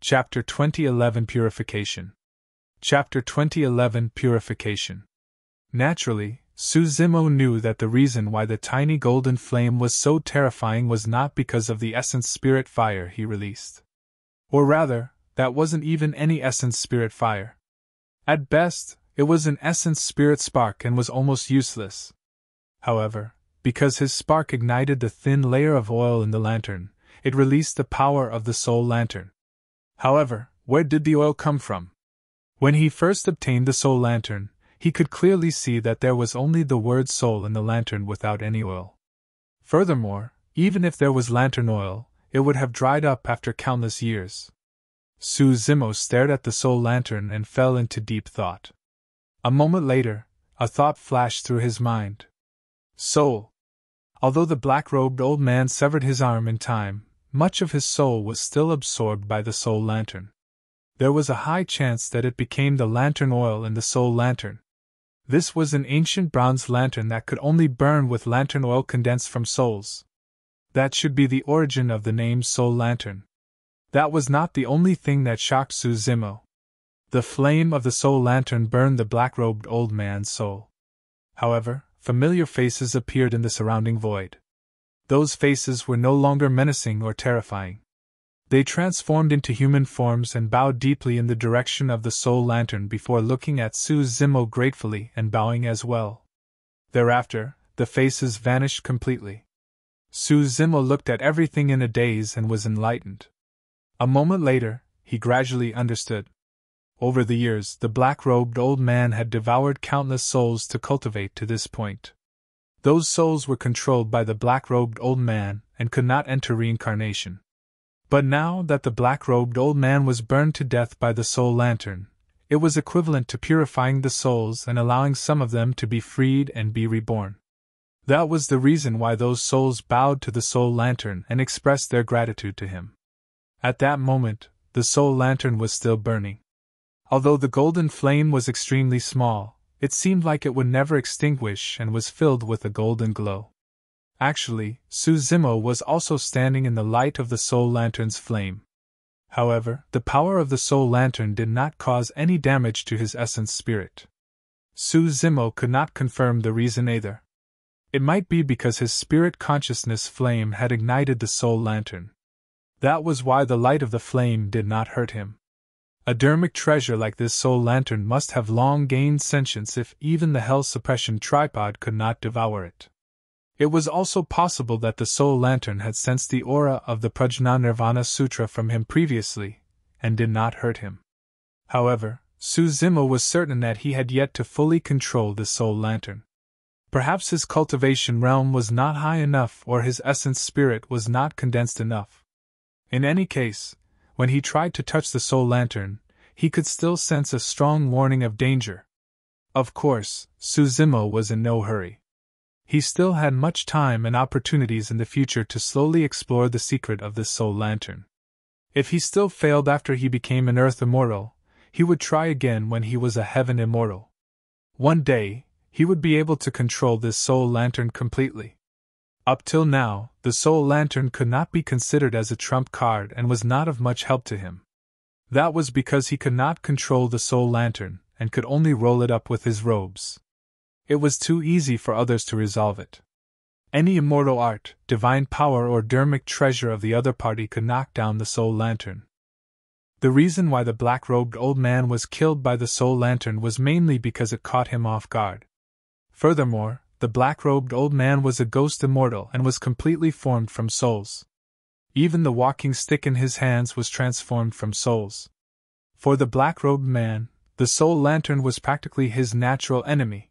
Chapter 2011 Purification. Chapter 2011 Purification. Naturally, Suzumo knew that the reason why the tiny golden flame was so terrifying was not because of the essence spirit fire he released. Or rather, that wasn't even any essence spirit fire. At best, it was an essence spirit spark and was almost useless. However, because his spark ignited the thin layer of oil in the lantern, it released the power of the soul lantern. However, where did the oil come from? When he first obtained the soul lantern, he could clearly see that there was only the word soul in the lantern without any oil. Furthermore, even if there was lantern oil, it would have dried up after countless years. Suzumo stared at the soul lantern and fell into deep thought. A moment later, a thought flashed through his mind. Soul. Although the black-robed old man severed his arm in time, much of his soul was still absorbed by the soul lantern. There was a high chance that it became the lantern oil in the soul lantern. This was an ancient bronze lantern that could only burn with lantern oil condensed from souls. That should be the origin of the name Soul Lantern. That was not the only thing that shocked Suzumo. The flame of the soul lantern burned the black-robed old man's soul. However, familiar faces appeared in the surrounding void. Those faces were no longer menacing or terrifying. They transformed into human forms and bowed deeply in the direction of the soul lantern before looking at Suzumo gratefully and bowing as well. Thereafter, the faces vanished completely. Suzumo looked at everything in a daze and was enlightened. A moment later, he gradually understood. Over the years, the black-robed old man had devoured countless souls to cultivate to this point. Those souls were controlled by the black-robed old man and could not enter reincarnation. But now that the black-robed old man was burned to death by the soul lantern, it was equivalent to purifying the souls and allowing some of them to be freed and be reborn. That was the reason why those souls bowed to the soul lantern and expressed their gratitude to him. At that moment, the soul lantern was still burning. Although the golden flame was extremely small, it seemed like it would never extinguish and was filled with a golden glow. Actually, Suzumo was also standing in the light of the soul lantern's flame. However, the power of the soul lantern did not cause any damage to his essence spirit. Suzumo could not confirm the reason either. It might be because his spirit consciousness flame had ignited the soul lantern. That was why the light of the flame did not hurt him. A dharmic treasure like this soul lantern must have long gained sentience if even the hell suppression tripod could not devour it. It was also possible that the soul lantern had sensed the aura of the Prajna-Nirvana Sutra from him previously, and did not hurt him. However, Suzumo was certain that he had yet to fully control the soul lantern. Perhaps his cultivation realm was not high enough or his essence spirit was not condensed enough. In any case, when he tried to touch the soul lantern, he could still sense a strong warning of danger. Of course, Suzumo was in no hurry. He still had much time and opportunities in the future to slowly explore the secret of this soul lantern. If he still failed after he became an earth immortal, he would try again when he was a heaven immortal. One day, he would be able to control this soul lantern completely. Up till now, the soul lantern could not be considered as a trump card and was not of much help to him. That was because he could not control the soul lantern and could only roll it up with his robes. It was too easy for others to resolve it. Any immortal art, divine power or dharmic treasure of the other party could knock down the soul lantern. The reason why the black-robed old man was killed by the soul lantern was mainly because it caught him off guard. Furthermore, the black-robed old man was a ghost immortal and was completely formed from souls. Even the walking stick in his hands was transformed from souls. For the black-robed man, the soul lantern was practically his natural enemy.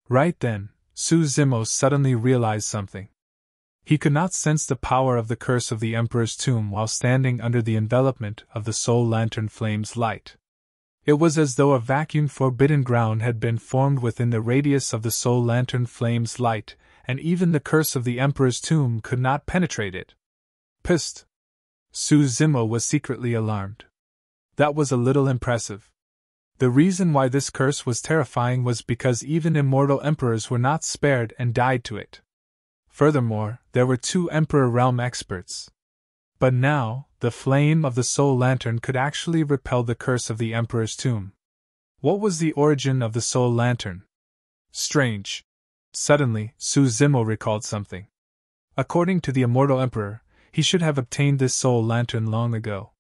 Right then, Suzumo suddenly realized something. He could not sense the power of the curse of the Emperor's tomb while standing under the envelopment of the soul lantern flame's light. It was as though a vacuum forbidden ground had been formed within the radius of the soul lantern flame's light, and even the curse of the Emperor's tomb could not penetrate it. Psst! Suzumo was secretly alarmed. That was a little impressive. The reason why this curse was terrifying was because even immortal emperors were not spared and died to it. Furthermore, there were 2 Emperor Realm experts. But now, the flame of the soul lantern could actually repel the curse of the Emperor's tomb. What was the origin of the soul lantern? Strange. Suddenly, Su Zimo recalled something. According to the Immortal Emperor, he should have obtained this soul lantern long ago.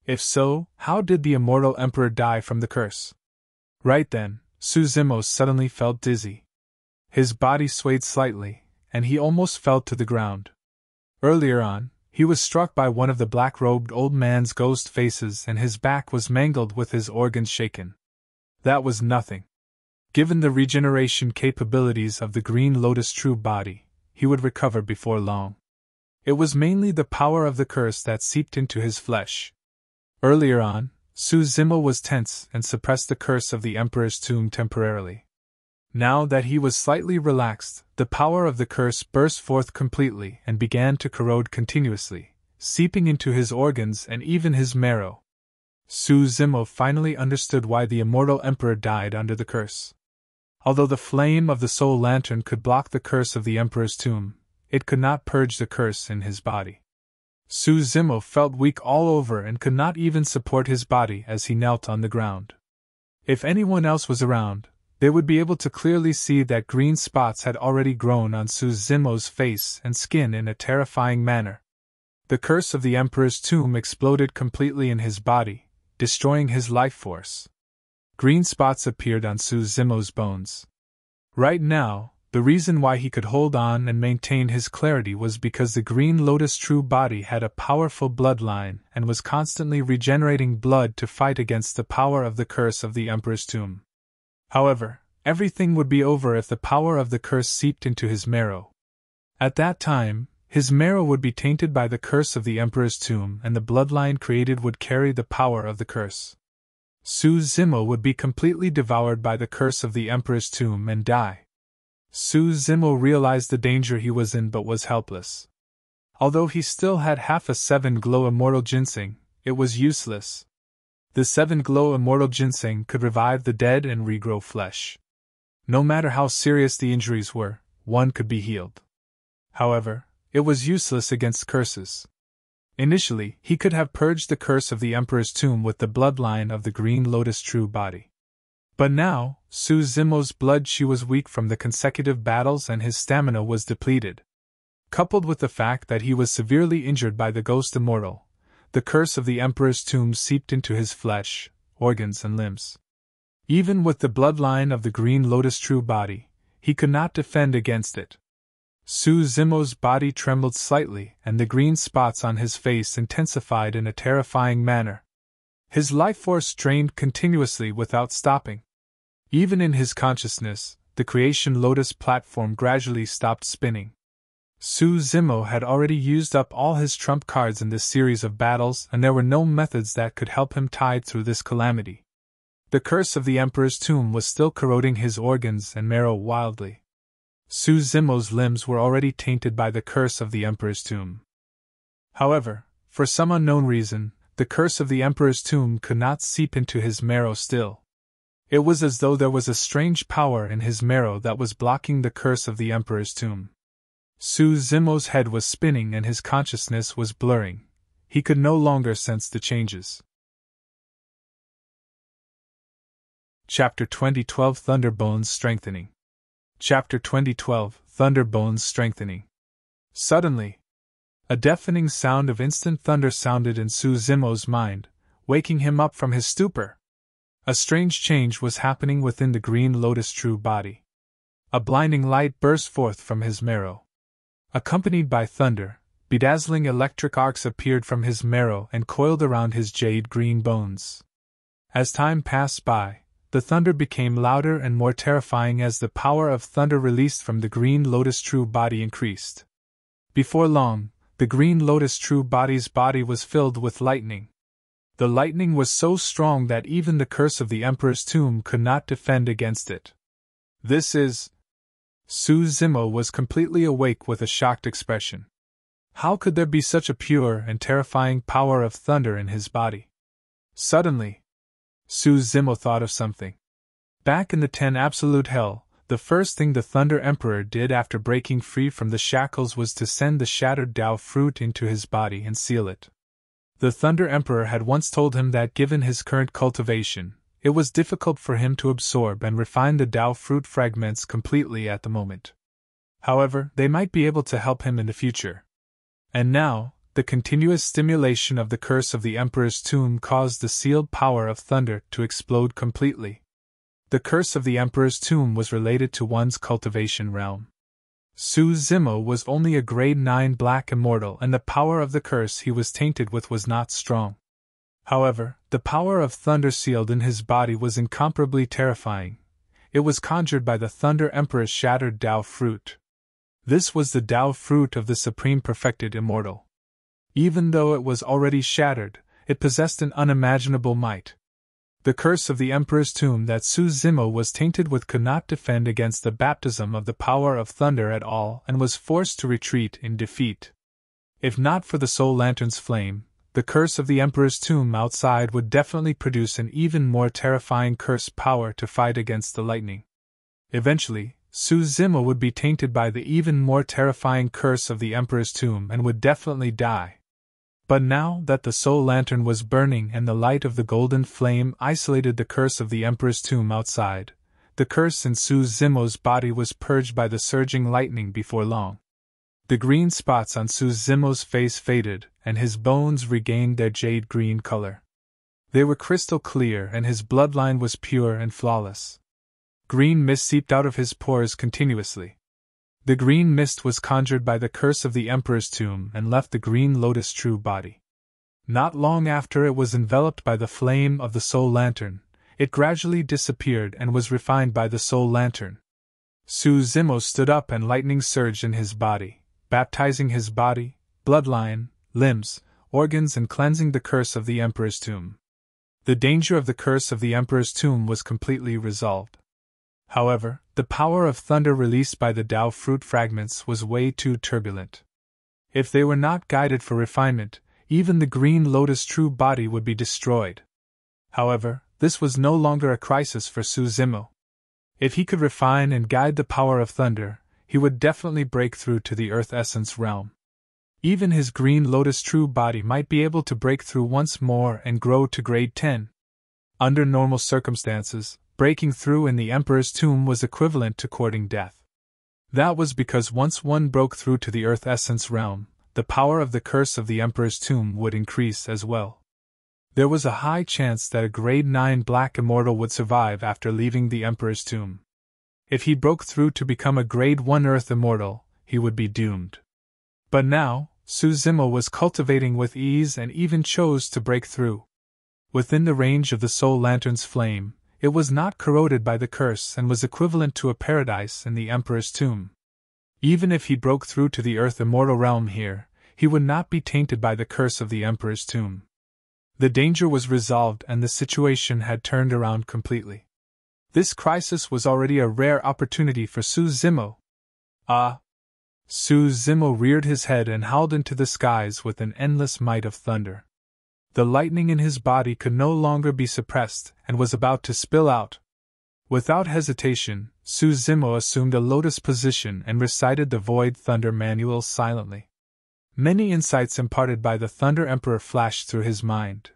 If so, how did the Immortal Emperor die from the curse? Right then, Su Zimo suddenly felt dizzy. His body swayed slightly, and he almost fell to the ground. Earlier on, he was struck by one of the black-robed old man's ghost faces and his back was mangled with his organs shaken. That was nothing. Given the regeneration capabilities of the Green Lotus true body, he would recover before long. It was mainly the power of the curse that seeped into his flesh. Earlier on, Su Zimo was tense and suppressed the curse of the Emperor's tomb temporarily. Now that he was slightly relaxed, the power of the curse burst forth completely and began to corrode continuously, seeping into his organs and even his marrow. Su Zimo finally understood why the Immortal Emperor died under the curse. Although the flame of the soul lantern could block the curse of the Emperor's tomb, it could not purge the curse in his body. Su Zimo felt weak all over and could not even support his body as he knelt on the ground. If anyone else was around, they would be able to clearly see that green spots had already grown on Su Zimo's face and skin in a terrifying manner. The curse of the Emperor's tomb exploded completely in his body, destroying his life force. Green spots appeared on Su Zimo's bones. Right now, the reason why he could hold on and maintain his clarity was because the Green Lotus true body had a powerful bloodline and was constantly regenerating blood to fight against the power of the curse of the Emperor's tomb. However, everything would be over if the power of the curse seeped into his marrow. At that time, his marrow would be tainted by the curse of the Emperor's tomb and the bloodline created would carry the power of the curse. Su Zimo would be completely devoured by the curse of the Emperor's tomb and die. Su Zimo realized the danger he was in but was helpless. Although he still had half a 7-glow immortal ginseng, it was useless. The 7-glow immortal ginseng could revive the dead and regrow flesh. No matter how serious the injuries were, one could be healed. However, it was useless against curses. Initially, he could have purged the curse of the Emperor's tomb with the bloodline of the Green Lotus true body. But now, Su Zimo's blood chi was weak from the consecutive battles and his stamina was depleted. Coupled with the fact that he was severely injured by the Ghost Immortal, the curse of the Emperor's tomb seeped into his flesh, organs and limbs. Even with the bloodline of the Green Lotus true body, he could not defend against it. Su Zimo's body trembled slightly and the green spots on his face intensified in a terrifying manner. His life force drained continuously without stopping. Even in his consciousness, the Creation Lotus platform gradually stopped spinning. Su Zimo had already used up all his trump cards in this series of battles and there were no methods that could help him tide through this calamity. The curse of the Emperor's tomb was still corroding his organs and marrow wildly. Su Zimo's limbs were already tainted by the curse of the Emperor's tomb. However, for some unknown reason, the curse of the Emperor's tomb could not seep into his marrow still. It was as though there was a strange power in his marrow that was blocking the curse of the Emperor's tomb. Su Zimo's head was spinning and his consciousness was blurring. He could no longer sense the changes. Chapter 2012 Thunderbones Strengthening. Chapter 2012 Thunderbones Strengthening. Suddenly, a deafening sound of instant thunder sounded in Su Zimo's mind, waking him up from his stupor. A strange change was happening within the Green Lotus true body. A blinding light burst forth from his marrow. Accompanied by thunder, bedazzling electric arcs appeared from his marrow and coiled around his jade-green bones. As time passed by, the thunder became louder and more terrifying as the power of thunder released from the Green Lotus true body increased. Before long, the Green Lotus true body's body was filled with lightning. The lightning was so strong that even the curse of the Emperor's tomb could not defend against it. This is... Su Zimo was completely awake with a shocked expression. How could there be such a pure and terrifying power of thunder in his body? Suddenly, Su Zimo thought of something. Back in the 10 Absolute Hell, The first thing the Thunder Emperor did after breaking free from the shackles was to send the shattered Tao fruit into his body and seal it. The Thunder Emperor had once told him that given his current cultivation, it was difficult for him to absorb and refine the Tao fruit fragments completely at the moment. However, they might be able to help him in the future. And now, the continuous stimulation of the curse of the Emperor's tomb caused the sealed power of thunder to explode completely. The curse of the Emperor's tomb was related to one's cultivation realm. Su Zimo was only a grade 9 black immortal, and the power of the curse he was tainted with was not strong. However, the power of thunder sealed in his body was incomparably terrifying. It was conjured by the Thunder Emperor's shattered Tao fruit. This was the Tao fruit of the Supreme Perfected Immortal. Even though it was already shattered, it possessed an unimaginable might. The curse of the Emperor's tomb that Su Zimo was tainted with could not defend against the baptism of the power of thunder at all and was forced to retreat in defeat. If not for the Soul Lantern's flame, the curse of the Emperor's tomb outside would definitely produce an even more terrifying curse power to fight against the lightning. Eventually, Su Zimo would be tainted by the even more terrifying curse of the Emperor's tomb and would definitely die. But now that the Soul Lantern was burning and the light of the golden flame isolated the curse of the Emperor's tomb outside, the curse in Su Zimo's body was purged by the surging lightning before long. The green spots on Su Zimo's face faded, and his bones regained their jade green color. They were crystal clear, and his bloodline was pure and flawless. Green mist seeped out of his pores continuously. The green mist was conjured by the curse of the Emperor's tomb and left the green lotus true body. Not long after it was enveloped by the flame of the Soul Lantern, it gradually disappeared and was refined by the Soul Lantern. Su Zimo stood up and lightning surged in his body, baptizing his body, bloodline, limbs, organs, and cleansing the curse of the Emperor's tomb. The danger of the curse of the Emperor's tomb was completely resolved. However, the power of thunder released by the Tao fruit fragments was way too turbulent. If they were not guided for refinement, even the green lotus true body would be destroyed. However, this was no longer a crisis for Su Zimo. If he could refine and guide the power of thunder, he would definitely break through to the Earth Essence realm. Even his green lotus true body might be able to break through once more and grow to grade 10. Under normal circumstances, breaking through in the Emperor's tomb was equivalent to courting death. That was because once one broke through to the Earth Essence realm, the power of the curse of the Emperor's tomb would increase as well. There was a high chance that a grade 9 black immortal would survive after leaving the Emperor's tomb. If he broke through to become a grade 1 Earth immortal, he would be doomed. But now, Su Zimo was cultivating with ease and even chose to break through. Within the range of the Soul Lantern's flame, it was not corroded by the curse and was equivalent to a paradise in the Emperor's tomb. Even if he broke through to the Earth Immortal realm here, he would not be tainted by the curse of the Emperor's tomb. The danger was resolved and the situation had turned around completely. This crisis was already a rare opportunity for Su Zimo. Ah! Su Zimo reared his head and howled into the skies with an endless might of thunder. The lightning in his body could no longer be suppressed and was about to spill out. Without hesitation, Su Zimo assumed a lotus position and recited the Void Thunder Manual silently. Many insights imparted by the Thunder Emperor flashed through his mind.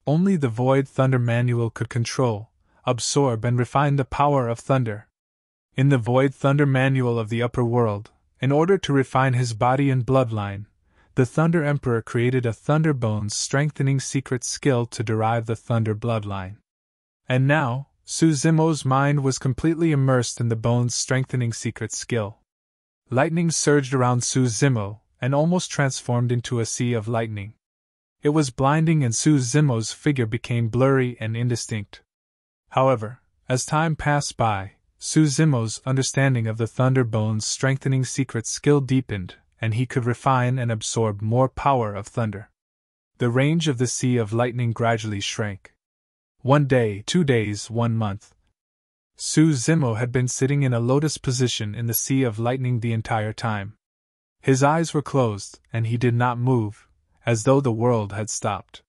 Only the Void Thunder Manual could control, absorb, and refine the power of thunder. In the Void Thunder Manual of the Upper World, in order to refine his body and bloodline, the Thunder Emperor created a Thunder Bones strengthening secret skill to derive the Thunder bloodline. And now, Su Zimo's mind was completely immersed in the Bones strengthening secret skill. Lightning surged around Su Zimo, and almost transformed into a sea of lightning. It was blinding and Su Zimo's figure became blurry and indistinct. However, as time passed by, Su Zimo's understanding of the Thunder Bones strengthening secret skill deepened, and he could refine and absorb more power of thunder. The range of the sea of lightning gradually shrank. 1 day, 2 days, 1 month. Su Zimo had been sitting in a lotus position in the sea of lightning the entire time. His eyes were closed, and he did not move, as though the world had stopped.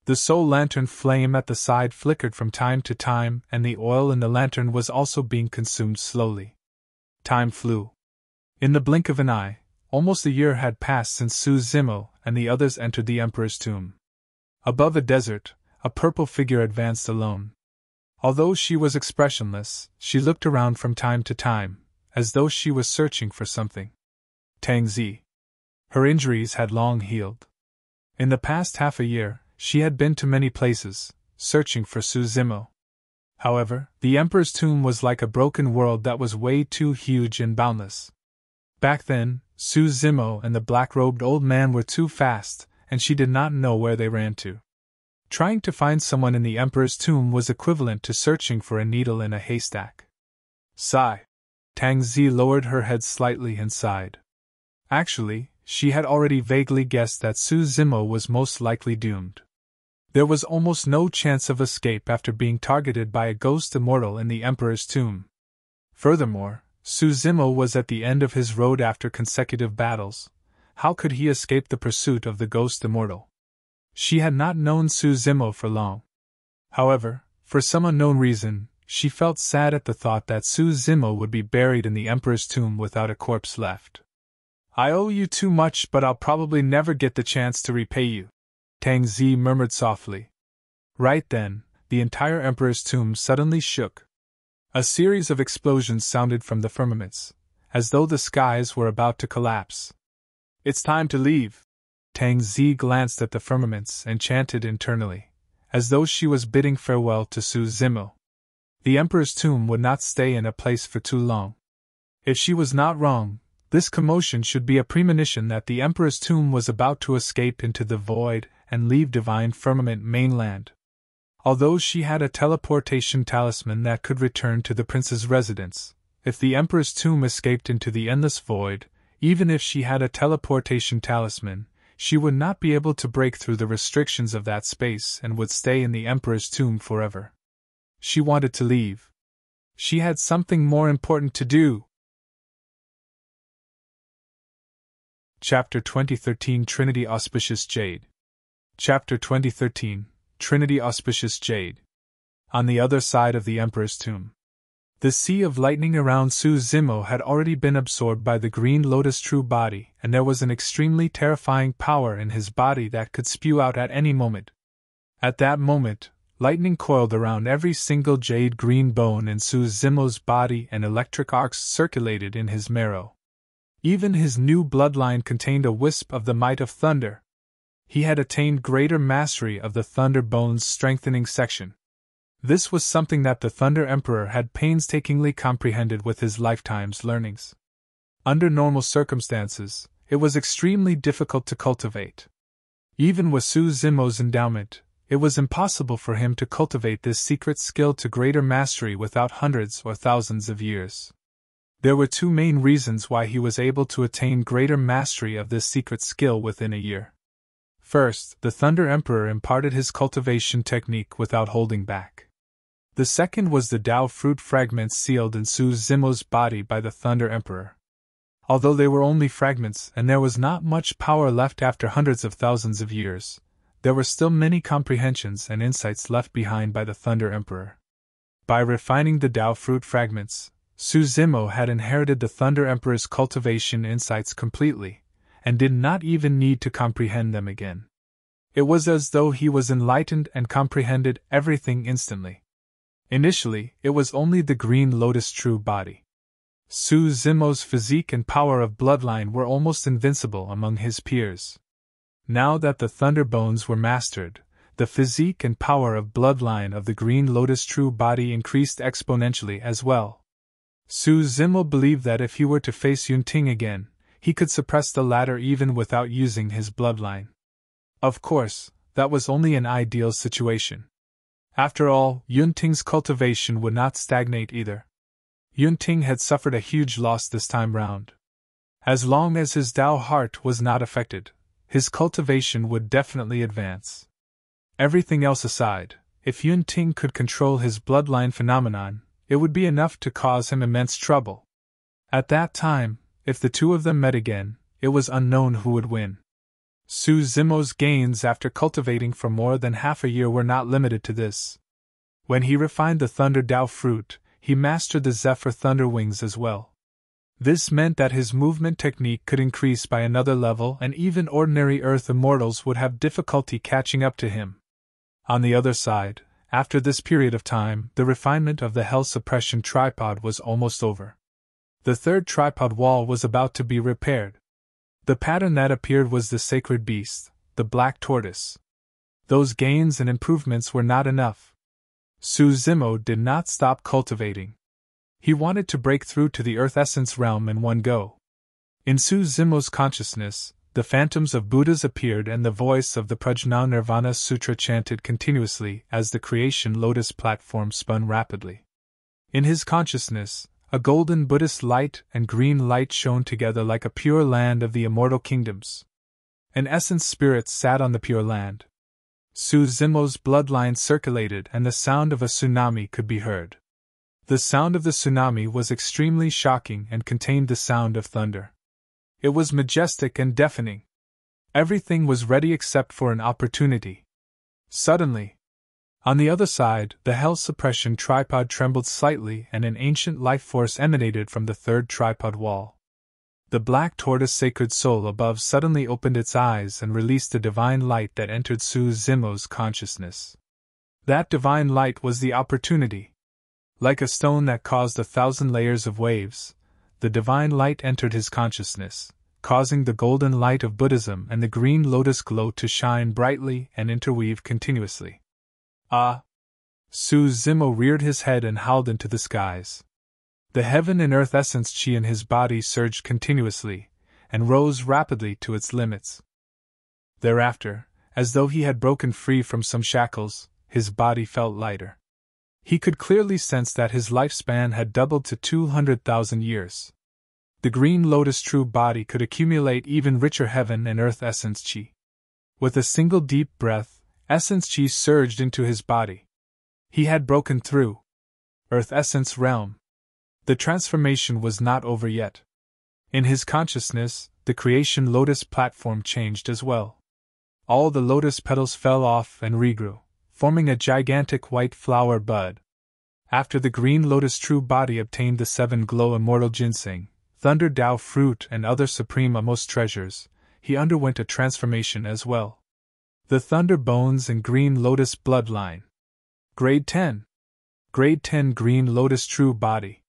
The soul lantern flame at the side flickered from time to time, and the oil in the lantern was also being consumed slowly. Time flew. In the blink of an eye, almost a year had passed since Su Zimo and the others entered the Emperor's tomb. Above a desert, a purple figure advanced alone. Although she was expressionless, she looked around from time to time, as though she was searching for something. Tang Zi. Her injuries had long healed. In the past half a year, she had been to many places, searching for Su Zimo. However, the Emperor's tomb was like a broken world that was way too huge and boundless. Back then, Su Zimo and the black-robed old man were too fast, and she did not know where they ran to. Trying to find someone in the Emperor's tomb was equivalent to searching for a needle in a haystack. Sigh. Tang Zi lowered her head slightly and sighed. Actually, she had already vaguely guessed that Su Zimo was most likely doomed. There was almost no chance of escape after being targeted by a ghost immortal in the Emperor's tomb. Furthermore, Su Zimo was at the end of his road after consecutive battles. How could he escape the pursuit of the ghost immortal? She had not known Su Zimo for long. However, for some unknown reason, she felt sad at the thought that Su Zimo would be buried in the Emperor's tomb without a corpse left. I owe you too much, but I'll probably never get the chance to repay you, Tang Zi murmured softly. Right then, the entire Emperor's tomb suddenly shook. A series of explosions sounded from the firmaments, as though the skies were about to collapse. It's time to leave. Tang Zi glanced at the firmaments and chanted internally, as though she was bidding farewell to Su Zimo. The Emperor's tomb would not stay in a place for too long. If she was not wrong, this commotion should be a premonition that the Emperor's tomb was about to escape into the void and leave Divine Firmament mainland. Although she had a teleportation talisman that could return to the prince's residence, if the Emperor's tomb escaped into the endless void, even if she had a teleportation talisman, she would not be able to break through the restrictions of that space and would stay in the Emperor's tomb forever. She wanted to leave. She had something more important to do. Chapter 2013 Trinity Auspicious Jade. Chapter 2013 Trinity Auspicious Jade. On the other side of the Emperor's tomb. The sea of lightning around Su Zimo had already been absorbed by the Green Lotus true body, and there was an extremely terrifying power in his body that could spew out at any moment. At that moment, lightning coiled around every single jade green bone in Su Zimo's body and electric arcs circulated in his marrow. Even his new bloodline contained a wisp of the might of thunder. He had attained greater mastery of the Thunder Bone's strengthening section. This was something that the Thunder Emperor had painstakingly comprehended with his lifetime's learnings. Under normal circumstances, it was extremely difficult to cultivate. Even with Su Zimo's endowment, it was impossible for him to cultivate this secret skill to greater mastery without hundreds or thousands of years. There were two main reasons why he was able to attain greater mastery of this secret skill within a year. First, the Thunder Emperor imparted his cultivation technique without holding back. The second was the Tao fruit fragments sealed in Su Zimo's body by the Thunder Emperor. Although they were only fragments and there was not much power left after hundreds of thousands of years, there were still many comprehensions and insights left behind by the Thunder Emperor. By refining the Tao fruit fragments, Su Zimo had inherited the Thunder Emperor's cultivation insights completely, and did not even need to comprehend them again. It was as though he was enlightened and comprehended everything instantly. Initially, it was only the Green Lotus true body. Su Zimo's physique and power of bloodline were almost invincible among his peers. Now that the Thunder Bones were mastered, the physique and power of bloodline of the Green Lotus true body increased exponentially as well. Su Zimo believed that if he were to face Yunting again, he could suppress the latter even without using his bloodline. Of course, that was only an ideal situation. After all, Yunting's cultivation would not stagnate either. Yunting had suffered a huge loss this time round. As long as his Tao heart was not affected, his cultivation would definitely advance. Everything else aside, if Yunting could control his bloodline phenomenon, it would be enough to cause him immense trouble. At that time, if the two of them met again, it was unknown who would win. Su Zimo's gains after cultivating for more than half a year were not limited to this. When he refined the Thunder Dao fruit, he mastered the Zephyr Thunder Wings as well. This meant that his movement technique could increase by another level, and even ordinary Earth immortals would have difficulty catching up to him. On the other side, after this period of time, the refinement of the Hell Suppression tripod was almost over. The third tripod wall was about to be repaired. The pattern that appeared was the sacred beast, the black tortoise. Those gains and improvements were not enough. Su Zimo did not stop cultivating. He wanted to break through to the Earth Essence realm in one go. In Su Zimo's consciousness, the phantoms of Buddhas appeared and the voice of the Prajna Nirvana Sutra chanted continuously as the creation lotus platform spun rapidly. In his consciousness, a golden Buddhist light and green light shone together like a pure land of the immortal kingdoms. An essence spirit sat on the pure land. Su Zimo's bloodline circulated and the sound of a tsunami could be heard. The sound of the tsunami was extremely shocking and contained the sound of thunder. It was majestic and deafening. Everything was ready except for an opportunity. Suddenly, on the other side, the Hell Suppression tripod trembled slightly and an ancient life force emanated from the third tripod wall. The black tortoise sacred soul above suddenly opened its eyes and released the divine light that entered Su Zimo's consciousness. That divine light was the opportunity. Like a stone that caused 1,000 layers of waves, the divine light entered his consciousness, causing the golden light of Buddhism and the green lotus glow to shine brightly and interweave continuously. Ah! Su Zimo reared his head and howled into the skies. The heaven and earth essence chi in his body surged continuously, and rose rapidly to its limits. Thereafter, as though he had broken free from some shackles, his body felt lighter. He could clearly sense that his lifespan had doubled to 200,000 years. The green lotus true body could accumulate even richer heaven and earth essence chi. With a single deep breath, essence chi surged into his body. He had broken through. Earth essence realm. The transformation was not over yet. In his consciousness, the creation lotus platform changed as well. All the lotus petals fell off and regrew, forming a gigantic white flower bud. After the green lotus true body obtained the 7 glow immortal ginseng, thunder Dao fruit and other supreme most treasures, he underwent a transformation as well. The thunder bones and green lotus bloodline. Grade 10. Grade 10 green lotus true body.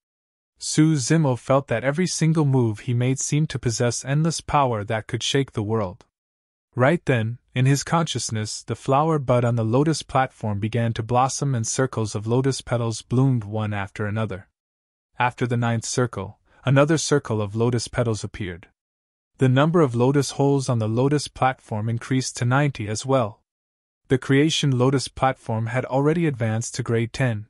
Su Zimo felt that every single move he made seemed to possess endless power that could shake the world. Right then, in his consciousness, the flower bud on the lotus platform began to blossom and circles of lotus petals bloomed one after another. After the 9th circle, another circle of lotus petals appeared. The number of lotus holes on the lotus platform increased to 90 as well. The creation lotus platform had already advanced to grade 10.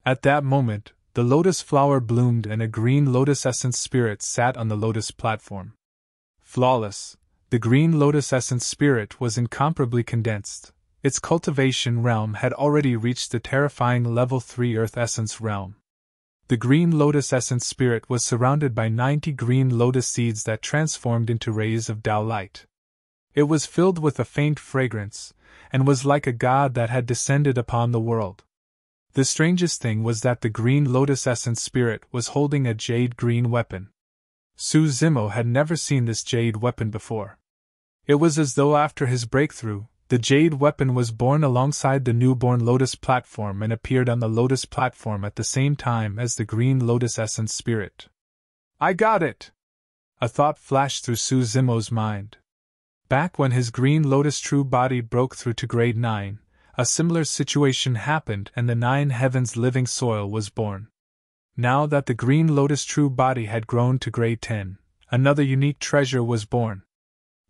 At that moment, the lotus flower bloomed and a green lotus essence spirit sat on the lotus platform. Flawless, the green lotus essence spirit was incomparably condensed. Its cultivation realm had already reached the terrifying level 3 earth essence realm. The green lotus essence spirit was surrounded by 90 green lotus seeds that transformed into rays of Tao light. It was filled with a faint fragrance, and was like a god that had descended upon the world. The strangest thing was that the green lotus essence spirit was holding a jade green weapon. Su Zimo had never seen this jade weapon before. It was as though after his breakthrough, the jade weapon was born alongside the newborn lotus platform and appeared on the lotus platform at the same time as the green lotus essence spirit. I got it! A thought flashed through Su Zimo's mind. Back when his green lotus true body broke through to grade 9, a similar situation happened and the 9 heavens living soil was born. Now that the green lotus true body had grown to grade 10, another unique treasure was born.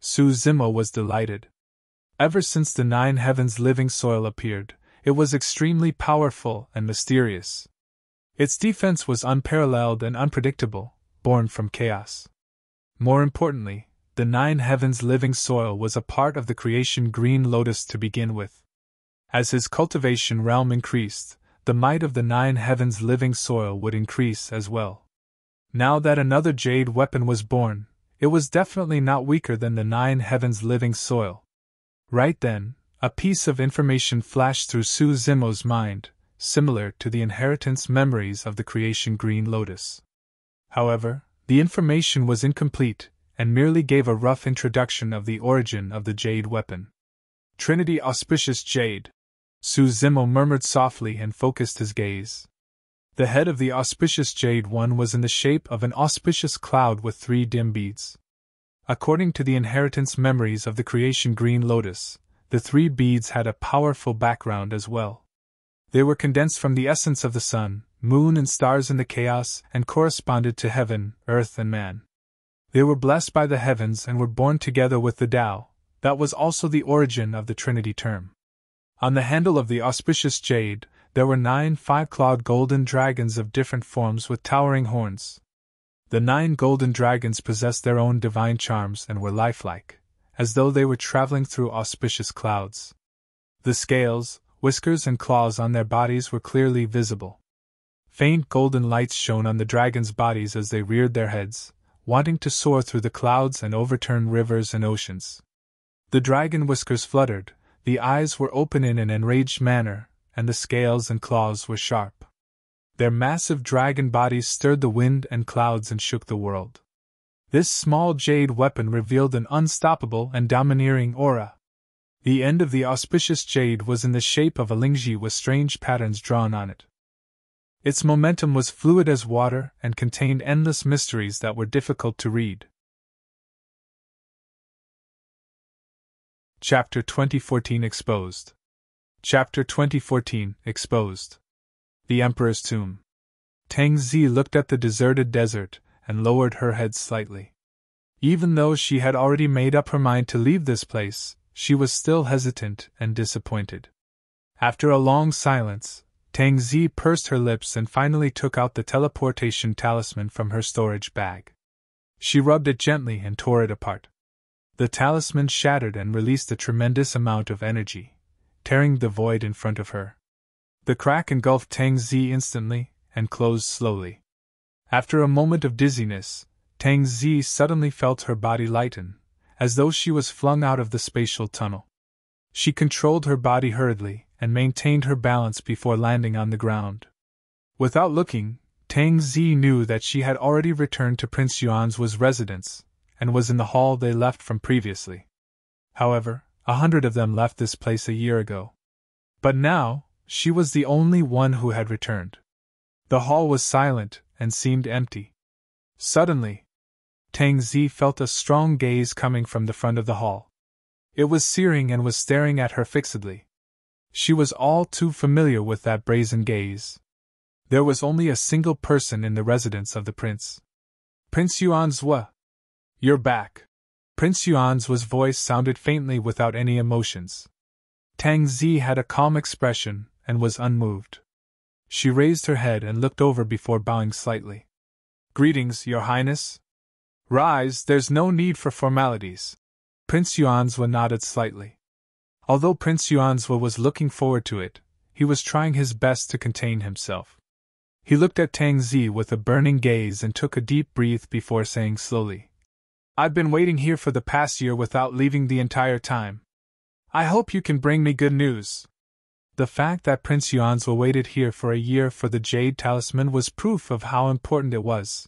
Su Zimo was delighted. Ever since the 9 heavens living soil appeared, it was extremely powerful and mysterious. Its defense was unparalleled and unpredictable, born from chaos. More importantly, the 9 heavens living soil was a part of the creation green lotus to begin with. As his cultivation realm increased, the might of the 9 heavens living soil would increase as well. Now that another jade weapon was born, it was definitely not weaker than the 9 heavens' living soil. Right then, a piece of information flashed through Su Zimo's mind, similar to the inheritance memories of the creation green lotus. However, the information was incomplete, and merely gave a rough introduction of the origin of the Jade weapon. Trinity Auspicious Jade, Su Zimo murmured softly and focused his gaze. The head of the Auspicious Jade one was in the shape of an auspicious cloud with 3 dim beads. According to the inheritance memories of the creation green lotus, the 3 beads had a powerful background as well. They were condensed from the essence of the sun, moon and stars in the chaos and corresponded to heaven, earth and man. They were blessed by the heavens and were born together with the Tao. That was also the origin of the Trinity term. On the handle of the Auspicious Jade, there were 9 5-clawed golden dragons of different forms with towering horns. The 9 golden dragons possessed their own divine charms and were lifelike, as though they were traveling through auspicious clouds. The scales, whiskers and claws on their bodies were clearly visible. Faint golden lights shone on the dragons' bodies as they reared their heads, wanting to soar through the clouds and overturn rivers and oceans. The dragon whiskers fluttered, the eyes were open in an enraged manner, and the scales and claws were sharp. Their massive dragon bodies stirred the wind and clouds and shook the world. This small jade weapon revealed an unstoppable and domineering aura. The end of the auspicious jade was in the shape of a lingji with strange patterns drawn on it. Its momentum was fluid as water and contained endless mysteries that were difficult to read. Chapter 2014 Exposed. Chapter 2014 Exposed. The Emperor's Tomb. Tang Zi looked at the deserted desert and lowered her head slightly. Even though she had already made up her mind to leave this place, she was still hesitant and disappointed. After a long silence, Tang Zi pursed her lips and finally took out the teleportation talisman from her storage bag. She rubbed it gently and tore it apart. The talisman shattered and released a tremendous amount of energy, tearing the void in front of her. The crack engulfed Tang Zi instantly and closed slowly. After a moment of dizziness, Tang Zi suddenly felt her body lighten, as though she was flung out of the spatial tunnel. She controlled her body hurriedly and maintained her balance before landing on the ground. Without looking, Tang Zi knew that she had already returned to Prince Yuan's residence, and was in the hall they left from previously. However, 100 of them left this place a year ago. But now, she was the only one who had returned. The hall was silent and seemed empty. Suddenly, Tang Zi felt a strong gaze coming from the front of the hall. It was searing and was staring at her fixedly. She was all too familiar with that brazen gaze. There was only a single person in the residence of the prince. Prince Yuan's Zhua. You're back. Prince Yuan's voice sounded faintly without any emotions. Tang Zi had a calm expression and was unmoved. She raised her head and looked over before bowing slightly. Greetings, Your Highness. Rise, there's no need for formalities. Prince Yuanzhua nodded slightly. Although Prince Yuanzhua was looking forward to it, he was trying his best to contain himself. He looked at Tang Zi with a burning gaze and took a deep breath before saying slowly, I've been waiting here for the past year without leaving the entire time. I hope you can bring me good news. The fact that Prince Yuanzhua waited here for a year for the Jade Talisman was proof of how important it was.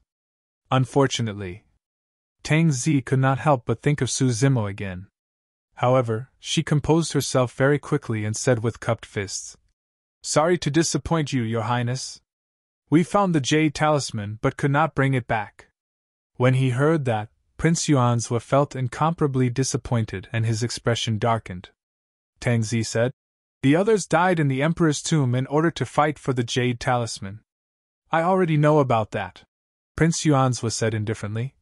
Unfortunately, Tang Zi could not help but think of Su Zimo again. However, she composed herself very quickly and said with cupped fists, Sorry to disappoint you, Your Highness. We found the Jade Talisman but could not bring it back. When he heard that, Prince Yuanzhua felt incomparably disappointed and his expression darkened. Tang Zi said, The others died in the Emperor's tomb in order to fight for the Jade Talisman. I already know about that. Prince Yuanzhua said indifferently.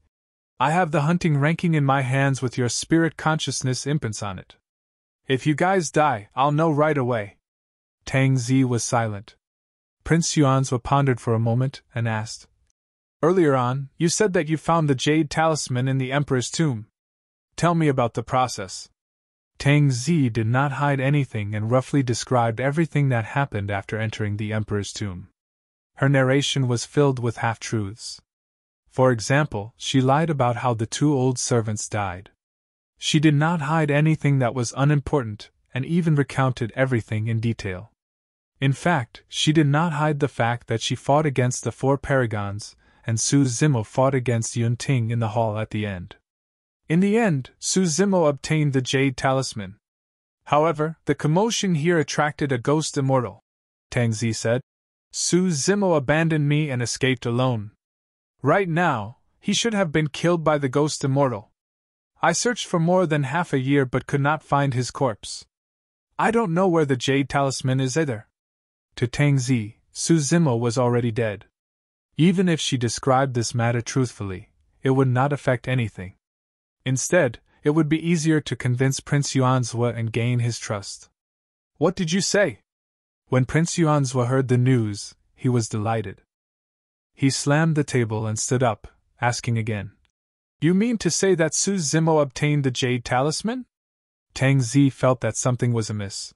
I have the hunting ranking in my hands with your spirit consciousness imprints on it. If you guys die, I'll know right away. Tang Zi was silent. Prince Yuanzhua pondered for a moment and asked, Earlier on, you said that you found the Jade Talisman in the Emperor's tomb. Tell me about the process. Tang Zi did not hide anything and roughly described everything that happened after entering the Emperor's tomb. Her narration was filled with half-truths. For example, she lied about how the two old servants died. She did not hide anything that was unimportant, and even recounted everything in detail. In fact, she did not hide the fact that she fought against the 4 paragons, and Su Zimo fought against Yun Ting in the hall at the end. In the end, Su Zimo obtained the Jade Talisman. However, the commotion here attracted a ghost immortal. Tang Zi said. Su Zimo abandoned me and escaped alone. Right now, he should have been killed by the ghost immortal. I searched for more than half a year but could not find his corpse. I don't know where the Jade Talisman is either. To Tang Zi, Su Zimo was already dead. Even if she described this matter truthfully, it would not affect anything. Instead, it would be easier to convince Prince Yuanzhua and gain his trust. What did you say? When Prince Yuanzhua heard the news, he was delighted. He slammed the table and stood up, asking again. You mean to say that Su Zimo obtained the Jade Talisman? Tang Zi felt that something was amiss.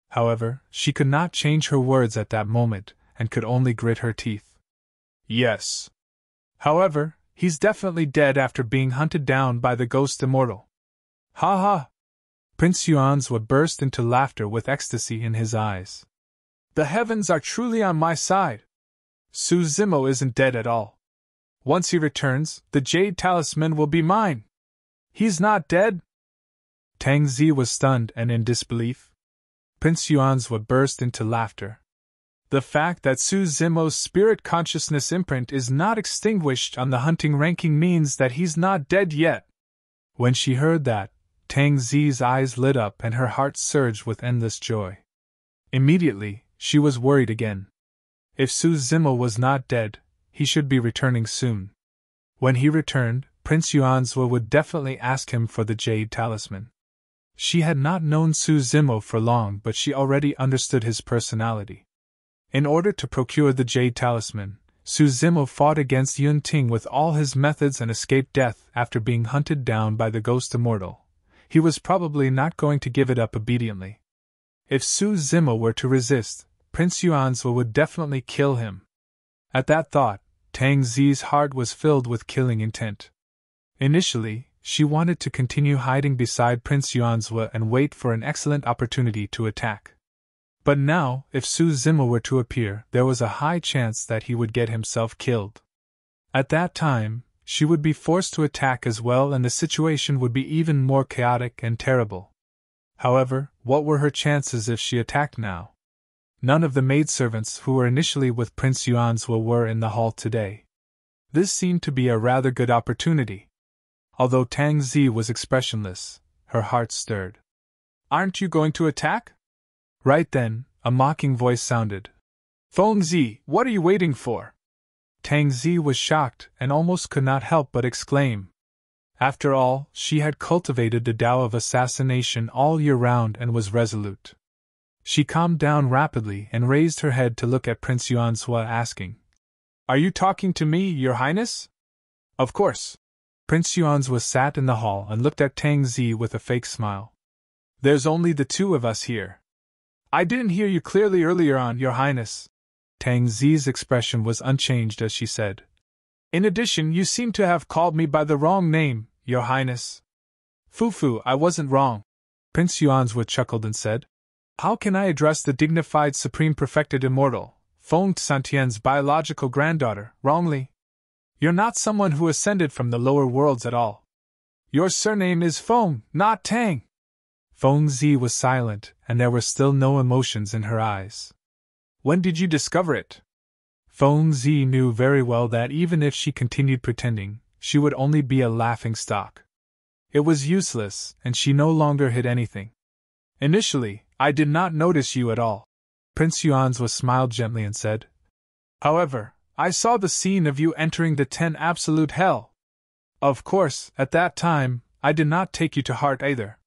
However, she could not change her words at that moment, and could only grit her teeth. Yes. However, he's definitely dead after being hunted down by the ghost immortal. Ha ha! Prince Yuanzhua burst into laughter with ecstasy in his eyes. The heavens are truly on my side. Su Zimo isn't dead at all. Once he returns, the Jade Talisman will be mine. He's not dead? Tang Zi was stunned and in disbelief. Prince Yuanzhua burst into laughter. The fact that Su Zimo's spirit consciousness imprint is not extinguished on the hunting ranking means that he's not dead yet. When she heard that, Tang Zi's eyes lit up and her heart surged with endless joy. Immediately, she was worried again. If Su Zimo was not dead, he should be returning soon. When he returned, Prince Yuanzhua would definitely ask him for the Jade Talisman. She had not known Su Zimo for long, but she already understood his personality. In order to procure the Jade Talisman, Su Zimo fought against Yun Ting with all his methods and escaped death after being hunted down by the ghost immortal. He was probably not going to give it up obediently. If Su Zimo were to resist, Prince Yuanzhua would definitely kill him. At that thought, Tang Zi's heart was filled with killing intent. Initially, she wanted to continue hiding beside Prince Yuanzhua and wait for an excellent opportunity to attack. But now, if Su Zimo were to appear, there was a high chance that he would get himself killed. At that time, she would be forced to attack as well, and the situation would be even more chaotic and terrible. However, what were her chances if she attacked now? None of the maidservants who were initially with Prince Yuanzhua were in the hall today. This seemed to be a rather good opportunity. Although Tang Zi was expressionless, her heart stirred. Aren't you going to attack? Right then, a mocking voice sounded. Feng Zi, what are you waiting for? Tang Zi was shocked and almost could not help but exclaim. After all, she had cultivated the Tao of assassination all year round and was resolute. She calmed down rapidly and raised her head to look at Prince Yuanzhua, asking, Are you talking to me, Your Highness? Of course. Prince Yuanzhua sat in the hall and looked at Tang Zi with a fake smile. There's only the two of us here. I didn't hear you clearly earlier on, Your Highness. Tang Zi's expression was unchanged as she said. In addition, you seem to have called me by the wrong name, Your Highness. Fufu, I wasn't wrong. Prince Yuanzhua chuckled and said, How can I address the dignified Supreme Perfected Immortal, Feng Santian's biological granddaughter, wrongly? You're not someone who ascended from the lower worlds at all. Your surname is Feng, not Tang. Feng Zi was silent, and there were still no emotions in her eyes. When did you discover it? Feng Zi knew very well that even if she continued pretending, she would only be a laughing stock. It was useless, and she no longer hid anything. Initially, I did not notice you at all. Prince Yuanzhua smiled gently and said, However, I saw the scene of you entering the 10 Absolute Hell. Of course, at that time, I did not take you to heart either.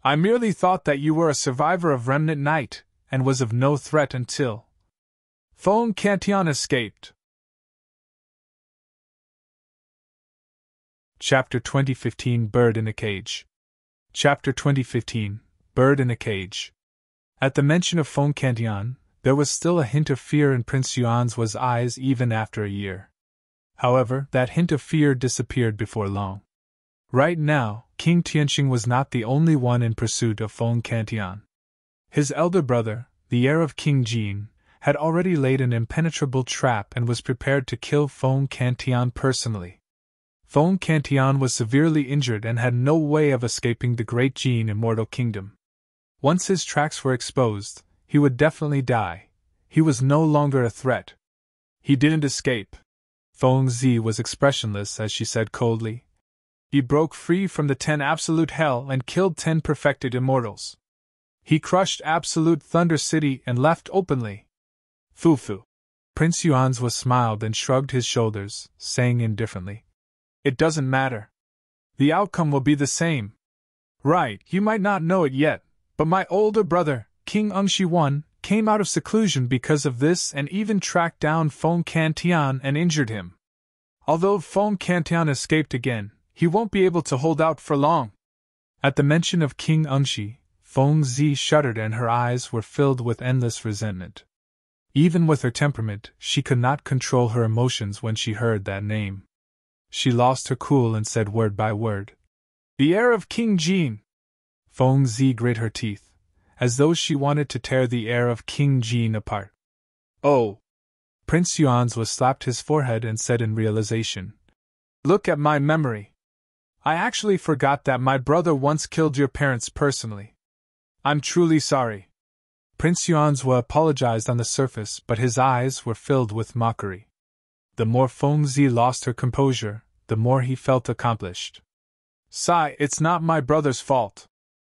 I merely thought that you were a survivor of Remnant Night, and was of no threat until Feng Cantian escaped. Chapter 2015 Bird in a Cage. Chapter 2015 Bird in a Cage. At the mention of Feng Cantian, there was still a hint of fear in Prince Yuanzhua's eyes even after a year. However, that hint of fear disappeared before long. Right now, King Tianqing was not the only one in pursuit of Feng Cantian. His elder brother, the heir of King Jin, had already laid an impenetrable trap and was prepared to kill Feng Cantian personally. Feng Cantian was severely injured and had no way of escaping the great Jin Immortal Kingdom. Once his tracks were exposed, he would definitely die. He was no longer a threat. He didn't escape. Feng Zi was expressionless as she said coldly. He broke free from the 10 Absolute Hell and killed 10 Perfected Immortals. He crushed Absolute Thunder City and left openly. Fufu. Prince Yuanzhua smiled and shrugged his shoulders, saying indifferently, "It doesn't matter. The outcome will be the same. Right, you might not know it yet, but my older brother, King Ungshi I, came out of seclusion because of this and even tracked down Feng Cantian and injured him. Although Feng Cantian escaped again, he won't be able to hold out for long." At the mention of King Ungshi, Feng Zi shuddered and her eyes were filled with endless resentment. Even with her temperament, she could not control her emotions when she heard that name. She lost her cool and said word by word, "The heir of King Jin." Feng Zi grit her teeth, as though she wanted to tear the heir of King Jin apart. "Oh!" Prince Yuanzhua slapped his forehead and said in realization, "Look at my memory. I actually forgot that my brother once killed your parents personally. I'm truly sorry." Prince Yuanzhua apologized on the surface, but his eyes were filled with mockery. The more Feng Zi lost her composure, the more he felt accomplished. "Sigh, it's not my brother's fault."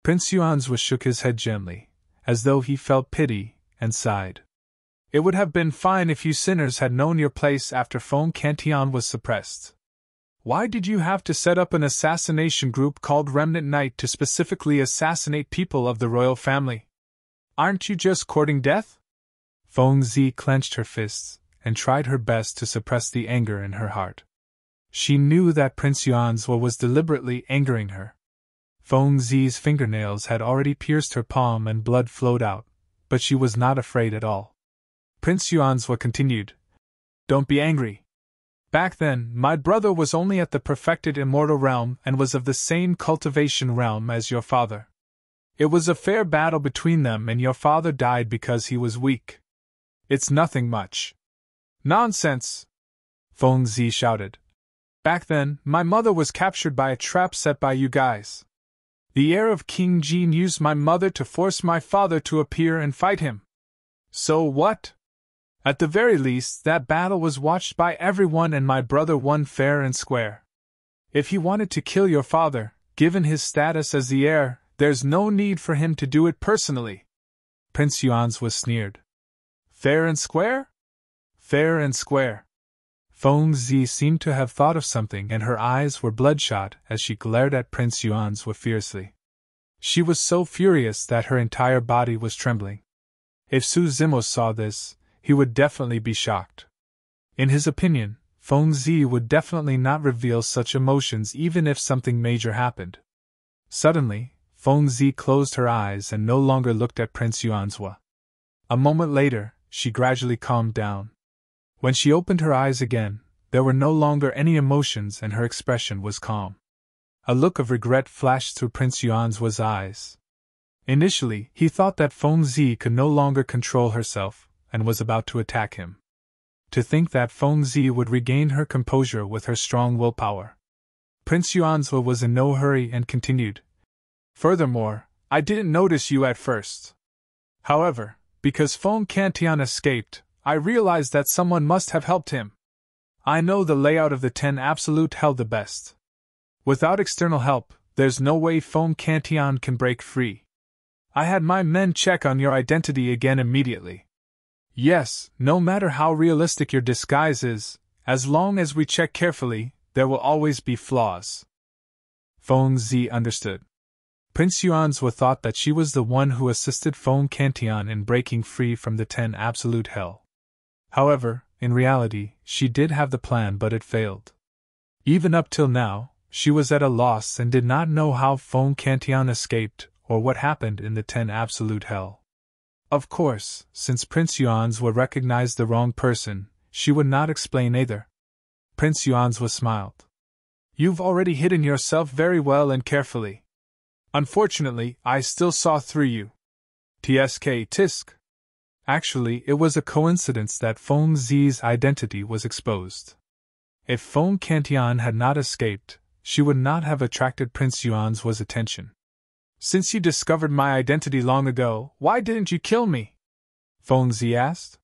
Prince Yuanzhua shook his head gently, as though he felt pity, and sighed. "It would have been fine if you sinners had known your place after Feng Cantian was suppressed. Why did you have to set up an assassination group called Remnant Knight to specifically assassinate people of the royal family? Aren't you just courting death?" Feng Zi clenched her fists and tried her best to suppress the anger in her heart. She knew that Prince Yuanzhua was deliberately angering her. Feng Zi's fingernails had already pierced her palm and blood flowed out, but she was not afraid at all. Prince Yuanzhua continued, "Don't be angry. Back then, my brother was only at the Perfected Immortal Realm and was of the same cultivation realm as your father. It was a fair battle between them and your father died because he was weak. It's nothing much." "Nonsense!" Feng Zi shouted. "Back then, my mother was captured by a trap set by you guys. The heir of King Jin used my mother to force my father to appear and fight him. So what? At the very least, that battle was watched by everyone and my brother won fair and square. If he wanted to kill your father, given his status as the heir, there's no need for him to do it personally." Prince Yuanzhua sneered. "Fair and square? Fair and square." Feng Zi seemed to have thought of something and her eyes were bloodshot as she glared at Prince Yuanzhua fiercely. She was so furious that her entire body was trembling. If Su Zimos saw this, he would definitely be shocked. In his opinion, Feng Zi would definitely not reveal such emotions even if something major happened. Suddenly, Feng Zi closed her eyes and no longer looked at Prince Yuanzhua. A moment later, she gradually calmed down. When she opened her eyes again, there were no longer any emotions and her expression was calm. A look of regret flashed through Prince Yuanzhua's eyes. Initially, he thought that Feng Zi could no longer control herself, and was about to attack him. To think that Feng Zi would regain her composure with her strong willpower. Prince Yuanzhua was in no hurry and continued. "Furthermore, I didn't notice you at first. However, because Feng Cantian escaped, I realized that someone must have helped him. I know the layout of the 10 Absolute Hell the best. Without external help, there's no way Feng Cantian can break free. I had my men check on your identity again immediately. Yes, no matter how realistic your disguise is, as long as we check carefully, there will always be flaws." Feng Zi understood. Prince Yuanzhua thought that she was the one who assisted Feng Cantian in breaking free from the 10 Absolute Hell. However, in reality, she did have the plan but it failed. Even up till now, she was at a loss and did not know how Feng Cantian escaped or what happened in the 10 Absolute Hell. Of course, since Prince Yuanzhua recognized the wrong person, she would not explain either. Prince Yuanzhua smiled. You've already hidden yourself very well and carefully. Unfortunately, I still saw through you. Tsk tisk. Actually, it was a coincidence that Feng Zi's identity was exposed. If Feng Cantian had not escaped, she would not have attracted Prince Yuanzhua's attention. Since you discovered my identity long ago, why didn't you kill me? Feng Zi asked.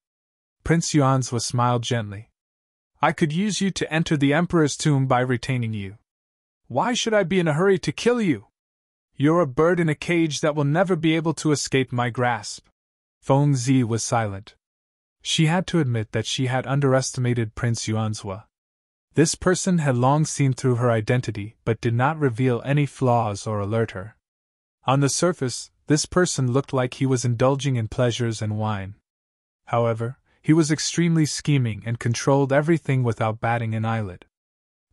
Prince Yuanzhua smiled gently. I could use you to enter the Emperor's tomb by retaining you. Why should I be in a hurry to kill you? You're a bird in a cage that will never be able to escape my grasp. Feng Zi was silent. She had to admit that she had underestimated Prince Yuanzhua. This person had long seen through her identity but did not reveal any flaws or alert her. On the surface, this person looked like he was indulging in pleasures and wine. However, he was extremely scheming and controlled everything without batting an eyelid.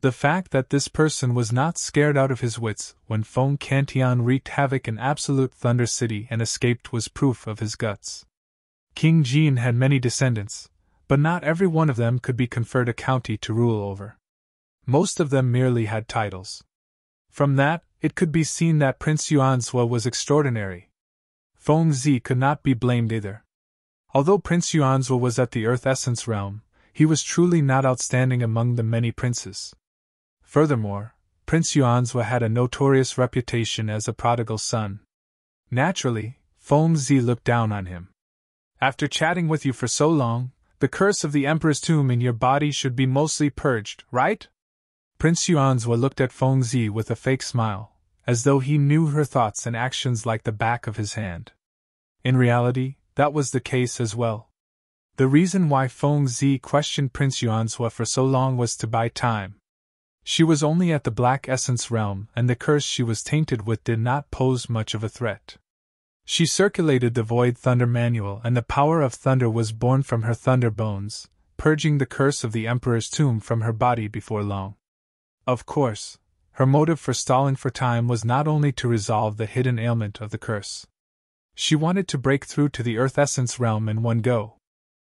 The fact that this person was not scared out of his wits when Feng Cantian wreaked havoc in Absolute Thunder City and escaped was proof of his guts. King Jin had many descendants, but not every one of them could be conferred a county to rule over. Most of them merely had titles. From that, it could be seen that Prince Yuanzhua was extraordinary. Feng Zi could not be blamed either. Although Prince Yuanzhua was at the Earth Essence realm, he was truly not outstanding among the many princes. Furthermore, Prince Yuanzhua had a notorious reputation as a prodigal son. Naturally, Feng Zi looked down on him. After chatting with you for so long, the curse of the Emperor's tomb in your body should be mostly purged, right? Prince Yuanzhua looked at Feng Zi with a fake smile, as though he knew her thoughts and actions like the back of his hand. In reality, that was the case as well. The reason why Feng Zi questioned Prince Yuanzhua for so long was to buy time. She was only at the Black Essence realm, and the curse she was tainted with did not pose much of a threat. She circulated the Void Thunder Manual, and the power of thunder was born from her thunder bones, purging the curse of the Emperor's tomb from her body before long. Of course, her motive for stalling for time was not only to resolve the hidden ailment of the curse. She wanted to break through to the Earth Essence realm in one go.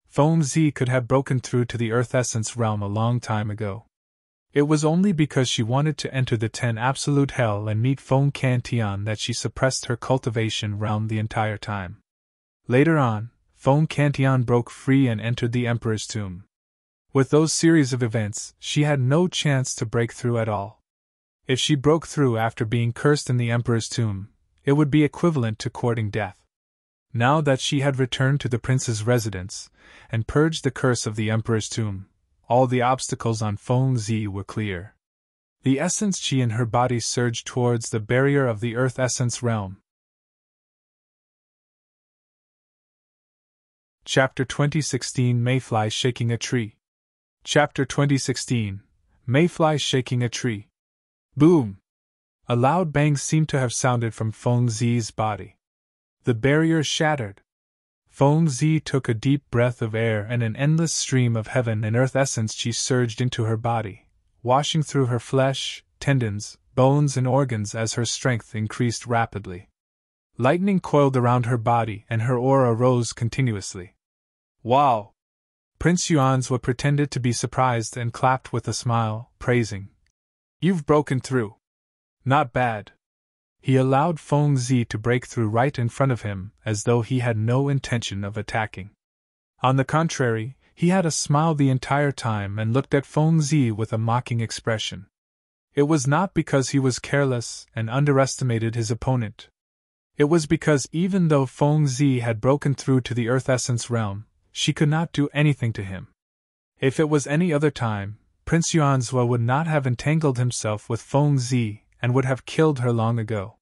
Feng Zi could have broken through to the Earth Essence realm a long time ago. It was only because she wanted to enter the 10 Absolute Hell and meet Feng Cantian that she suppressed her cultivation realm the entire time. Later on, Feng Cantian broke free and entered the Emperor's tomb. With those series of events, she had no chance to break through at all. If she broke through after being cursed in the Emperor's tomb, it would be equivalent to courting death. Now that she had returned to the prince's residence, and purged the curse of the Emperor's tomb, all the obstacles on Feng Zi were clear. The essence chi in her body surged towards the barrier of the Earth Essence realm. Chapter 2016 Mayfly Shaking a Tree. Chapter 2016 Mayfly Shaking a Tree. Boom! A loud bang seemed to have sounded from Feng Zi's body. The barrier shattered. Feng Zi took a deep breath of air and an endless stream of heaven and earth essence chi surged into her body, washing through her flesh, tendons, bones and organs as her strength increased rapidly. Lightning coiled around her body and her aura rose continuously. Wow! Prince Yuanzhua pretended to be surprised and clapped with a smile, praising. You've broken through. Not bad. He allowed Feng Zi to break through right in front of him, as though he had no intention of attacking. On the contrary, he had a smile the entire time and looked at Feng Zi with a mocking expression. It was not because he was careless and underestimated his opponent. It was because even though Feng Zi had broken through to the Earth Essence realm, she could not do anything to him. If it was any other time, Prince Yuanzhua would not have entangled himself with Feng Zi and would have killed her long ago.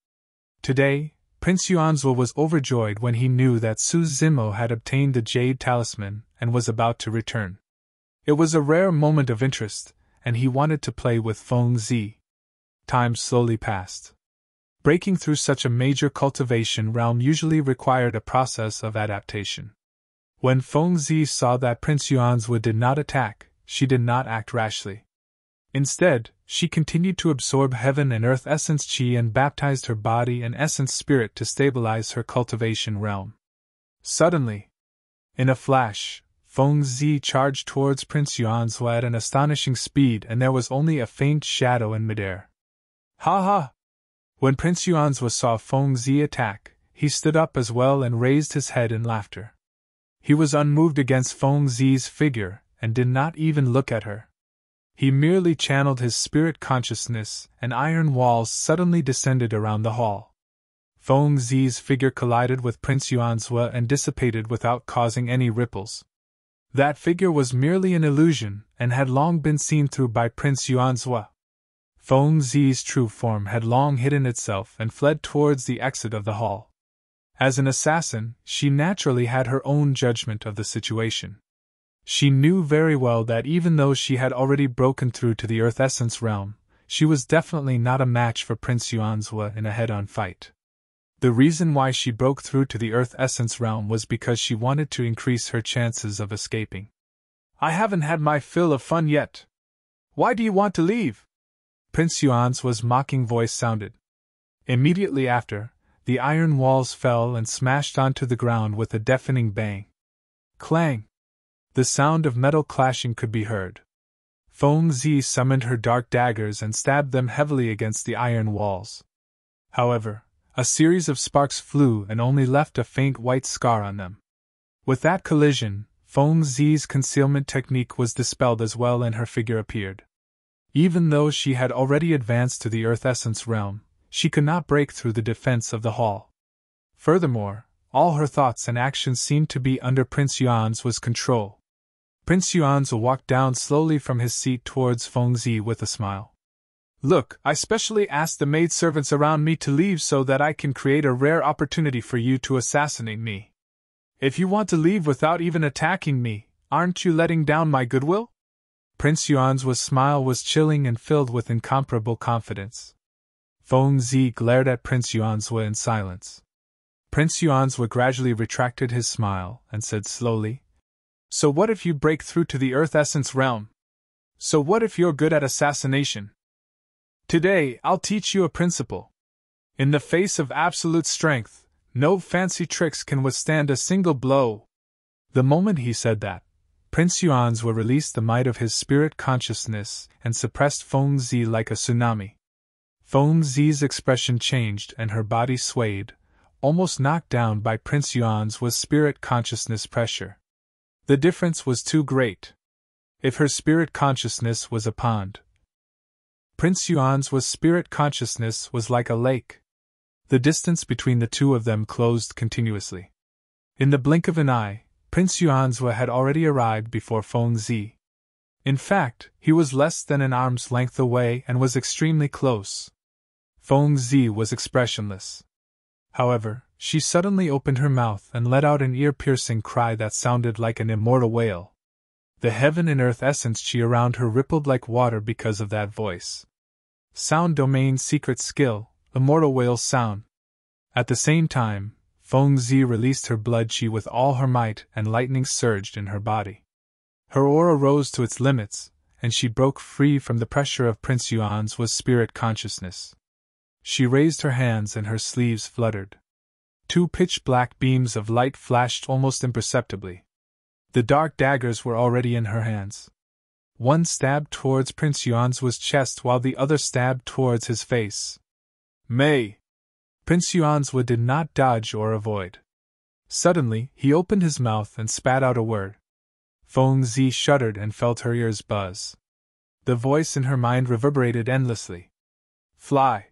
Today, Prince Yuanzhua was overjoyed when he knew that Su Zimo had obtained the Jade talisman and was about to return. It was a rare moment of interest, and he wanted to play with Feng Zi. Time slowly passed. Breaking through such a major cultivation realm usually required a process of adaptation. When Feng Zi saw that Prince Yuanzhua did not attack, she did not act rashly. Instead, she continued to absorb heaven and earth essence chi and baptized her body and essence spirit to stabilize her cultivation realm. Suddenly, in a flash, Feng Zi charged towards Prince Yuanzhua at an astonishing speed, and there was only a faint shadow in midair. Ha ha! When Prince Yuanzhua saw Feng Zi attack, he stood up as well and raised his head in laughter. He was unmoved against Feng Zi's figure, and did not even look at her. He merely channeled his spirit consciousness, and iron walls suddenly descended around the hall. Feng Zi's figure collided with Prince Yuanzhua and dissipated without causing any ripples. That figure was merely an illusion, and had long been seen through by Prince Yuanzhua. Feng Zi's true form had long hidden itself and fled towards the exit of the hall. As an assassin, she naturally had her own judgment of the situation. She knew very well that even though she had already broken through to the Earth Essence realm, she was definitely not a match for Prince Yuanzhua in a head-on fight. The reason why she broke through to the Earth Essence realm was because she wanted to increase her chances of escaping. "I haven't had my fill of fun yet. Why do you want to leave?" Prince Yuanzhua's mocking voice sounded. Immediately after, the iron walls fell and smashed onto the ground with a deafening bang. Clang! The sound of metal clashing could be heard. Feng Zi summoned her dark daggers and stabbed them heavily against the iron walls. However, a series of sparks flew and only left a faint white scar on them. With that collision, Feng Zi's concealment technique was dispelled as well, and her figure appeared. Even though she had already advanced to the Earth Essence realm, she could not break through the defense of the hall. Furthermore, all her thoughts and actions seemed to be under Prince Yuanzhua's control. Prince Yuanzhua walked down slowly from his seat towards Feng Zi with a smile. "Look, I specially asked the maidservants around me to leave so that I can create a rare opportunity for you to assassinate me. If you want to leave without even attacking me, aren't you letting down my goodwill?" Prince Yuanzhua's smile was chilling and filled with incomparable confidence. Feng Zi glared at Prince Yuanzhua in silence. Prince Yuanzhua gradually retracted his smile and said slowly, "So what if you break through to the Earth Essence realm? So what if you're good at assassination? Today, I'll teach you a principle. In the face of absolute strength, no fancy tricks can withstand a single blow." The moment he said that, Prince Yuanzhua released the might of his spirit consciousness and suppressed Feng Zi like a tsunami. Feng Zi's expression changed and her body swayed, almost knocked down by Prince Yuanzhua's spirit consciousness pressure. The difference was too great. If her spirit consciousness was a pond, Prince Yuanzhua's spirit consciousness was like a lake. The distance between the two of them closed continuously. In the blink of an eye, Prince Yuanzhua had already arrived before Feng Zi. In fact, he was less than an arm's length away and was extremely close. Feng Zi was expressionless. However, she suddenly opened her mouth and let out an ear-piercing cry that sounded like an immortal wail. The heaven and earth essence chi around her rippled like water because of that voice. Sound domain secret skill, immortal wail sound. At the same time, Feng Zi released her blood chi with all her might, and lightning surged in her body. Her aura rose to its limits, and she broke free from the pressure of Prince Yuanzhua's spirit consciousness. She raised her hands and her sleeves fluttered. Two pitch-black beams of light flashed almost imperceptibly. The dark daggers were already in her hands. One stabbed towards Prince Yuanzhua's chest while the other stabbed towards his face. "May!" Prince Yuanzhua did not dodge or avoid. Suddenly, he opened his mouth and spat out a word. Feng Zi shuddered and felt her ears buzz. The voice in her mind reverberated endlessly. "Fly!"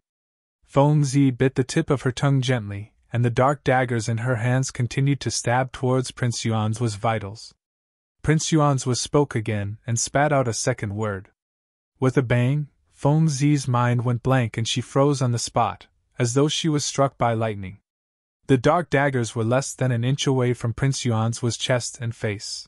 Feng Zi bit the tip of her tongue gently, and the dark daggers in her hands continued to stab towards Prince Yuanzhua's vitals. Prince Yuanzhua spoke again and spat out a second word. With a bang, Feng Zi's mind went blank and she froze on the spot, as though she was struck by lightning. The dark daggers were less than an inch away from Prince Yuanzhua's chest and face.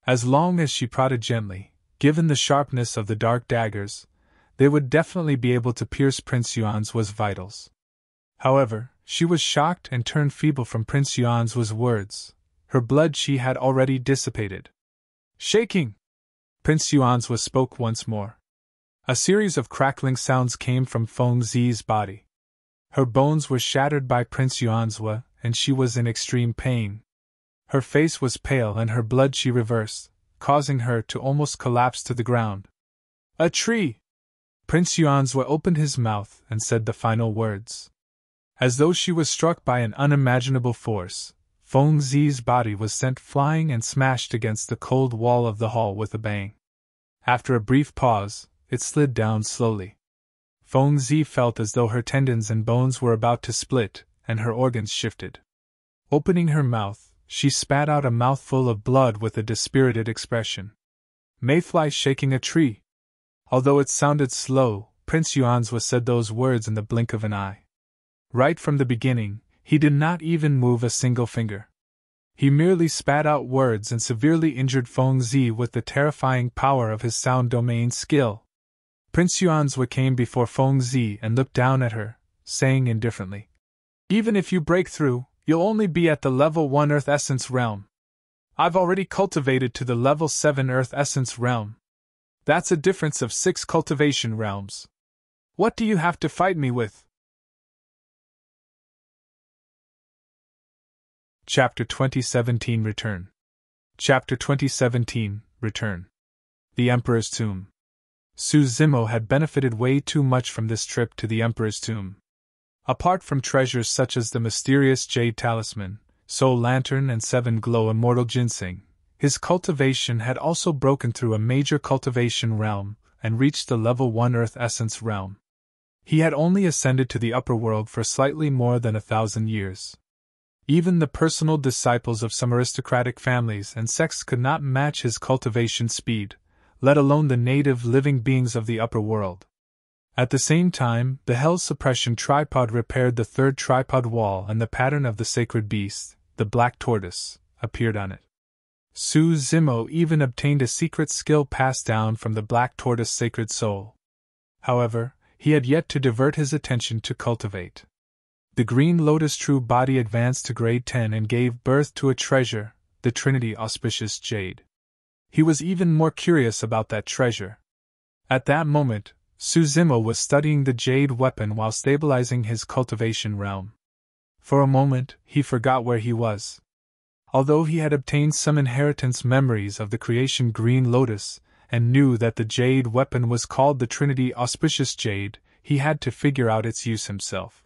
As long as she prodded gently, given the sharpness of the dark daggers, they would definitely be able to pierce Prince Yuanzhua's vitals. However, she was shocked and turned feeble from Prince Yuanzhua's words. Her blood chi had already dissipated. "Shaking!" Prince Yuanzhua spoke once more. A series of crackling sounds came from Feng Zi's body. Her bones were shattered by Prince Yuanzhua, and she was in extreme pain. Her face was pale and her blood she reversed, causing her to almost collapse to the ground. A tree! Prince Yuanzhua opened his mouth and said the final words. As though she was struck by an unimaginable force, Feng Zi's body was sent flying and smashed against the cold wall of the hall with a bang. After a brief pause, it slid down slowly. Feng Zi felt as though her tendons and bones were about to split, and her organs shifted. Opening her mouth, she spat out a mouthful of blood with a dispirited expression. Mayfly shaking a tree. Although it sounded slow, Prince Yuanzhua said those words in the blink of an eye. Right from the beginning, he did not even move a single finger. He merely spat out words and severely injured Feng Zi with the terrifying power of his sound domain skill. Prince Yuanzhua came before Feng Zi and looked down at her, saying indifferently, "Even if you break through, you'll only be at the level 1 Earth Essence realm. I've already cultivated to the level 7 Earth Essence realm. That's a difference of 6 cultivation realms. What do you have to fight me with?" Chapter 2017 Return. Chapter 2017 Return. The Emperor's Tomb. Su Zimo had benefited way too much from this trip to the Emperor's Tomb. Apart from treasures such as the mysterious Jade Talisman, Soul Lantern and 7 Glow Immortal Ginseng, his cultivation had also broken through a major cultivation realm and reached the level 1 Earth Essence realm. He had only ascended to the upper world for slightly more than 1,000 years. Even the personal disciples of some aristocratic families and sects could not match his cultivation speed, let alone the native living beings of the upper world. At the same time, the Hell Suppression Tripod repaired the 3rd tripod wall and the pattern of the sacred beast, the black tortoise, appeared on it. Su Zimo even obtained a secret skill passed down from the black tortoise sacred soul. However, he had yet to divert his attention to cultivate. The Green Lotus True Body advanced to grade 10 and gave birth to a treasure, the Trinity Auspicious Jade. He was even more curious about that treasure. At that moment, Su Zimo was studying the jade weapon while stabilizing his cultivation realm. For a moment, he forgot where he was. Although he had obtained some inheritance memories of the creation Green Lotus, and knew that the jade weapon was called the Trinity Auspicious Jade, he had to figure out its use himself.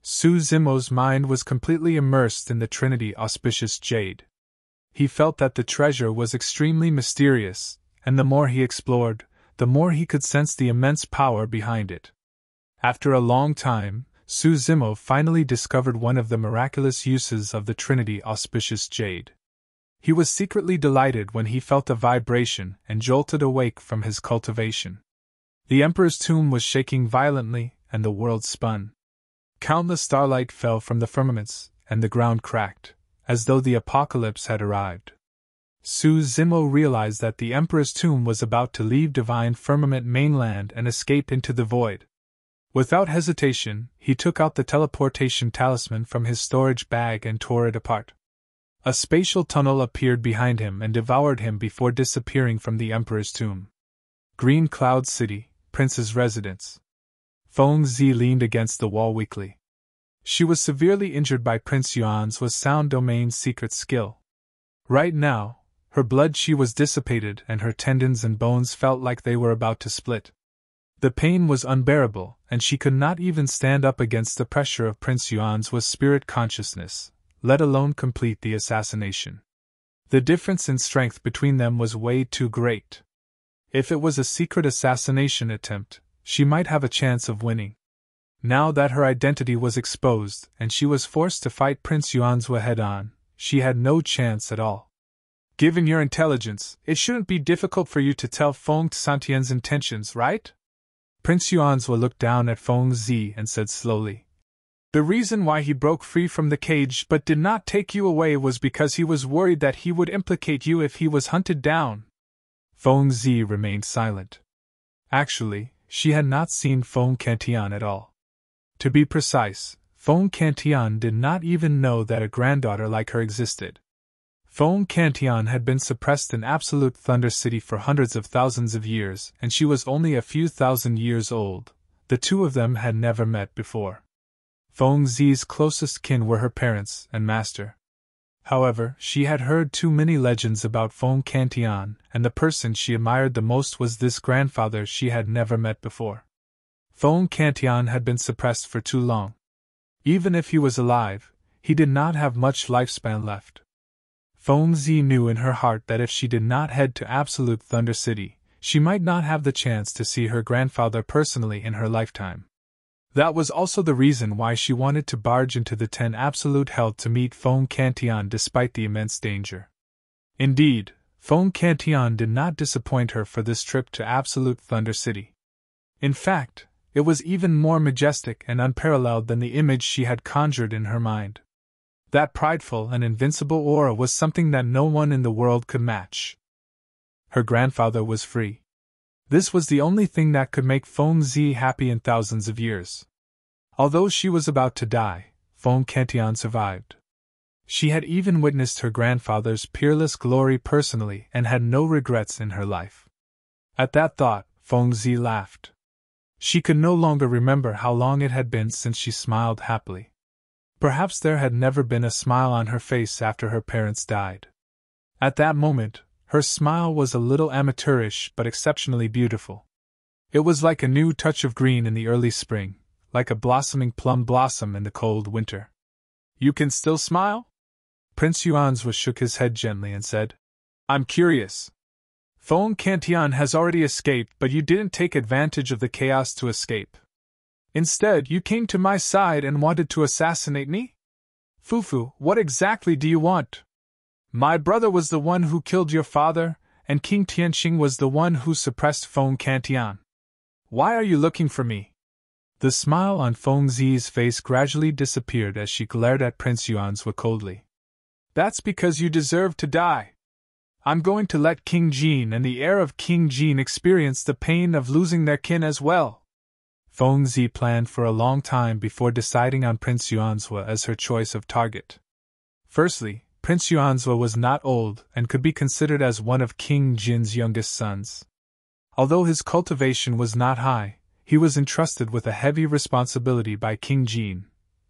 Su Zimo's mind was completely immersed in the Trinity Auspicious Jade. He felt that the treasure was extremely mysterious, and the more he explored, the more he could sense the immense power behind it. After a long time, Su Zimo finally discovered one of the miraculous uses of the Trinity Auspicious Jade. He was secretly delighted when he felt a vibration and jolted awake from his cultivation. The Emperor's tomb was shaking violently, and the world spun. Countless starlight fell from the firmaments, and the ground cracked, as though the apocalypse had arrived. Su Zimo realized that the Emperor's tomb was about to leave divine firmament mainland and escape into the void. Without hesitation, he took out the teleportation talisman from his storage bag and tore it apart. A spatial tunnel appeared behind him and devoured him before disappearing from the Emperor's tomb. Green Cloud City, Prince's residence. Feng Zi leaned against the wall weakly. She was severely injured by Prince Yuan's sound domain secret skill. Right now, her blood qi was dissipated and her tendons and bones felt like they were about to split. The pain was unbearable, and she could not even stand up against the pressure of Prince Yuan's spirit consciousness, let alone complete the assassination. The difference in strength between them was way too great. If it was a secret assassination attempt, she might have a chance of winning. Now that her identity was exposed and she was forced to fight Prince Yuanzhua head-on, she had no chance at all. Given your intelligence, it shouldn't be difficult for you to tell Feng Santian's intentions, right? Prince Yuanzhua looked down at Feng Zi and said slowly. The reason why he broke free from the cage but did not take you away was because he was worried that he would implicate you if he was hunted down. Feng Zi remained silent. Actually, she had not seen Feng Cantian at all. To be precise, Feng Cantian did not even know that a granddaughter like her existed. Feng Cantian had been suppressed in Absolute Thunder City for hundreds of thousands of years, and she was only a few thousand years old. The two of them had never met before. Feng Zi's closest kin were her parents and master. However, she had heard too many legends about Feng Cantian, and the person she admired the most was this grandfather she had never met before. Feng Cantian had been suppressed for too long. Even if he was alive, he did not have much lifespan left. Feng Zi knew in her heart that if she did not head to Absolute Thunder City, she might not have the chance to see her grandfather personally in her lifetime. That was also the reason why she wanted to barge into the 10 Absolute Hell to meet Feng Cantian despite the immense danger. Indeed, Feng Cantian did not disappoint her for this trip to Absolute Thunder City. In fact, it was even more majestic and unparalleled than the image she had conjured in her mind. That prideful and invincible aura was something that no one in the world could match. Her grandfather was free. This was the only thing that could make Feng Zi happy in thousands of years. Although she was about to die, Feng Cantian survived. She had even witnessed her grandfather's peerless glory personally and had no regrets in her life. At that thought, Feng Zi laughed. She could no longer remember how long it had been since she smiled happily. Perhaps there had never been a smile on her face after her parents died. At that moment, her smile was a little amateurish but exceptionally beautiful. It was like a new touch of green in the early spring, like a blossoming plum blossom in the cold winter. "You can still smile?" Prince Yuanzhua shook his head gently and said, "I'm curious. Feng Cantian has already escaped, but you didn't take advantage of the chaos to escape. Instead, you came to my side and wanted to assassinate me? Fufu, what exactly do you want? My brother was the one who killed your father, and King Tianqing was the one who suppressed Feng Cantian. Why are you looking for me?" The smile on Feng Zi's face gradually disappeared as she glared at Prince Yuanzhua coldly. "That's because you deserve to die. I'm going to let King Jin and the heir of King Jin experience the pain of losing their kin as well." Feng Zi planned for a long time before deciding on Prince Yuanzhua as her choice of target. Firstly, Prince Yuanzhua was not old and could be considered as one of King Jin's youngest sons. Although his cultivation was not high, he was entrusted with a heavy responsibility by King Jin.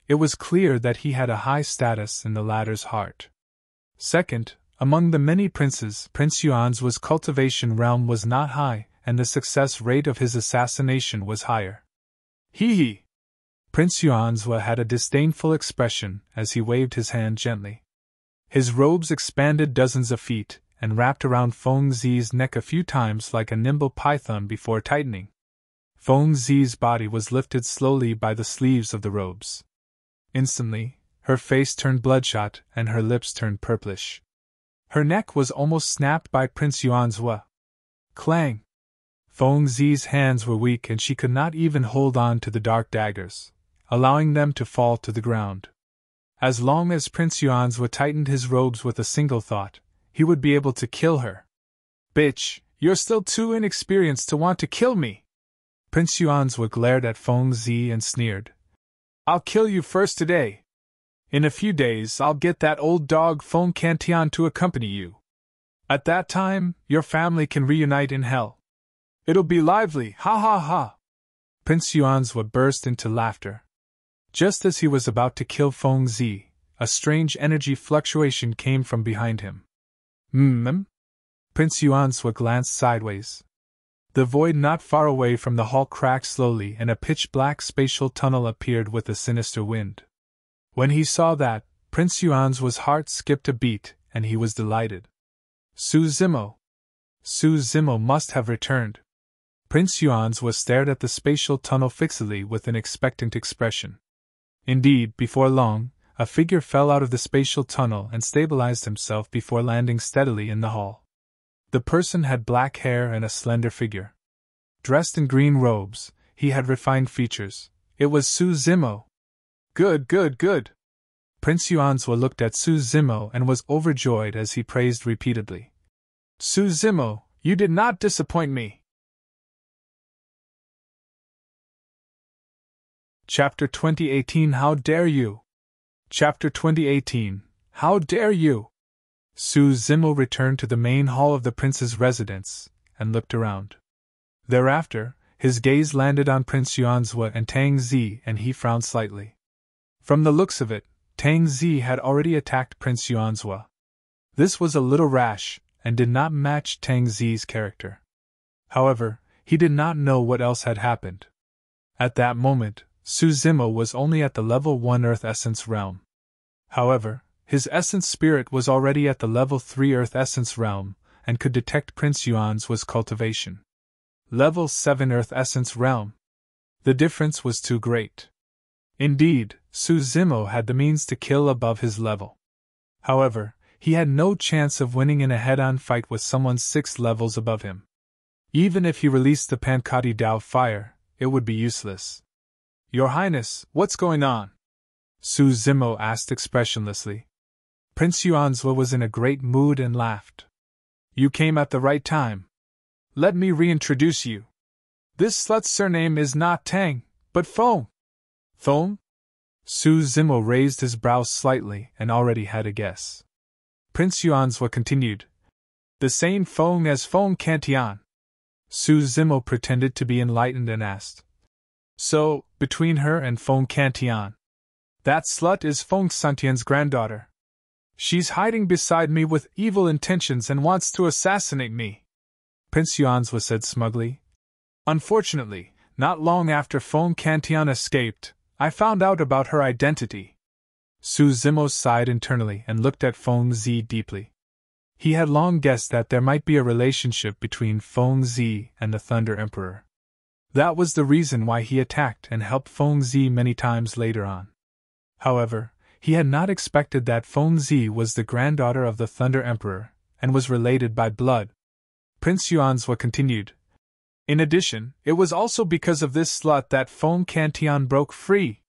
It was clear that he had a high status in the latter's heart. Second, among the many princes, Prince Yuanzhua's cultivation realm was not high, and the success rate of his assassination was higher. "Hee hee!" Prince Yuanzhua had a disdainful expression as he waved his hand gently. His robes expanded dozens of feet, and wrapped around Feng Zi's neck a few times like a nimble python before tightening. Feng Zi's body was lifted slowly by the sleeves of the robes. Instantly, her face turned bloodshot and her lips turned purplish. Her neck was almost snapped by Prince Yuanzhua. Clang! Feng Zi's hands were weak and she could not even hold on to the dark daggers, allowing them to fall to the ground. As long as Prince Yuanzhua tightened his robes with a single thought, he would be able to kill her. "Bitch, you're still too inexperienced to want to kill me!" Prince Yuanzhua glared at Feng Zi and sneered. "I'll kill you first today. In a few days I'll get that old dog Feng Cantian to accompany you. At that time, your family can reunite in hell. It'll be lively, ha ha ha!" Prince Yuanzhua burst into laughter. Just as he was about to kill Feng Zi, a strange energy fluctuation came from behind him. Prince Yuanzhua glanced sideways. The void not far away from the hall cracked slowly and a pitch-black spatial tunnel appeared with a sinister wind. When he saw that, Prince Yuanzhua's heart skipped a beat, and he was delighted. Su Zimo! Su Zimo must have returned. Prince Yuanzhua stared at the spatial tunnel fixedly with an expectant expression. Indeed, before long, a figure fell out of the spatial tunnel and stabilized himself before landing steadily in the hall. The person had black hair and a slender figure. Dressed in green robes, he had refined features. It was Su Zimo. Good, good, good! Prince Yuanzhua looked at Su Zimo and was overjoyed as he praised repeatedly. "Su Zimo, you did not disappoint me!" Chapter 2018 How Dare You? Chapter 2018 How Dare You? Su Zimo returned to the main hall of the prince's residence, and looked around. Thereafter, his gaze landed on Prince Yuanzhua and Tang Zi, and he frowned slightly. From the looks of it, Tang Zi had already attacked Prince Yuanzhua. This was a little rash, and did not match Tang Zi's character. However, he did not know what else had happened. At that moment, Su Zimo was only at the level 1 Earth Essence realm. However, his essence spirit was already at the level 3 Earth Essence realm, and could detect Prince Yuanzhua's cultivation. Level 7 Earth Essence realm. The difference was too great. Indeed, Su Zimo had the means to kill above his level. However, he had no chance of winning in a head-on fight with someone 6 levels above him. Even if he released the Pankati Dao fire, it would be useless. Your Highness, what's going on? Su Zimo asked expressionlessly. Prince Yuanzhua was in a great mood and laughed. You came at the right time. Let me reintroduce you. This slut's surname is not Tang, but Feng. Feng? Su Zimo raised his brows slightly and already had a guess. Prince Yuanzhua continued. The same Feng as Feng Cantian. Su Zimo pretended to be enlightened and asked. So, between her and Feng Cantian. That slut is Feng Santian's granddaughter. She's hiding beside me with evil intentions and wants to assassinate me. Prince Yuanzhua said smugly. Unfortunately, not long after Feng Cantian escaped, I found out about her identity. Su Zimo sighed internally and looked at Feng Zi deeply. He had long guessed that there might be a relationship between Feng Zi and the Thunder Emperor. That was the reason why he attacked and helped Feng Zi many times later on. However, he had not expected that Feng Zi was the granddaughter of the Thunder Emperor, and was related by blood. Prince Yuanzhua continued. In addition, it was also because of this slut that Feng Cantian broke free.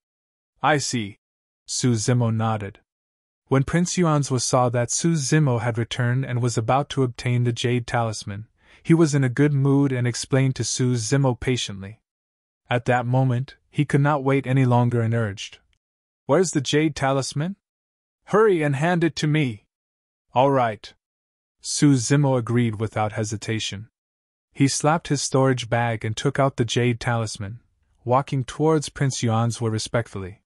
I see. Su Zimo nodded. When Prince Yuanzhua saw that Su Zimo had returned and was about to obtain the Jade Talisman, he was in a good mood and explained to Su Zimo patiently. At that moment, he could not wait any longer and urged. Where's the Jade Talisman? Hurry and hand it to me. All right. Su Zimo agreed without hesitation. He slapped his storage bag and took out the Jade Talisman, walking towards Prince Yuanzhua respectfully.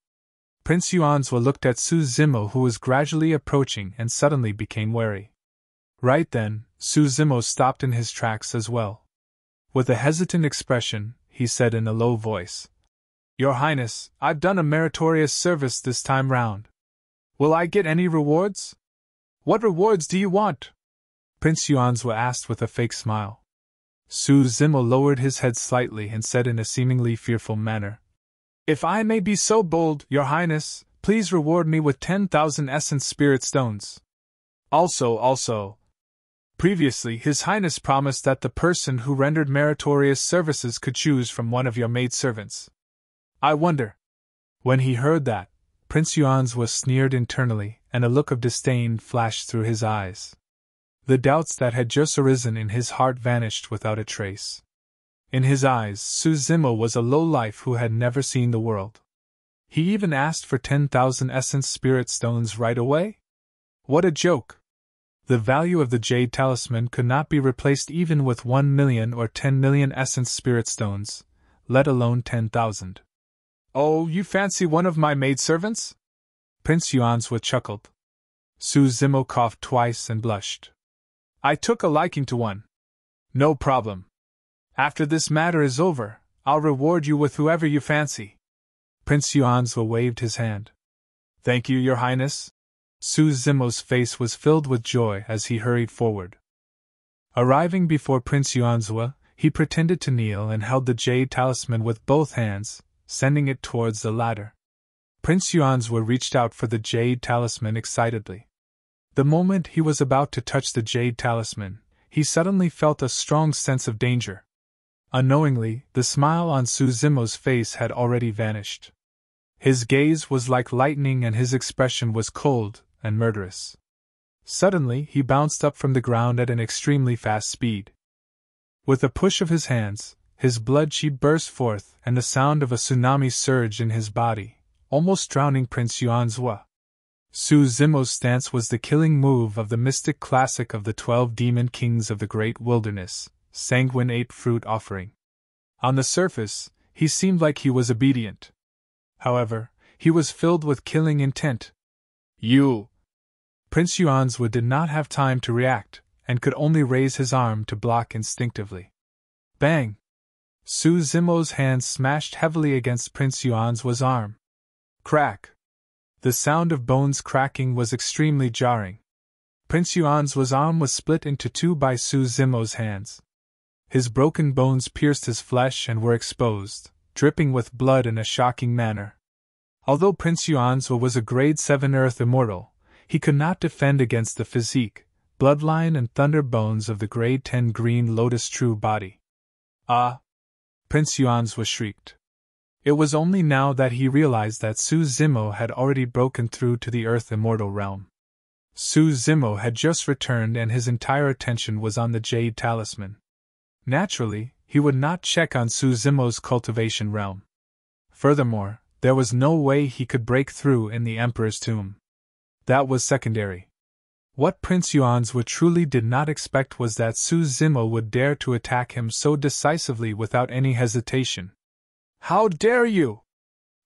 Prince Yuanzhua looked at Su Zimo, who was gradually approaching, and suddenly became wary. Right then, Su Zimo stopped in his tracks as well. With a hesitant expression, he said in a low voice, Your Highness, I've done a meritorious service this time round. Will I get any rewards? What rewards do you want? Prince Yuanzhua asked with a fake smile. Su Zimo lowered his head slightly and said in a seemingly fearful manner, If I may be so bold, Your Highness, please reward me with 10,000 Essence Spirit Stones. Also, previously His Highness promised that the person who rendered meritorious services could choose from one of your maidservants. I wonder. When he heard that, Prince Yuanzhua sneered internally, and a look of disdain flashed through his eyes. The doubts that had just arisen in his heart vanished without a trace. In his eyes, Su Zimo was a lowlife who had never seen the world. He even asked for 10,000 Essence Spirit Stones right away? What a joke! The value of the Jade Talisman could not be replaced even with 1 million or 10 million Essence Spirit Stones, let alone 10,000. Oh, you fancy one of my maidservants? Prince Yuanzhua chuckled. Su Zimo coughed twice and blushed. I took a liking to one. No problem. After this matter is over, I'll reward you with whoever you fancy. Prince Yuanzhua waved his hand. Thank you, Your Highness. Su Zimo's face was filled with joy as he hurried forward. Arriving before Prince Yuanzhua, he pretended to kneel and held the Jade Talisman with both hands, sending it towards the latter. Prince Yuanzhua reached out for the Jade Talisman excitedly. The moment he was about to touch the Jade Talisman, he suddenly felt a strong sense of danger. Unknowingly, the smile on Su Zimo's face had already vanished. His gaze was like lightning and his expression was cold and murderous. Suddenly, he bounced up from the ground at an extremely fast speed. With a push of his hands, his blood chi burst forth and the sound of a tsunami surged in his body, almost drowning Prince Yuanzhua. Su Zimo's stance was the killing move of the mystic classic of the 12 demon kings of the great wilderness, Sanguine 8 Fruit Offering. On the surface, he seemed like he was obedient. However, he was filled with killing intent, You! Prince Yuanzhua did not have time to react, and could only raise his arm to block instinctively. Bang! Su Zimo's hand smashed heavily against Prince Yuanzhua's arm. Crack! The sound of bones cracking was extremely jarring. Prince Yuanzhua's arm was split into two by Su Zimo's hands. His broken bones pierced his flesh and were exposed, dripping with blood in a shocking manner. Although Prince Yuanzhua was a grade 7 Earth Immortal, he could not defend against the physique, bloodline and thunder bones of the grade 10 Green Lotus True Body. Ah! Prince Yuanzhua shrieked. It was only now that he realized that Su Zimo had already broken through to the Earth Immortal realm. Su Zimo had just returned and his entire attention was on the Jade Talisman. Naturally, he would not check on Su Zimo's cultivation realm. Furthermore, there was no way he could break through in the Emperor's tomb. That was secondary. What Prince Yuanzhua truly did not expect was that Su Zimo would dare to attack him so decisively without any hesitation. How dare you!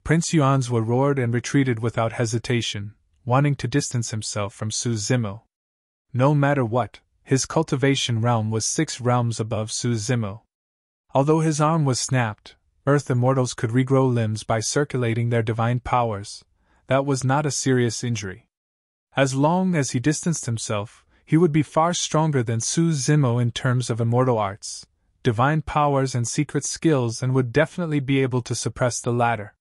Prince Yuanzhua roared and retreated without hesitation, wanting to distance himself from Su Zimo. No matter what, his cultivation realm was 6 realms above Su Zimo. Although his arm was snapped, Earth Immortals could regrow limbs by circulating their divine powers. That was not a serious injury. As long as he distanced himself, he would be far stronger than Su Zimo in terms of immortal arts, divine powers and secret skills, and would definitely be able to suppress the latter.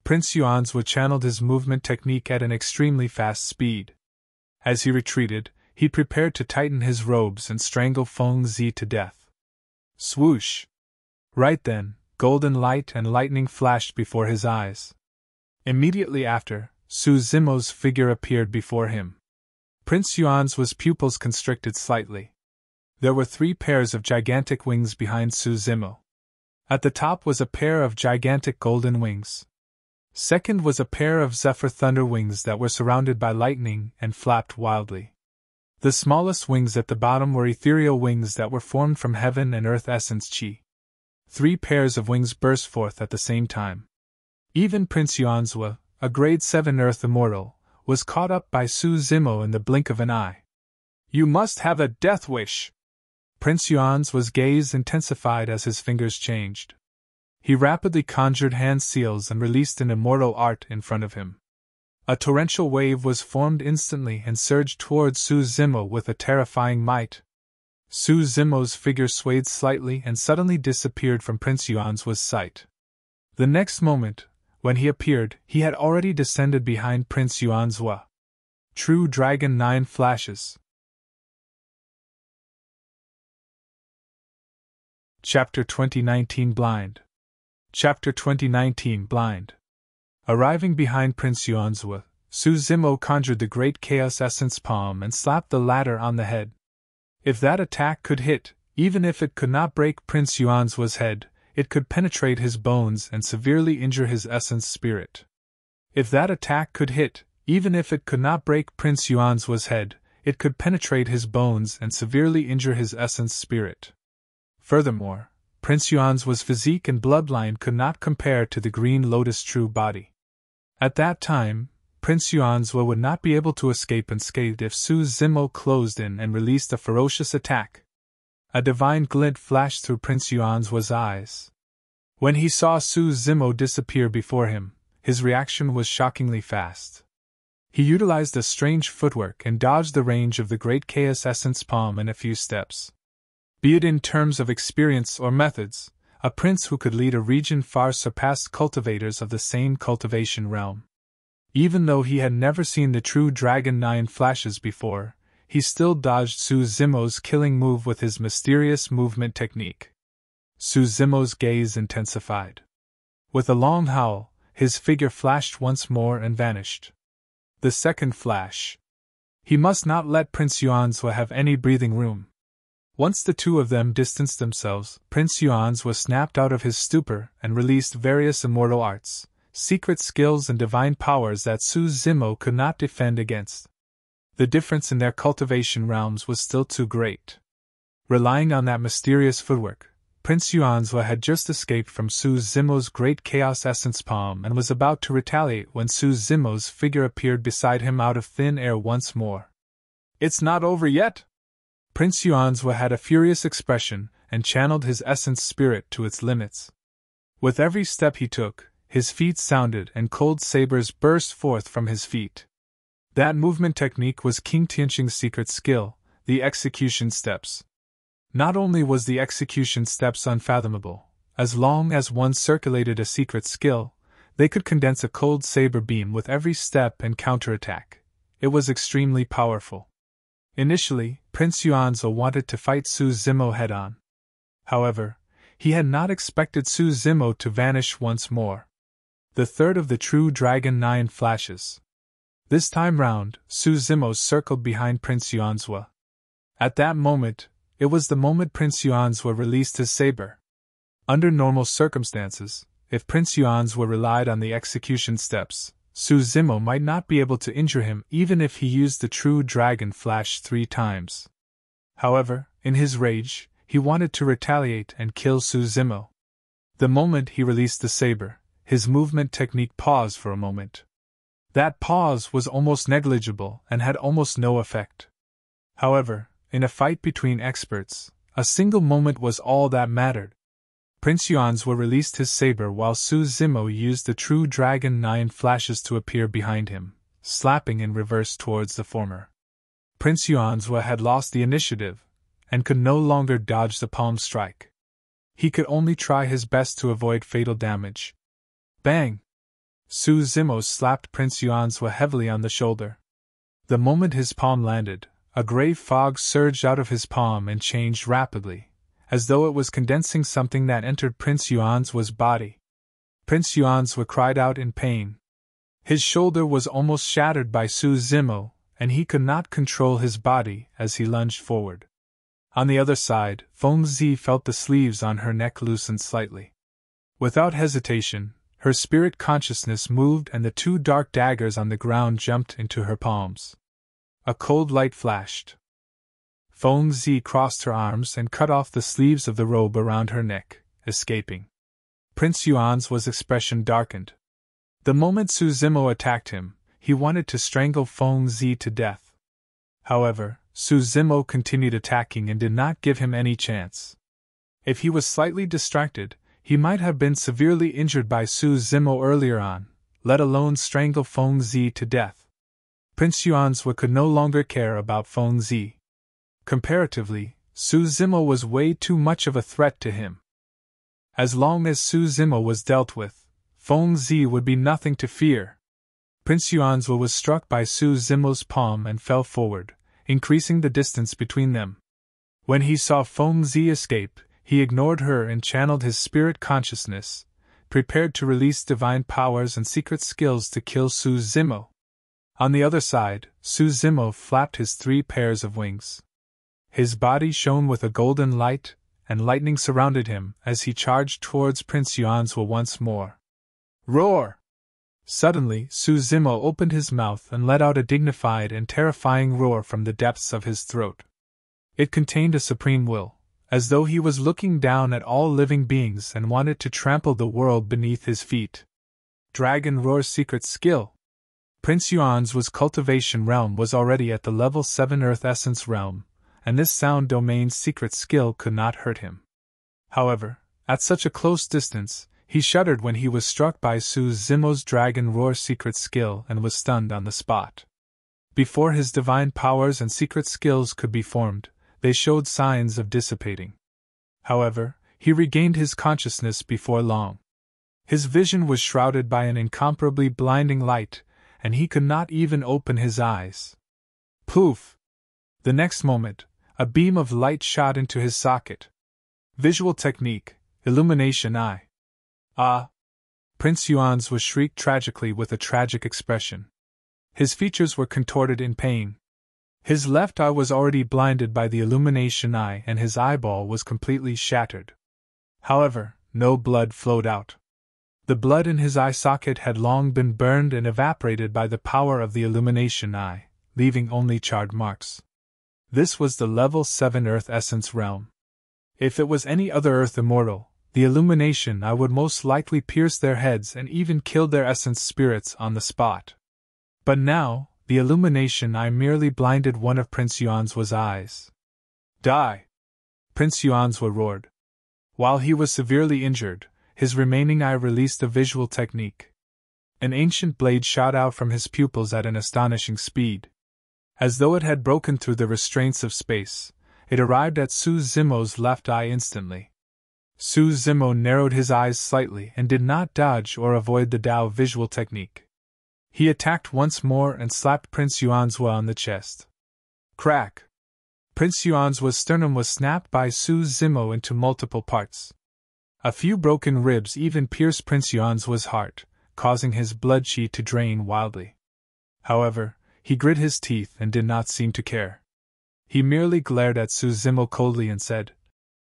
Prince Yuanzhua channeled his movement technique at an extremely fast speed. As he retreated, he prepared to tighten his robes and strangle Feng Zi to death. Swoosh! Right then, golden light and lightning flashed before his eyes. Immediately after, Su Zimo's figure appeared before him. Prince Yuanzhua's pupils constricted slightly. There were 3 pairs of gigantic wings behind Su Zimo. At the top was a pair of gigantic golden wings. Second was a pair of zephyr thunder wings that were surrounded by lightning and flapped wildly. The smallest wings at the bottom were ethereal wings that were formed from heaven and earth essence chi. 3 pairs of wings burst forth at the same time. Even Prince Yuanzhua, a grade 7 Earth Immortal, was caught up by Su Zimo in the blink of an eye. You must have a death wish! Prince Yuanzhua's gaze intensified as his fingers changed. He rapidly conjured hand seals and released an immortal art in front of him. A torrential wave was formed instantly and surged towards Su Zimo with a terrifying might. Su Zimo's figure swayed slightly and suddenly disappeared from Prince Yuanzhua's sight. The next moment, when he appeared, he had already descended behind Prince Yuanzhua. True Dragon 9 flashes. Chapter 2019 Blind. Chapter 2019 Blind. Arriving behind Prince Yuanzhua, Su Zimo conjured the Great Chaos Essence Palm and slapped the latter on the head. If that attack could hit, even if it could not break Prince Yuanzhua's head, it could penetrate his bones and severely injure his essence spirit. If that attack could hit, even if it could not break Prince Yuanzhua's head, it could penetrate his bones and severely injure his essence spirit. Furthermore, Prince Yuanzhua's physique and bloodline could not compare to the Green Lotus True Body. At that time, Prince Yuanzhua would not be able to escape unscathed if Su Zimo closed in and released a ferocious attack. A divine glint flashed through Prince Yuanzhua's eyes. When he saw Su Zimo disappear before him, his reaction was shockingly fast. He utilized a strange footwork and dodged the range of the Great Chaos Essence Palm in a few steps. Be it in terms of experience or methods, a prince who could lead a region far surpassed cultivators of the same cultivation realm. Even though he had never seen the true Dragon 9 flashes before, he still dodged Su Zimo's killing move with his mysterious movement technique. Su Zimo's gaze intensified. With a long howl, his figure flashed once more and vanished. The second flash. He must not let Prince Yuanzhua have any breathing room. Once the two of them distanced themselves, Prince Yuanzhua snapped out of his stupor and released various immortal arts, secret skills and divine powers that Su Zimo could not defend against. The difference in their cultivation realms was still too great. Relying on that mysterious footwork, Prince Yuanzhua had just escaped from Su Zimo's great Chaos Essence palm and was about to retaliate when Su Zimo's figure appeared beside him out of thin air once more. "It's not over yet!" Prince Yuanzhua had a furious expression and channeled his essence spirit to its limits. With every step he took, his feet sounded and cold sabers burst forth from his feet. That movement technique was King Tianqing's secret skill, the execution steps. Not only was the execution steps unfathomable, as long as one circulated a secret skill, they could condense a cold saber beam with every step and counterattack. It was extremely powerful. Initially, Prince Yuanzhua wanted to fight Su Zimo head-on. However, he had not expected Su Zimo to vanish once more. The third of the true Dragon 9 flashes. This time round, Su Zimo circled behind Prince Yuanzhua. At that moment, it was the moment Prince Yuanzhua released his saber. Under normal circumstances, if Prince Yuanzhua relied on the execution steps, Su Zimo might not be able to injure him even if he used the true dragon flash 3 times. However, in his rage, he wanted to retaliate and kill Su Zimo. The moment he released the saber, his movement technique paused for a moment. That pause was almost negligible and had almost no effect. However, in a fight between experts, a single moment was all that mattered. Prince Yuanzhua released his saber while Su Zimo used the true Dragon 9 flashes to appear behind him, slapping in reverse towards the former. Prince Yuanzhua had lost the initiative, and could no longer dodge the palm strike. He could only try his best to avoid fatal damage. Bang! Su Zimo slapped Prince Yuanzhua heavily on the shoulder. The moment his palm landed, a gray fog surged out of his palm and changed rapidly, as though it was condensing something that entered Prince Yuanzhua's body. Prince Yuanzhua cried out in pain. His shoulder was almost shattered by Su Zimo, and he could not control his body as he lunged forward. On the other side, Feng Zi felt the sleeves on her neck loosen slightly. Without hesitation, her spirit consciousness moved and the 2 dark daggers on the ground jumped into her palms. A cold light flashed. Feng Zi crossed her arms and cut off the sleeves of the robe around her neck, escaping. Prince Yuanzhua's expression darkened. The moment Su Zimo attacked him, he wanted to strangle Feng Zi to death. However, Su Zimo continued attacking and did not give him any chance. If he was slightly distracted, he might have been severely injured by Su Zimo earlier on, let alone strangle Feng Zi to death. Prince Yuanzhua could no longer care about Feng Zi. Comparatively, Su Zimo was way too much of a threat to him. As long as Su Zimo was dealt with, Feng Zi would be nothing to fear. Prince Yuanzhua was struck by Su Zimo's palm and fell forward, increasing the distance between them. When he saw Feng Zi escape, he ignored her and channeled his spirit consciousness, prepared to release divine powers and secret skills to kill Su Zimo. On the other side, Su Zimo flapped his 3 pairs of wings. His body shone with a golden light, and lightning surrounded him as he charged towards Prince Yuanzhua once more. Roar! Suddenly, Su Zimo opened his mouth and let out a dignified and terrifying roar from the depths of his throat. It contained a supreme will, as though he was looking down at all living beings and wanted to trample the world beneath his feet. Dragon Roar's secret skill. Prince Yuanzhua's cultivation realm was already at the level 7 Earth Essence realm, and this sound domain's secret skill could not hurt him. However, at such a close distance, he shuddered when he was struck by Su Zimo's Dragon Roar secret skill and was stunned on the spot. Before his divine powers and secret skills could be formed, they showed signs of dissipating. However, he regained his consciousness before long. His vision was shrouded by an incomparably blinding light, and he could not even open his eyes. Poof! The next moment, a beam of light shot into his socket. Visual technique, illumination eye. Ah! Prince Yuanzhua shrieked tragically with a tragic expression. His features were contorted in pain. His left eye was already blinded by the illumination eye and his eyeball was completely shattered. However, no blood flowed out. The blood in his eye socket had long been burned and evaporated by the power of the illumination eye, leaving only charred marks. This was the level 7 Earth Essence realm. If it was any other Earth immortal, the illumination I would most likely pierce their heads and even kill their essence spirits on the spot. But now, the illumination I merely blinded one of Prince Yuan's eyes. Die! Prince Yuan's roared. While he was severely injured, his remaining eye released a visual technique. An ancient blade shot out from his pupils at an astonishing speed. As though it had broken through the restraints of space, it arrived at Su Zimo's left eye instantly. Su Zimo narrowed his eyes slightly and did not dodge or avoid the Dao visual technique. He attacked once more and slapped Prince Yuan's on the chest. Crack! Prince Yuan's sternum was snapped by Su Zimo into multiple parts. A few broken ribs even pierced Prince Yuan's heart, causing his blood qi to drain wildly. However, he grit his teeth and did not seem to care. He merely glared at Su Zimo coldly and said,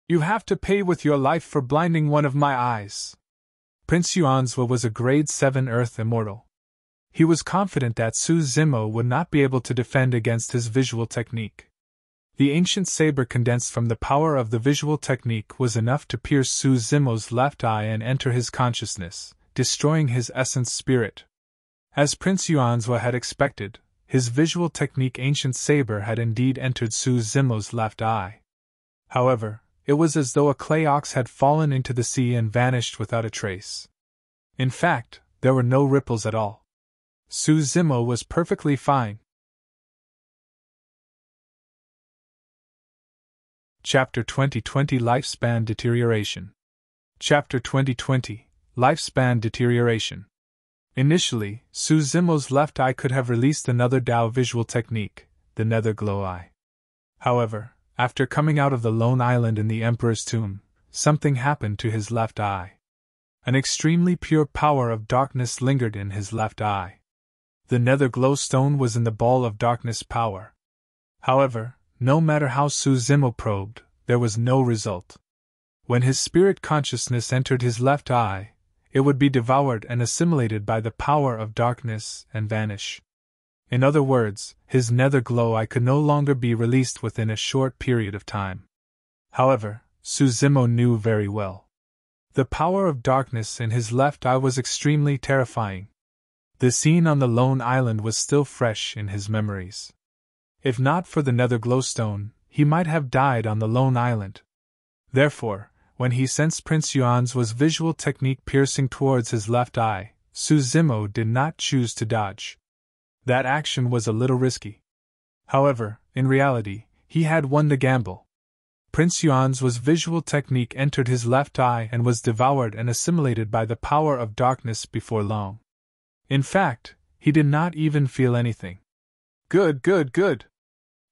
"You have to pay with your life for blinding one of my eyes." Prince Yuan's was a grade 7 Earth immortal. He was confident that Su Zimo would not be able to defend against his visual technique. The ancient saber condensed from the power of the visual technique was enough to pierce Su Zimo's left eye and enter his consciousness, destroying his essence spirit. As Prince Yuanzwa had expected, his visual technique ancient saber had indeed entered Su Zimo's left eye. However, it was as though a clay ox had fallen into the sea and vanished without a trace. In fact, there were no ripples at all. Su Zimo was perfectly fine. Chapter 2020 Lifespan Deterioration. Chapter 2020 Lifespan Deterioration. Initially, Su Zimo's left eye could have released another Dao visual technique, the Nether Glow Eye. However, after coming out of the lone island in the Emperor's tomb, something happened to his left eye. An extremely pure power of darkness lingered in his left eye. The Nether Glow Stone was in the ball of darkness power. However, no matter how Su Zimo probed, there was no result. When his spirit consciousness entered his left eye, it would be devoured and assimilated by the power of darkness and vanish. In other words, his Nether Glow Eye could no longer be released within a short period of time. However, Su Zimo knew very well. The power of darkness in his left eye was extremely terrifying. The scene on the lone island was still fresh in his memories. If not for the Nether Glow Stone, he might have died on the lone island. Therefore, when he sensed Prince Yuan's visual technique piercing towards his left eye, Su Zimo did not choose to dodge. That action was a little risky. However, in reality, he had won the gamble. Prince Yuan's visual technique entered his left eye and was devoured and assimilated by the power of darkness before long. In fact, he did not even feel anything. Good.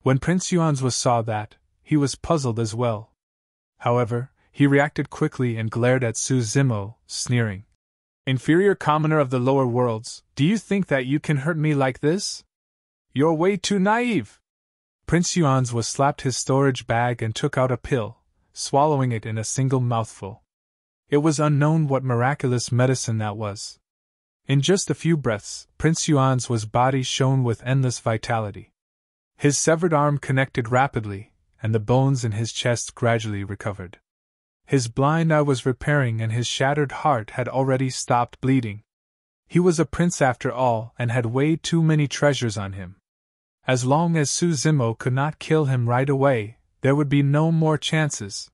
When Prince Yuan's saw that, he was puzzled as well. However, he reacted quickly and glared at Su Zimo, sneering. "Inferior commoner of the lower worlds, do you think that you can hurt me like this? You're way too naive!" Prince Yuan's slapped his storage bag and took out a pill, swallowing it in a single mouthful. It was unknown what miraculous medicine that was. In just a few breaths, Prince Yuan's body shone with endless vitality. His severed arm connected rapidly, and the bones in his chest gradually recovered. His blind eye was repairing and his shattered heart had already stopped bleeding. He was a prince after all and had way too many treasures on him. As long as Su Zimo could not kill him right away, there would be no more chances.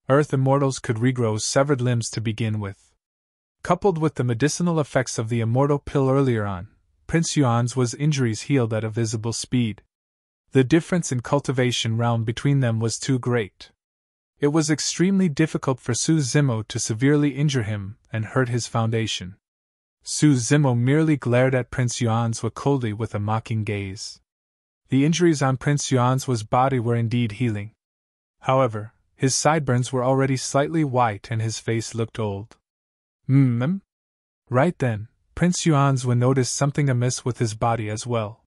Earth immortals could regrow severed limbs to begin with. Coupled with the medicinal effects of the immortal pill earlier on, Prince Yuan's injuries healed at a visible speed. The difference in cultivation realm between them was too great. It was extremely difficult for Su Zimo to severely injure him and hurt his foundation. Su Zimo merely glared at Prince Yuan's coldly with a mocking gaze. The injuries on Prince Yuan's body were indeed healing. However, his sideburns were already slightly white and his face looked old. Right then, Prince Yuan's noticed something amiss with his body as well.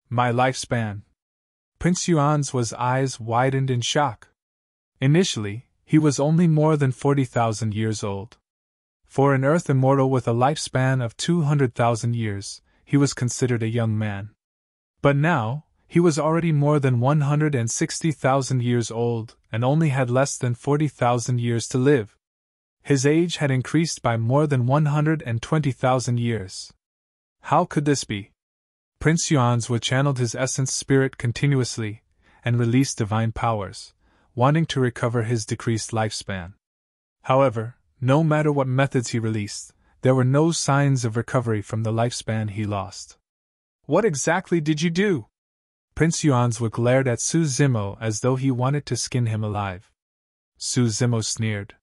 My lifespan. Prince Yuan's eyes widened in shock. Initially, he was only more than 40,000 years old. For an Earth immortal with a lifespan of 200,000 years, he was considered a young man. But now, he was already more than 160,000 years old and only had less than 40,000 years to live. His age had increased by more than 120,000 years. How could this be? Prince Yuanzhua channeled his essence spirit continuously and released divine powers, wanting to recover his decreased lifespan. However, no matter what methods he released, there were no signs of recovery from the lifespan he lost. What exactly did you do? Prince Yuanzhua glared at Su Zimo as though he wanted to skin him alive. Su Zimo sneered.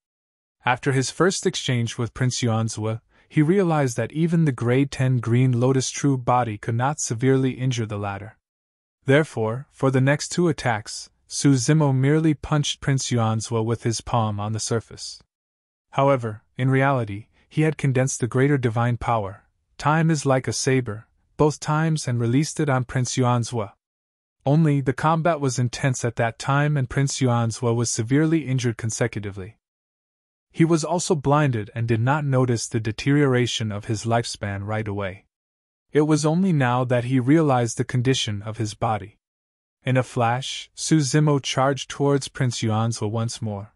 After his first exchange with Prince Yuanzhua, he realized that even the grade 10 Green Lotus true body could not severely injure the latter. Therefore, for the next two attacks, Su Zimo merely punched Prince Yuanzhua with his palm on the surface. However, in reality, he had condensed the greater divine power, time is like a saber, both times and released it on Prince Yuanzhua. Only the combat was intense at that time and Prince Yuanzhua was severely injured consecutively. He was also blinded and did not notice the deterioration of his lifespan right away. It was only now that he realized the condition of his body. In a flash, Su Zimo charged towards Prince Yuanzhua once more.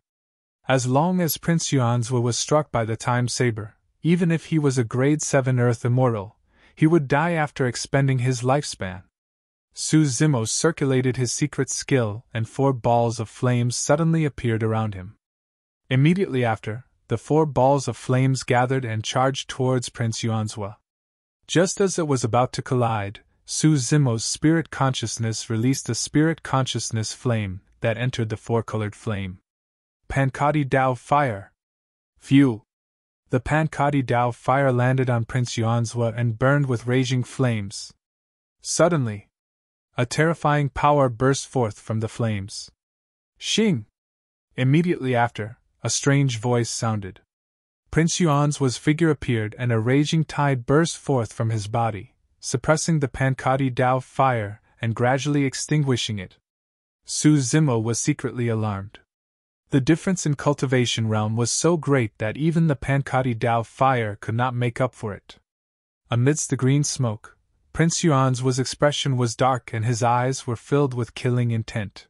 As long as Prince Yuanzhua was struck by the time saber, even if he was a grade 7 Earth Immortal, he would die after expending his lifespan. Su Zimo circulated his secret skill and 4 balls of flames suddenly appeared around him. Immediately after, the 4 balls of flames gathered and charged towards Prince Yuanzhua. Just as it was about to collide, Su Zimo's spirit consciousness released a spirit consciousness flame that entered the 4-colored flame. Pankati Dao Fire! Phew! The Pankati Dao fire landed on Prince Yuanzhua and burned with raging flames. Suddenly, a terrifying power burst forth from the flames. Xing! Immediately after, a strange voice sounded. Prince Yuanzhua's figure appeared and a raging tide burst forth from his body, suppressing the Pankati Dao fire and gradually extinguishing it. Su Zimo was secretly alarmed. The difference in cultivation realm was so great that even the Pankati Dao fire could not make up for it. Amidst the green smoke, Prince Yuanzhua's expression was dark and his eyes were filled with killing intent.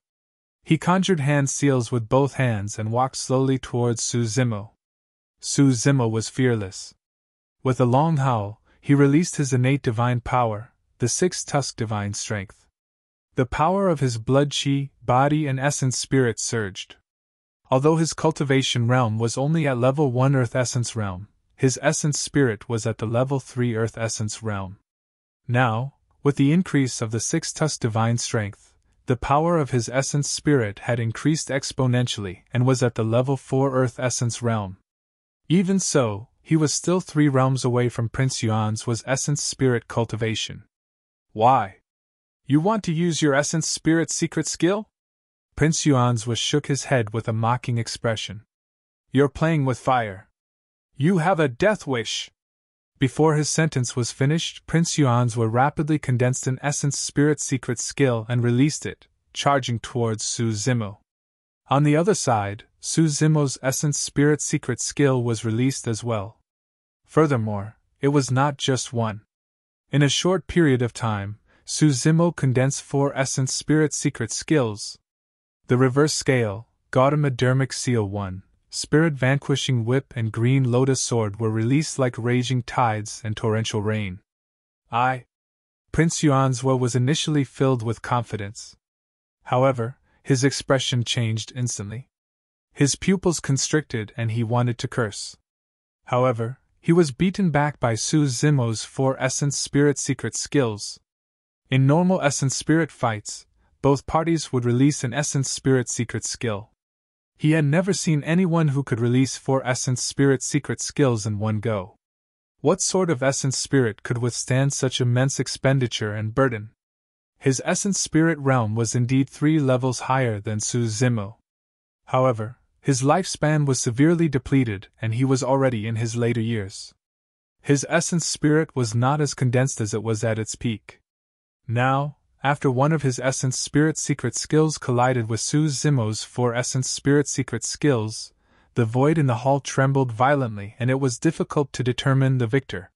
He conjured hand seals with both hands and walked slowly towards Su Zimo. Su Zimo was fearless. With a long howl, he released his innate divine power, the 6-tusked divine strength. The power of his blood chi, body and essence spirit surged. Although his cultivation realm was only at level 1 Earth Essence realm, his essence spirit was at the level 3 Earth Essence realm. Now, with the increase of the 6-tusked divine strength, the power of his essence spirit had increased exponentially and was at the level 4 Earth Essence realm. Even so, he was still 3 realms away from Prince Yuanzhua's essence spirit cultivation. Why? You want to use your essence spirit secret skill? Prince Yuanzhua shook his head with a mocking expression. You're playing with fire. You have a death wish. Before his sentence was finished, Prince Yuanzhua rapidly condensed an essence spirit secret skill and released it, charging towards Su Zimo. On the other side, Su Zimo's essence spirit secret skill was released as well. Furthermore, it was not just one. In a short period of time, Su Zimo condensed 4 essence spirit secret skills. The reverse scale, Gautama Dermic Seal 1, Spirit Vanquishing Whip and Green Lotus Sword were released like raging tides and torrential rain. Prince Yuanzhua was initially filled with confidence. However, his expression changed instantly. His pupils constricted and he wanted to curse. However, he was beaten back by Su Zimo's 4 essence spirit secret skills. In normal essence spirit fights, both parties would release an essence spirit secret skill. He had never seen anyone who could release 4 essence spirit secret skills in one go. What sort of essence spirit could withstand such immense expenditure and burden? His essence spirit realm was indeed 3 levels higher than Su Zimo. However, his lifespan was severely depleted and he was already in his later years. His essence spirit was not as condensed as it was at its peak. Now, after one of his essence spirit secret skills collided with Su Zimo's 4 essence spirit secret skills, the void in the hall trembled violently and it was difficult to determine the victor.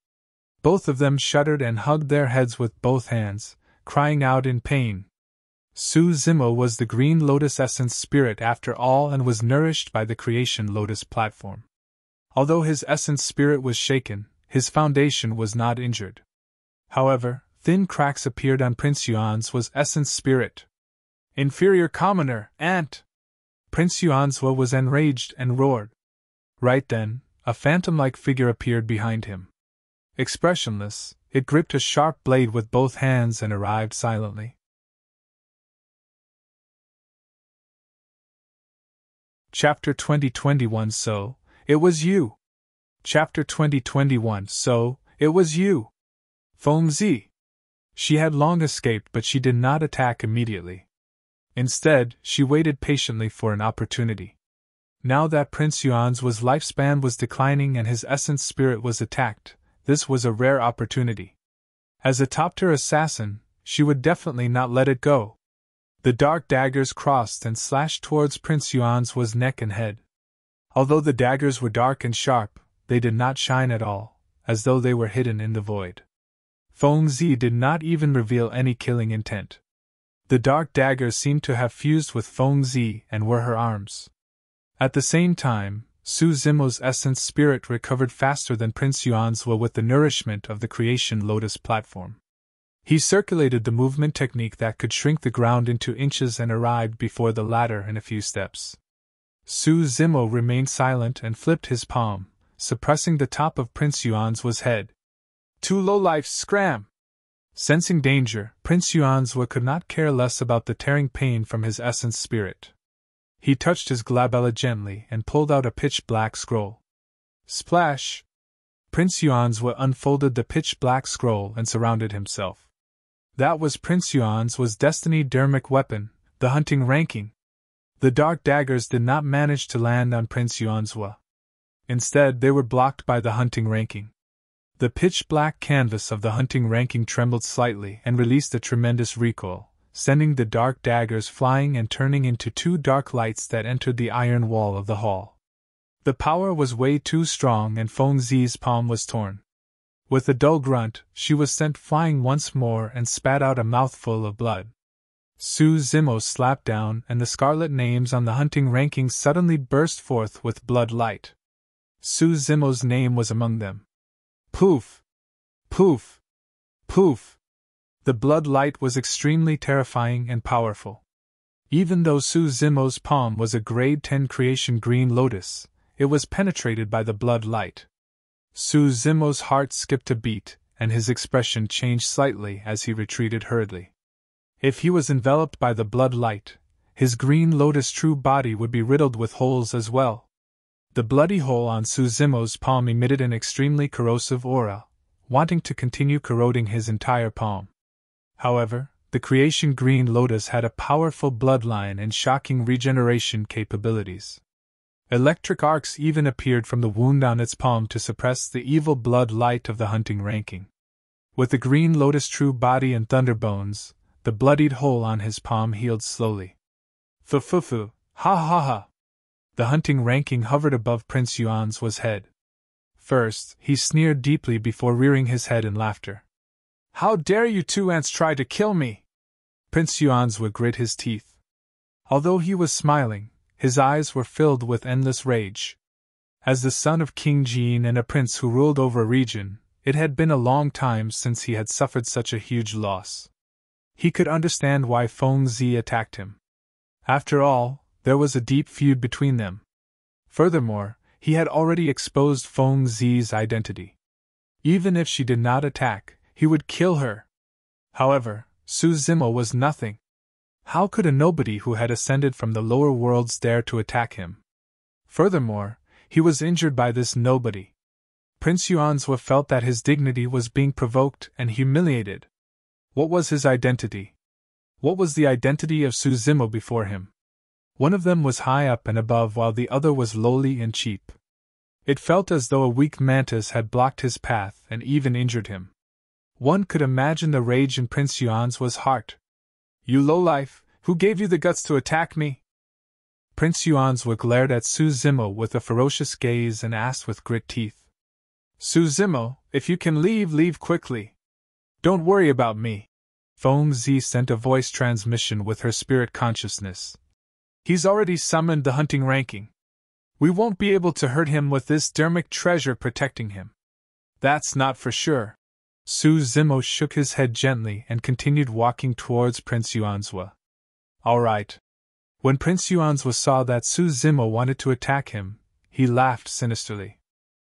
Both of them shuddered and hugged their heads with both hands, crying out in pain. Su Zimo was the green lotus essence spirit after all and was nourished by the creation lotus platform. Although his essence spirit was shaken, his foundation was not injured. However, thin cracks appeared on Prince Yuan's essence spirit. Inferior commoner, ant! Prince Yuanzhua was enraged and roared. Right then, a phantom-like figure appeared behind him. Expressionless, it gripped a sharp blade with both hands and arrived silently. Chapter 2021 So, it was you! Chapter 2021 So, it was you! Feng Zi! She had long escaped, but she did not attack immediately. Instead, she waited patiently for an opportunity. Now that Prince Yuan's lifespan was declining and his essence spirit was attacked, this was a rare opportunity. As a top-tier assassin, she would definitely not let it go. The dark daggers crossed and slashed towards Prince Yuan's neck and head. Although the daggers were dark and sharp, they did not shine at all, as though they were hidden in the void. Feng Zi did not even reveal any killing intent. The dark daggers seemed to have fused with Feng Zi and were her arms. At the same time, Su Zimo's essence spirit recovered faster than Prince Yuan's with the nourishment of the creation lotus platform. He circulated the movement technique that could shrink the ground into inches and arrived before the latter in a few steps. Su Zimo remained silent and flipped his palm, suppressing the top of Prince Yuan's head. "Two lowlifes, scram!" Sensing danger, Prince Yuanzhua could not care less about the tearing pain from his essence spirit. He touched his glabella gently and pulled out a pitch-black scroll. Splash! Prince Yuanzhua unfolded the pitch-black scroll and surrounded himself. That was Prince Yuan's destiny dermic weapon, the hunting ranking. The dark daggers did not manage to land on Prince Yuanzhua. Instead, they were blocked by the hunting ranking. The pitch-black canvas of the hunting ranking trembled slightly and released a tremendous recoil, sending the dark daggers flying and turning into two dark lights that entered the iron wall of the hall. The power was way too strong and Feng Zi's palm was torn. With a dull grunt, she was sent flying once more and spat out a mouthful of blood. Su Zimo slapped down and the scarlet names on the hunting ranking suddenly burst forth with blood light. Su Zimo's name was among them. Poof! Poof! Poof! The blood light was extremely terrifying and powerful. Even though Su Zimo's palm was a grade 10 creation green lotus, it was penetrated by the blood light. Su Zimo's heart skipped a beat, and his expression changed slightly as he retreated hurriedly. If he was enveloped by the blood light, his green lotus true body would be riddled with holes as well. The bloody hole on Su Zimo's palm emitted an extremely corrosive aura, wanting to continue corroding his entire palm. However, the creation green lotus had a powerful bloodline and shocking regeneration capabilities. Electric arcs even appeared from the wound on its palm to suppress the evil blood light of the hunting ranking. With the green lotus true body and thunderbones, the bloodied hole on his palm healed slowly. Fu, ha ha ha! The hunting ranking hovered above Prince Yuan's head. First, he sneered deeply before rearing his head in laughter. "How dare you two ants try to kill me?" Prince Yuanzhua grit his teeth. Although he was smiling, his eyes were filled with endless rage. As the son of King Jin and a prince who ruled over a region, it had been a long time since he had suffered such a huge loss. He could understand why Feng Zi attacked him. After all, there was a deep feud between them. Furthermore, he had already exposed Feng Zi's identity. Even if she did not attack, he would kill her. However, Su Zimo was nothing. How could a nobody who had ascended from the lower worlds dare to attack him? Furthermore, he was injured by this nobody. Prince Yuanzhua felt that his dignity was being provoked and humiliated. What was his identity? What was the identity of Su Zimo before him? One of them was high up and above while the other was lowly and cheap. It felt as though a weak mantis had blocked his path and even injured him. One could imagine the rage in Prince Yuanzhua's heart. "You lowlife, who gave you the guts to attack me?" Prince Yuanzhua glared at Su Zimo with a ferocious gaze and asked with grit teeth. "Su Zimo, if you can leave, leave quickly. Don't worry about me." Foam Z sent a voice transmission with her spirit consciousness. He's already summoned the hunting ranking. We won't be able to hurt him with this dermic treasure protecting him. That's not for sure. Su Zimo shook his head gently and continued walking towards Prince Yuanzhua. All right. When Prince Yuanzhua saw that Su Zimo wanted to attack him, he laughed sinisterly.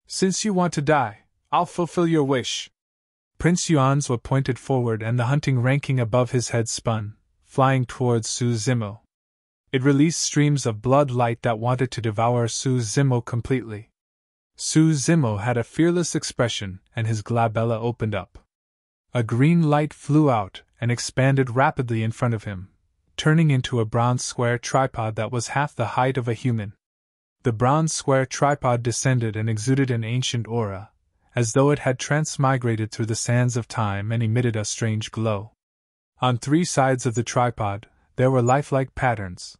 Since you want to die, I'll fulfill your wish. Prince Yuanzhua pointed forward and the hunting ranking above his head spun, flying towards Su Zimo. It released streams of blood light that wanted to devour Su Zimo completely. Su Zimo had a fearless expression and his glabella opened up. A green light flew out and expanded rapidly in front of him, turning into a bronze square tripod that was half the height of a human. The bronze square tripod descended and exuded an ancient aura, as though it had transmigrated through the sands of time and emitted a strange glow. On 3 sides of the tripod, there were lifelike patterns.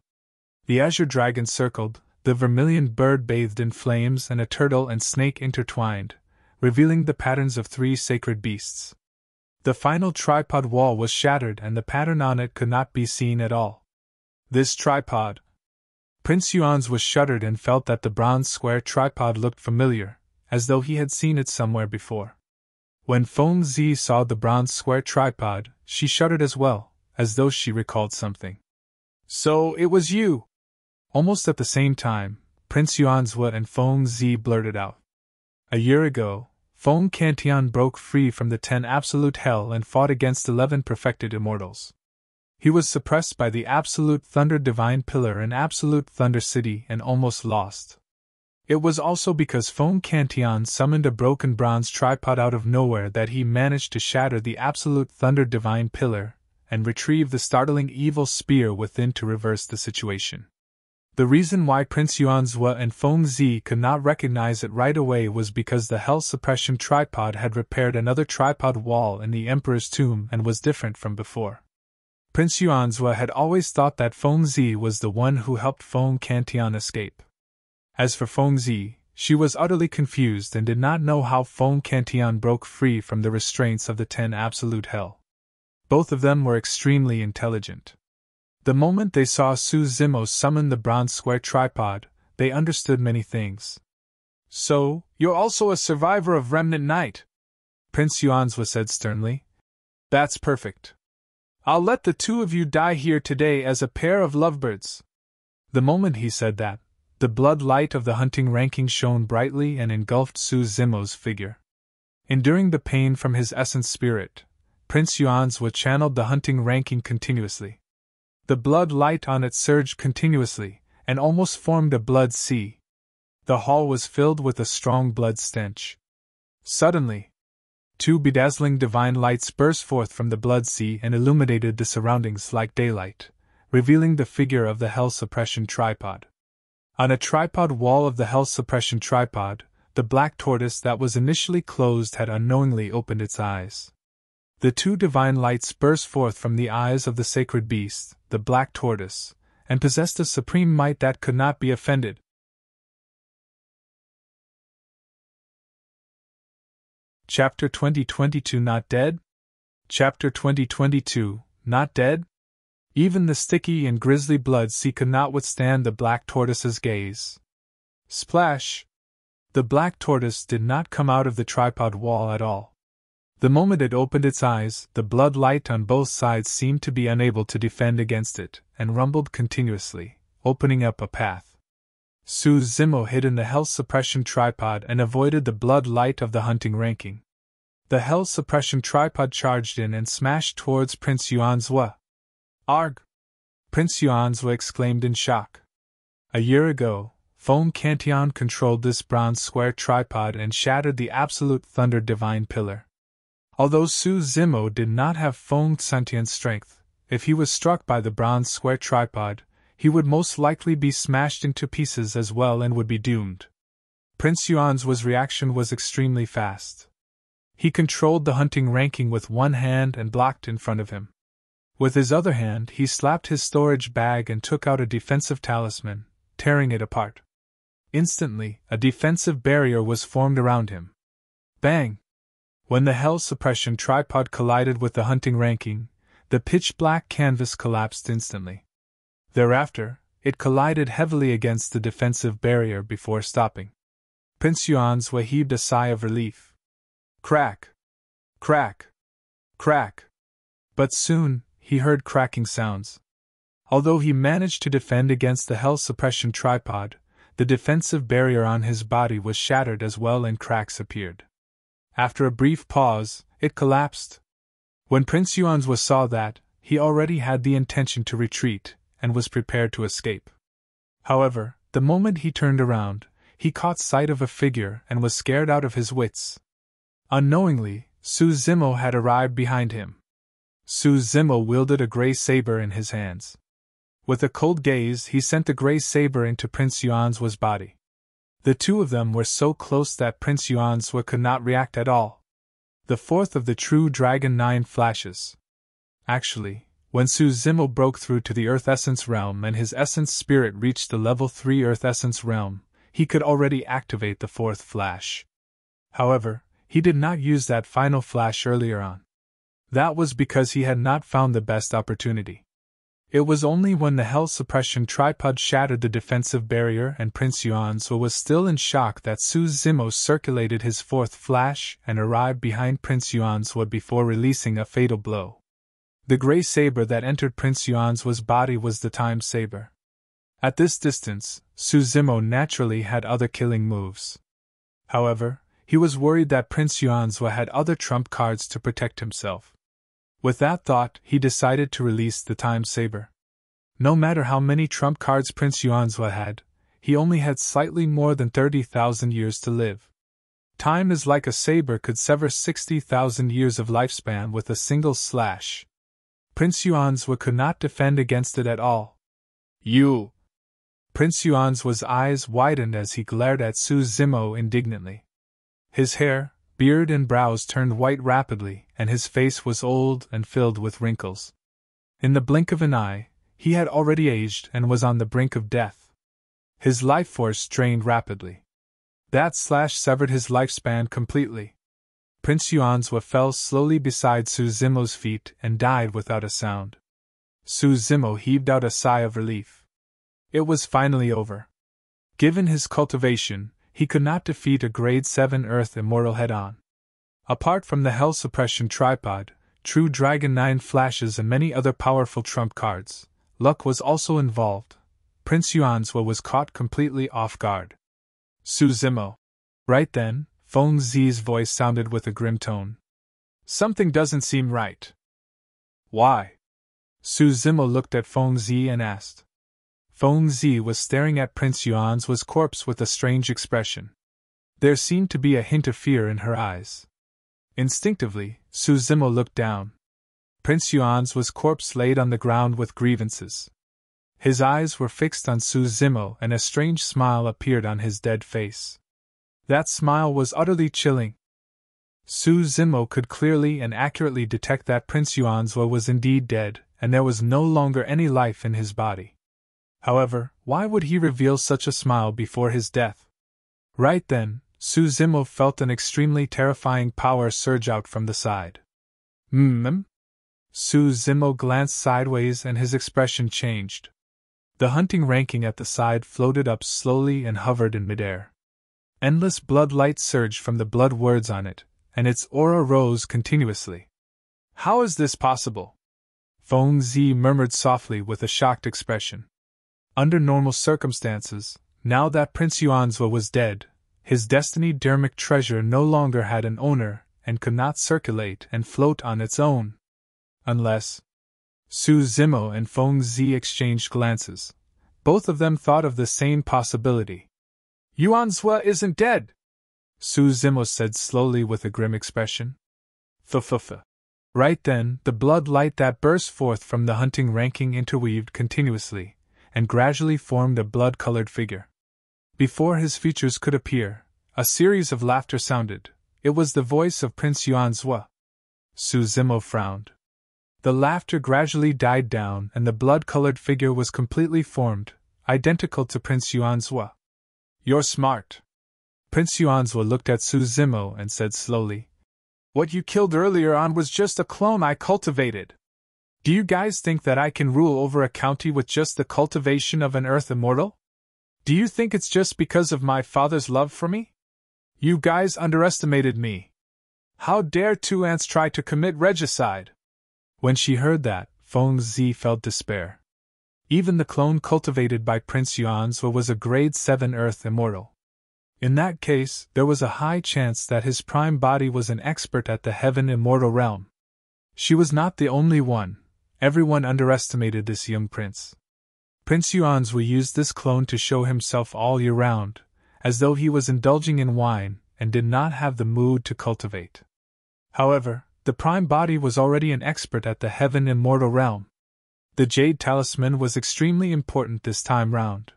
The azure dragon circled, the vermilion bird bathed in flames, and a turtle and snake intertwined, revealing the patterns of 3 sacred beasts. The final tripod wall was shattered and the pattern on it could not be seen at all. This tripod. Prince Yuanzhua shuddered and felt that the bronze square tripod looked familiar, as though he had seen it somewhere before. When Foam Z saw the bronze square tripod, she shuddered as well, as though she recalled something. So it was you! Almost at the same time, Prince Yuanzhua and Foam Z blurted out. A year ago, Foam Cantian broke free from the 10 Absolute Hell and fought against 11 Perfected Immortals. He was suppressed by the Absolute Thunder Divine Pillar and Absolute Thunder City and almost lost. It was also because Foam Cantian summoned a broken bronze tripod out of nowhere that he managed to shatter the Absolute Thunder Divine Pillar and retrieve the startling evil spear within to reverse the situation. The reason why Prince Yuanzhua and Foam Z could not recognize it right away was because the Hell Suppression Tripod had repaired another tripod wall in the Emperor's tomb and was different from before. Prince Yuanzhua had always thought that Foam Z was the one who helped Foam Cantian escape. As for Foam Z, she was utterly confused and did not know how Foam Cantian broke free from the restraints of the 10 Absolute Hell. Both of them were extremely intelligent. The moment they saw Su Zimo summon the bronze square tripod, they understood many things. So, you're also a survivor of Remnant Night? Prince Yuanzhua said sternly. That's perfect. I'll let the 2 of you die here today as a pair of lovebirds. The moment he said that, the blood light of the hunting ranking shone brightly and engulfed Su Zimo's figure. Enduring the pain from his essence spirit, Prince Yuanzhua channeled the hunting ranking continuously. The blood light on it surged continuously, and almost formed a blood sea. The hall was filled with a strong blood stench. Suddenly, 2 bedazzling divine lights burst forth from the blood sea and illuminated the surroundings like daylight, revealing the figure of the Hell Suppression Tripod. On a tripod wall of the Hell Suppression Tripod, the black tortoise that was initially closed had unknowingly opened its eyes. The 2 divine lights burst forth from the eyes of the sacred beast, the black tortoise, and possessed a supreme might that could not be offended. Chapter 2022 Not Dead? Chapter 2022 Not Dead? Even the sticky and grisly blood sea could not withstand the black tortoise's gaze. Splash! The black tortoise did not come out of the tripod wall at all. The moment it opened its eyes, the blood light on both sides seemed to be unable to defend against it, and rumbled continuously, opening up a path. Su Zimo hid in the Hell Suppression Tripod and avoided the blood light of the hunting ranking. The Hell Suppression Tripod charged in and smashed towards Prince Yuanzhua. Arg! Prince Yuanzhua exclaimed in shock. A year ago, Foam Cantian controlled this bronze square tripod and shattered the Absolute Thunder Divine Pillar. Although Su Zimo did not have Foam sentient strength, if he was struck by the bronze square tripod, he would most likely be smashed into pieces as well and would be doomed. Prince Yuanzhua's reaction was extremely fast. He controlled the hunting ranking with one hand and blocked in front of him. With his other hand, he slapped his storage bag and took out a defensive talisman, tearing it apart. Instantly, a defensive barrier was formed around him. Bang! When the Hell Suppression Tripod collided with the hunting ranking, the pitch-black canvas collapsed instantly. Thereafter, it collided heavily against the defensive barrier before stopping. Prince Yuanzhua heaved a sigh of relief. Crack! Crack! Crack! But soon, he heard cracking sounds. Although he managed to defend against the hell suppression tripod, the defensive barrier on his body was shattered as well and cracks appeared. After a brief pause, it collapsed. When Prince Yuanzhua saw that, he already had the intention to retreat, and was prepared to escape. However, the moment he turned around, he caught sight of a figure and was scared out of his wits. Unknowingly, Su Zimo had arrived behind him. Su Zimo wielded a gray saber in his hands. With a cold gaze, he sent the gray saber into Prince Yuanzhua's body. The two of them were so close that Prince Yuanzhua could not react at all. The fourth of the true Dragon 9 flashes. Actually, when Su Zimo broke through to the Earth Essence realm and his Essence Spirit reached the level 3 Earth Essence realm, he could already activate the fourth flash. However, he did not use that final flash earlier on. That was because he had not found the best opportunity. It was only when the Hell Suppression tripod shattered the defensive barrier and Prince Yuanzhua was still in shock that Su Zimo circulated his fourth flash and arrived behind Prince Yuanzhua before releasing a fatal blow. The gray saber that entered Prince Yuanzhua's body was the Time Saber. At this distance, Su Zimo naturally had other killing moves. However, he was worried that Prince Yuanzhua had other trump cards to protect himself. With that thought, he decided to release the Time Saber. No matter how many trump cards Prince Yuanzhua had, he only had slightly more than 30,000 years to live. Time is like a saber could sever 60,000 years of lifespan with a single slash. Prince Yuanzhua could not defend against it at all. You! Prince Yuanzhua's eyes widened as he glared at Su Zimo indignantly. His hair, beard and brows turned white rapidly, and his face was old and filled with wrinkles. In the blink of an eye, he had already aged and was on the brink of death. His life force drained rapidly. That slash severed his lifespan completely. Prince Yuanzhua fell slowly beside Su Zimo's feet and died without a sound. Su Zimo heaved out a sigh of relief. It was finally over. Given his cultivation, he could not defeat a Grade 7 Earth Immortal head-on. Apart from the Hell Suppression tripod, True Dragon 9 flashes and many other powerful trump cards, luck was also involved. Prince Yuanzhua was caught completely off guard. Su Zimo. Right then, Feng Zi's voice sounded with a grim tone. Something doesn't seem right. Why? Su Zimo looked at Feng Zi and asked. Feng Zi was staring at Prince Yuanzhua's corpse with a strange expression. There seemed to be a hint of fear in her eyes. Instinctively, Su Zimo looked down. Prince Yuanzhua's corpse laid on the ground with grievances. His eyes were fixed on Su Zimo and a strange smile appeared on his dead face. That smile was utterly chilling. Su Zimo could clearly and accurately detect that Prince Yuanzhua was indeed dead, and there was no longer any life in his body. However, why would he reveal such a smile before his death? Right then, Su Zimo felt an extremely terrifying power surge out from the side. Su Zimo glanced sideways and his expression changed. The hunting ranking at the side floated up slowly and hovered in midair. Endless blood light surged from the blood words on it, and its aura rose continuously. How is this possible? Feng Zi murmured softly with a shocked expression. Under normal circumstances, now that Prince Yuanzhua was dead, his destiny dermic treasure no longer had an owner and could not circulate and float on its own. Unless... Su Zimo and Feng Zi exchanged glances. Both of them thought of the same possibility. Yuanzhua isn't dead! Su Zimo said slowly with a grim expression. F. Right then, the blood light that burst forth from the hunting ranking interweaved continuously, and gradually formed a blood-colored figure. Before his features could appear, a series of laughter sounded. It was the voice of Prince Yuanzhua. Su Zimo frowned. The laughter gradually died down and the blood-colored figure was completely formed, identical to Prince Yuanzhua. You're smart. Prince Yuanzhua looked at Su Zimo and said slowly, What you killed earlier on was just a clone I cultivated. Do you guys think that I can rule over a county with just the cultivation of an earth immortal? Do you think it's just because of my father's love for me? You guys underestimated me. How dare two ants try to commit regicide? When she heard that, Feng Zi felt despair. Even the clone cultivated by Prince Yuanzhou was a grade 7 earth immortal. In that case, there was a high chance that his prime body was an expert at the heaven immortal realm. She was not the only one. Everyone underestimated this young prince. Prince Yuanzhou used this clone to show himself all year round, as though he was indulging in wine and did not have the mood to cultivate. However, the prime body was already an expert at the heaven immortal realm. The Jade talisman was extremely important this time round.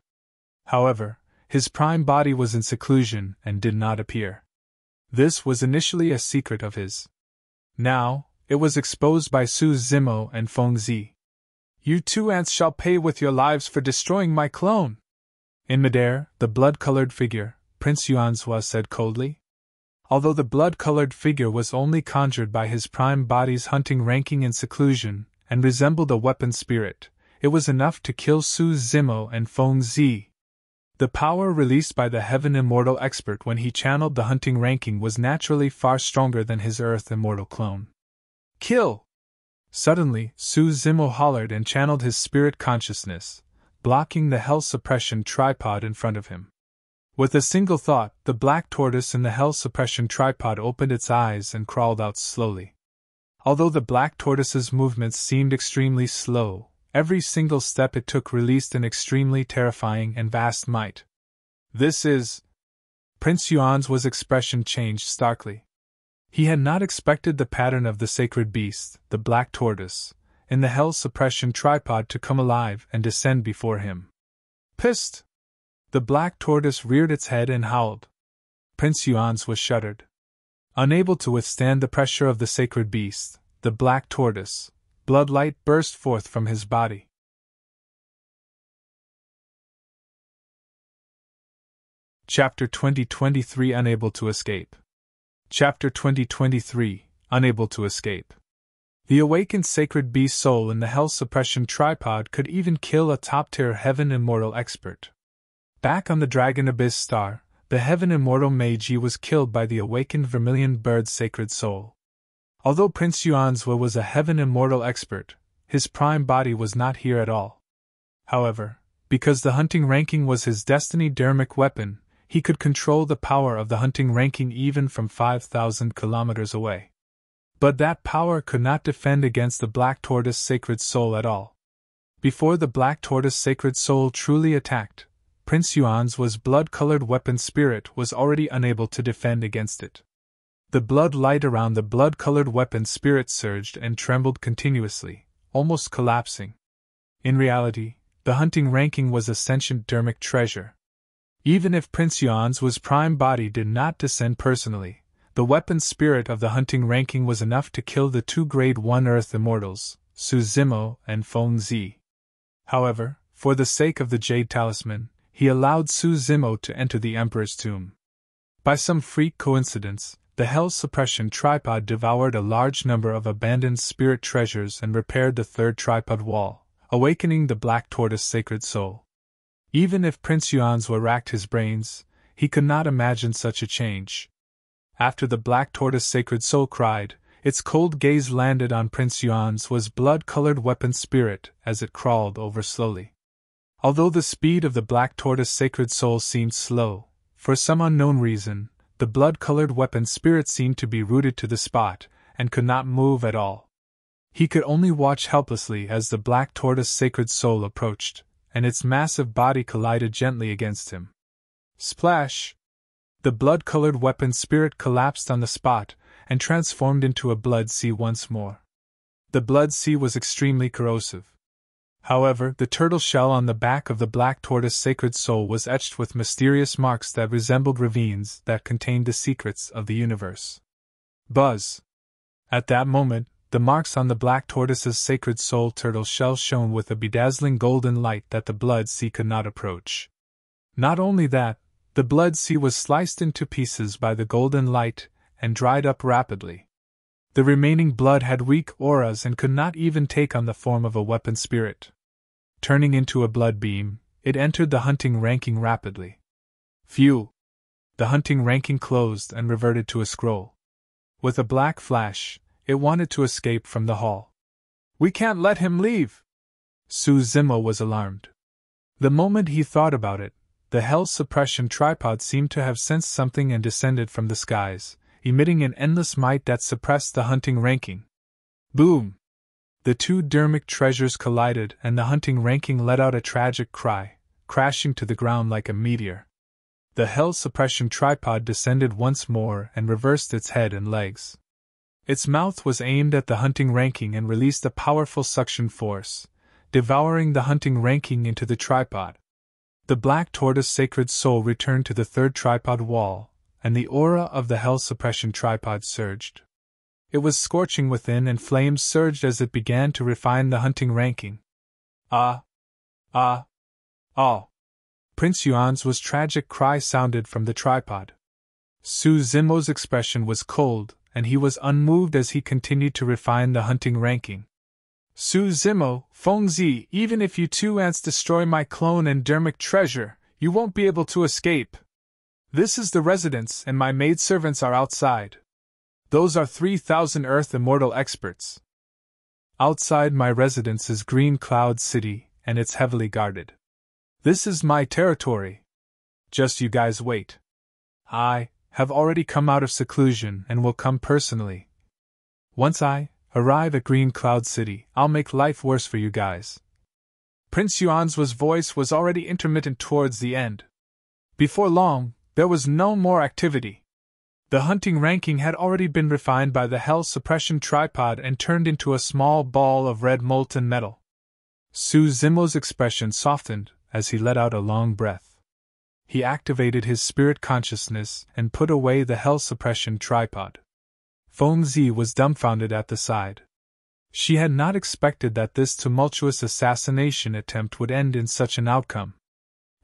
However, his prime body was in seclusion and did not appear. This was initially a secret of his. Now, it was exposed by Su Zimo and Feng Zi. You two ants shall pay with your lives for destroying my clone. In midair, the blood-colored figure, Prince Yuanzhou said coldly. Although the blood-colored figure was only conjured by his prime body's hunting ranking in seclusion, and resembled a weapon spirit, it was enough to kill Su Zimo and Feng Zi. The power released by the Heaven Immortal expert when he channeled the hunting ranking was naturally far stronger than his Earth Immortal clone. Kill! Suddenly, Su Zimo hollered and channeled his spirit consciousness, blocking the Hell Suppression tripod in front of him. With a single thought, the black tortoise in the Hell Suppression tripod opened its eyes and crawled out slowly. Although the black tortoise's movements seemed extremely slow, every single step it took released an extremely terrifying and vast might. This is... Prince Yuanzhu's expression changed starkly. He had not expected the pattern of the sacred beast, the black tortoise, in the Hell Suppression tripod to come alive and descend before him. Pissed! The black tortoise reared its head and howled. Prince Yuanzhou shuddered. Unable to withstand the pressure of the sacred beast, the black tortoise, bloodlight burst forth from his body. Chapter 2023 Unable to Escape. Chapter 2023 Unable to Escape. The awakened sacred beast soul in the Hell Suppression tripod could even kill a top-tier Heaven Immortal expert. Back on the Dragon Abyss star, the Heaven Immortal Meiji was killed by the awakened Vermilion Bird's sacred soul. Although Prince Yuanzhou was a Heaven Immortal expert, his prime body was not here at all. However, because the hunting ranking was his destiny dermic weapon, he could control the power of the hunting ranking even from 5,000 kilometers away. But that power could not defend against the Black Tortoise Sacred Soul at all. Before the Black Tortoise Sacred Soul truly attacked, Prince Yuanzhu's blood-colored weapon spirit was already unable to defend against it. The blood light around the blood-colored weapon spirit surged and trembled continuously, almost collapsing. In reality, the hunting ranking was a sentient dermic treasure. Even if Prince Yuanzhu's prime body did not descend personally, the weapon spirit of the hunting ranking was enough to kill the two Grade 1 Earth Immortals, Su Zimo and Feng Zi. However, for the sake of the Jade Talisman, he allowed Su Zimo to enter the Emperor's tomb. By some freak coincidence, the Hell Suppression tripod devoured a large number of abandoned spirit treasures and repaired the third tripod wall, awakening the Black Tortoise Sacred Soul. Even if Prince Yuanzhou racked his brains, he could not imagine such a change. After the Black Tortoise Sacred Soul cried, its cold gaze landed on Prince Yuanzhu's blood-colored weapon spirit as it crawled over slowly. Although the speed of the Black Tortoise Sacred Soul seemed slow, for some unknown reason, the blood-colored weapon spirit seemed to be rooted to the spot and could not move at all. He could only watch helplessly as the Black Tortoise Sacred Soul approached, and its massive body collided gently against him. Splash! The blood-colored weapon spirit collapsed on the spot and transformed into a blood sea once more. The blood sea was extremely corrosive. However, the turtle shell on the back of the Black Tortoise Sacred Soul was etched with mysterious marks that resembled ravines that contained the secrets of the universe. Buzz! At that moment, the marks on the Black Tortoise's Sacred Soul turtle shell shone with a bedazzling golden light that the blood sea could not approach. Not only that, the blood sea was sliced into pieces by the golden light and dried up rapidly. The remaining blood had weak auras and could not even take on the form of a weapon spirit. Turning into a blood beam, it entered the hunting ranking rapidly. Phew! The hunting ranking closed and reverted to a scroll. With a black flash, it wanted to escape from the hall. "We can't let him leave!" Su Zimo was alarmed. The moment he thought about it, the hell suppression tripod seemed to have sensed something and descended from the skies, emitting an endless might that suppressed the hunting ranking. Boom! The two dermic treasures collided and the hunting ranking let out a tragic cry, crashing to the ground like a meteor. The hell suppression tripod descended once more and reversed its head and legs. Its mouth was aimed at the hunting ranking and released a powerful suction force, devouring the hunting ranking into the tripod. The black tortoise sacred soul returned to the third tripod wall, and the aura of the hell suppression tripod surged. It was scorching within and flames surged as it began to refine the hunting ranking. Ah! Ah! Ah! Prince Yuan's tragic cry sounded from the tripod. Su Zimo's expression was cold, and he was unmoved as he continued to refine the hunting ranking. "Su Zimo, Fengzi, even if you two ants destroy my clone and dermic treasure, you won't be able to escape. This is the residence and my maidservants are outside. Those are 3,000 Earth Immortal experts. Outside my residence is Green Cloud City, and it's heavily guarded. This is my territory. Just you guys wait. I have already come out of seclusion and will come personally. Once I arrive at Green Cloud City, I'll make life worse for you guys." Prince Yuan's voice was already intermittent towards the end. Before long, there was no more activity. The hunting ranking had already been refined by the hell suppression tripod and turned into a small ball of red molten metal. Su Zimo's expression softened as he let out a long breath. He activated his spirit consciousness and put away the hell suppression tripod. Fengzi was dumbfounded at the sight. She had not expected that this tumultuous assassination attempt would end in such an outcome.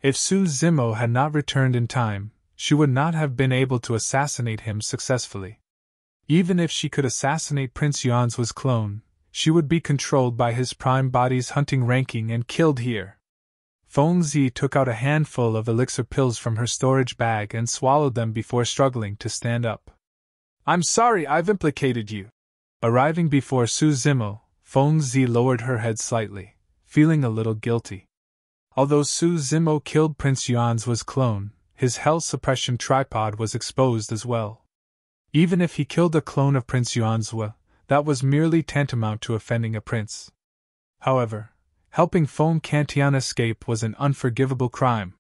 If Su Zimo had not returned in time, she would not have been able to assassinate him successfully. Even if she could assassinate Prince Yuan's clone, she would be controlled by his prime body's hunting ranking and killed here. Fengzi took out a handful of elixir pills from her storage bag and swallowed them before struggling to stand up. "I'm sorry I've implicated you." Arriving before Su Zimo, Fengzi lowered her head slightly, feeling a little guilty. Although Su Zimo killed Prince Yuan's clone, his hell suppression tripod was exposed as well. Even if he killed a clone of Prince Yuan's, that was merely tantamount to offending a prince. However, helping Feng Cantian escape was an unforgivable crime.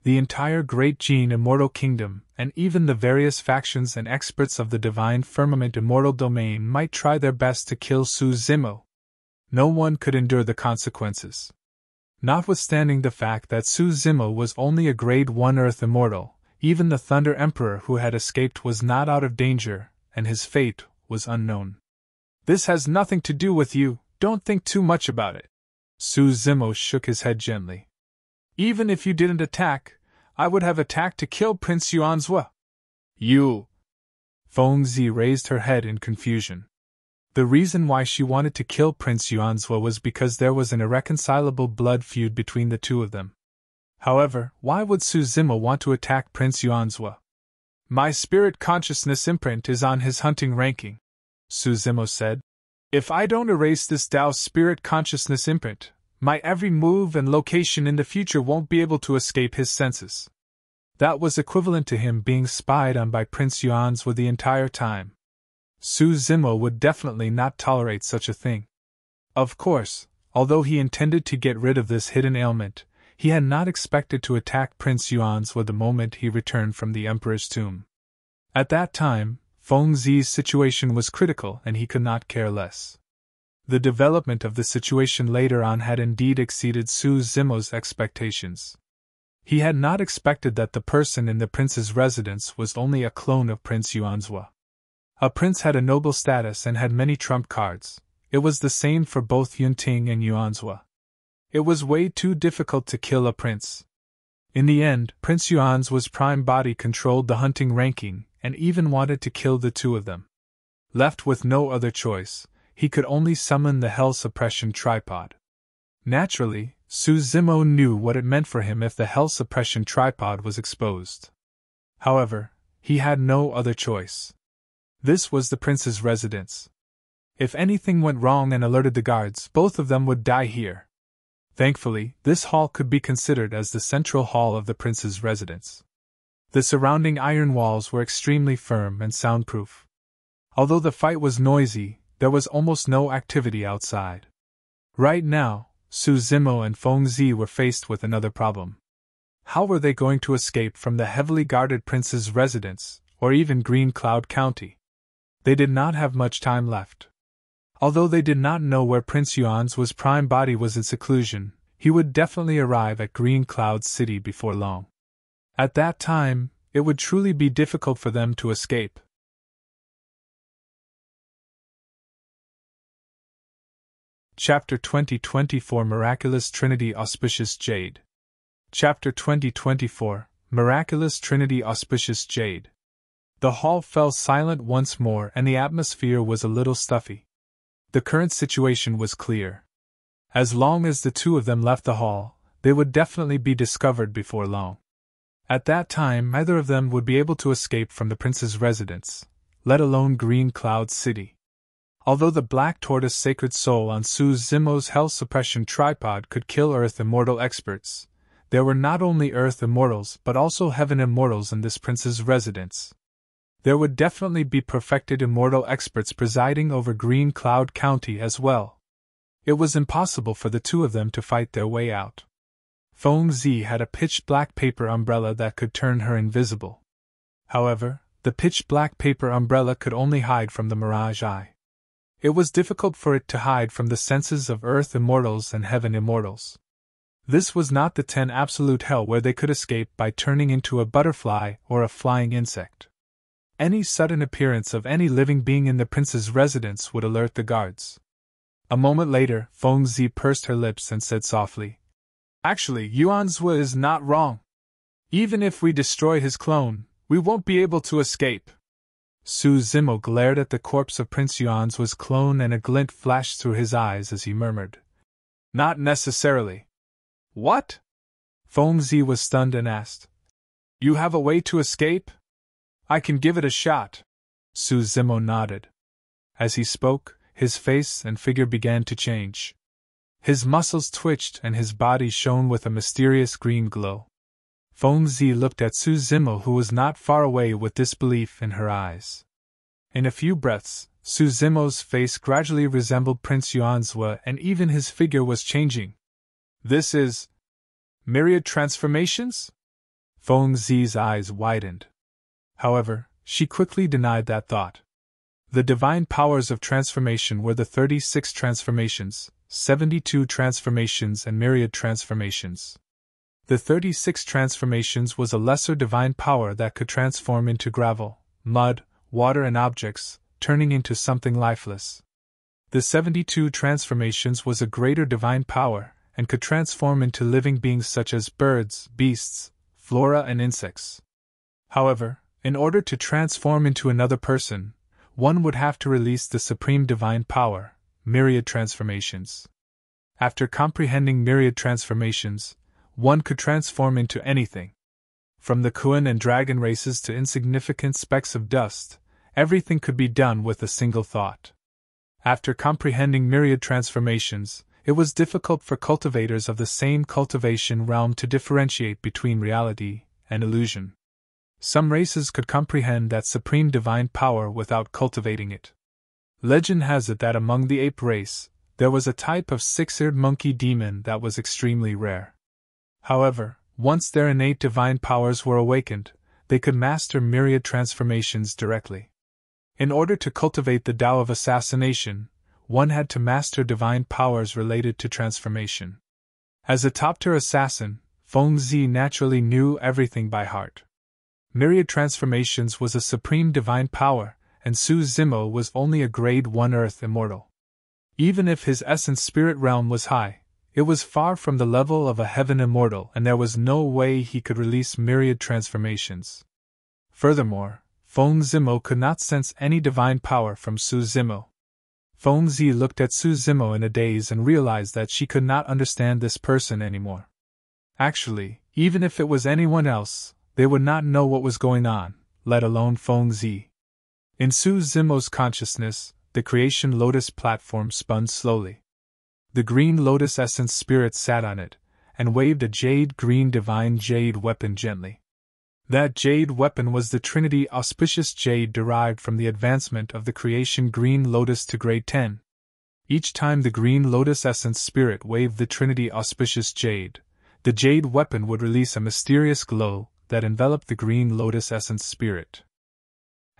The entire Great Gene Immortal Kingdom, and even the various factions and experts of the Divine Firmament Immortal Domain might try their best to kill Su Zimo. No one could endure the consequences. Notwithstanding the fact that Su Zimo was only a Grade 1 Earth Immortal, even the Thunder Emperor who had escaped was not out of danger, and his fate was unknown. "This has nothing to do with you, don't think too much about it." Su Zimo shook his head gently. "Even if you didn't attack, I would have attacked to kill Prince Yuan's. You!" Fengzi raised her head in confusion. The reason why she wanted to kill Prince Yuan's was because there was an irreconcilable blood feud between the two of them. However, why would Su Zimo want to attack Prince Yuan's? "My spirit consciousness imprint is on his hunting ranking," Su Zimo said. "If I don't erase this Tao spirit consciousness imprint, my every move and location in the future won't be able to escape his senses." That was equivalent to him being spied on by Prince Yuan's the entire time. Su Zimo would definitely not tolerate such a thing. Of course, although he intended to get rid of this hidden ailment, he had not expected to attack Prince Yuan's the moment he returned from the Emperor's tomb. At that time, Fengzi's situation was critical and he could not care less. The development of the situation later on had indeed exceeded Su Zimo's expectations. He had not expected that the person in the prince's residence was only a clone of Prince Yuan's. A prince had a noble status and had many trump cards. It was the same for both Yunting and Yuan's. It was way too difficult to kill a prince. In the end, Prince Yuan's prime body controlled the hunting ranking and even wanted to kill the two of them. Left with no other choice, he could only summon the Hell Suppression Tripod. Naturally, Suzimo knew what it meant for him if the Hell Suppression Tripod was exposed. However, he had no other choice. This was the prince's residence. If anything went wrong and alerted the guards, both of them would die here. Thankfully, this hall could be considered as the central hall of the prince's residence. The surrounding iron walls were extremely firm and soundproof. Although the fight was noisy, there was almost no activity outside. Right now, Suzimo and Fengzi were faced with another problem. How were they going to escape from the heavily guarded prince's residence, or even Green Cloud County? They did not have much time left. Although they did not know where Prince Yuan's prime body was in seclusion, he would definitely arrive at Green Cloud City before long. At that time, it would truly be difficult for them to escape. Chapter 2024 Miraculous Trinity Auspicious Jade. Chapter 2024 Miraculous Trinity Auspicious Jade. The hall fell silent once more and the atmosphere was a little stuffy. The current situation was clear. As long as the two of them left the hall, they would definitely be discovered before long. At that time, neither of them would be able to escape from the prince's residence, let alone Green Cloud City. Although the Black Tortoise Sacred Soul on Suzimo's Hell Suppression Tripod could kill Earth Immortal experts, there were not only Earth Immortals but also Heaven Immortals in this prince's residence. There would definitely be Perfected Immortal experts presiding over Green Cloud County as well. It was impossible for the two of them to fight their way out. Fengzi had a pitch-black paper umbrella that could turn her invisible. However, the pitch-black paper umbrella could only hide from the Mirage Eye. It was difficult for it to hide from the senses of Earth Immortals and Heaven Immortals. This was not the 10 absolute hell where they could escape by turning into a butterfly or a flying insect. Any sudden appearance of any living being in the prince's residence would alert the guards. A moment later, Fengzi pursed her lips and said softly, "Actually, Yuanzhua is not wrong. Even if we destroy his clone, we won't be able to escape." Suzimo glared at the corpse of Prince Yuanzhua's clone and a glint flashed through his eyes as he murmured, "Not necessarily." "What?" Fengzi was stunned and asked, "You have a way to escape?" "I can give it a shot." Suzimo nodded. As he spoke, his face and figure began to change. His muscles twitched and his body shone with a mysterious green glow. Fengzi looked at Suzimo, who was not far away, with disbelief in her eyes. In a few breaths, Suzimo's face gradually resembled Prince Yuanzhua and even his figure was changing. "This is myriad transformations?" Fengzi's eyes widened. However, she quickly denied that thought. The divine powers of transformation were the 36 transformations, 72 transformations and myriad transformations. The 36 transformations was a lesser divine power that could transform into gravel, mud, water and objects, turning into something lifeless. The 72 transformations was a greater divine power, and could transform into living beings such as birds, beasts, flora and insects. However, in order to transform into another person, one would have to release the supreme divine power, myriad transformations. After comprehending myriad transformations, one could transform into anything. From the Kuan and dragon races to insignificant specks of dust, everything could be done with a single thought. After comprehending myriad transformations, it was difficult for cultivators of the same cultivation realm to differentiate between reality and illusion. Some races could comprehend that supreme divine power without cultivating it. Legend has it that among the ape race, there was a type of six-eared monkey demon that was extremely rare. However, once their innate divine powers were awakened, they could master myriad transformations directly. In order to cultivate the Tao of assassination, one had to master divine powers related to transformation. As a top-tier assassin, Fengzi naturally knew everything by heart. Myriad transformations was a supreme divine power, and Suzimo was only a grade 1 Earth Immortal. Even if his essence spirit realm was high, it was far from the level of a Heaven Immortal, and there was no way he could release myriad transformations. Furthermore, Feng Zimo could not sense any divine power from Su Zimo. Feng Zi looked at Su Zimo in a daze and realized that she could not understand this person anymore. Actually, even if it was anyone else, they would not know what was going on, let alone Feng Zi. In Su Zimo's consciousness, the creation lotus platform spun slowly. The green lotus essence spirit sat on it, and waved a jade-green divine jade weapon gently. That jade weapon was the Trinity Auspicious Jade derived from the advancement of the creation green lotus to grade 10. Each time the green lotus essence spirit waved the Trinity Auspicious Jade, the jade weapon would release a mysterious glow that enveloped the green lotus essence spirit.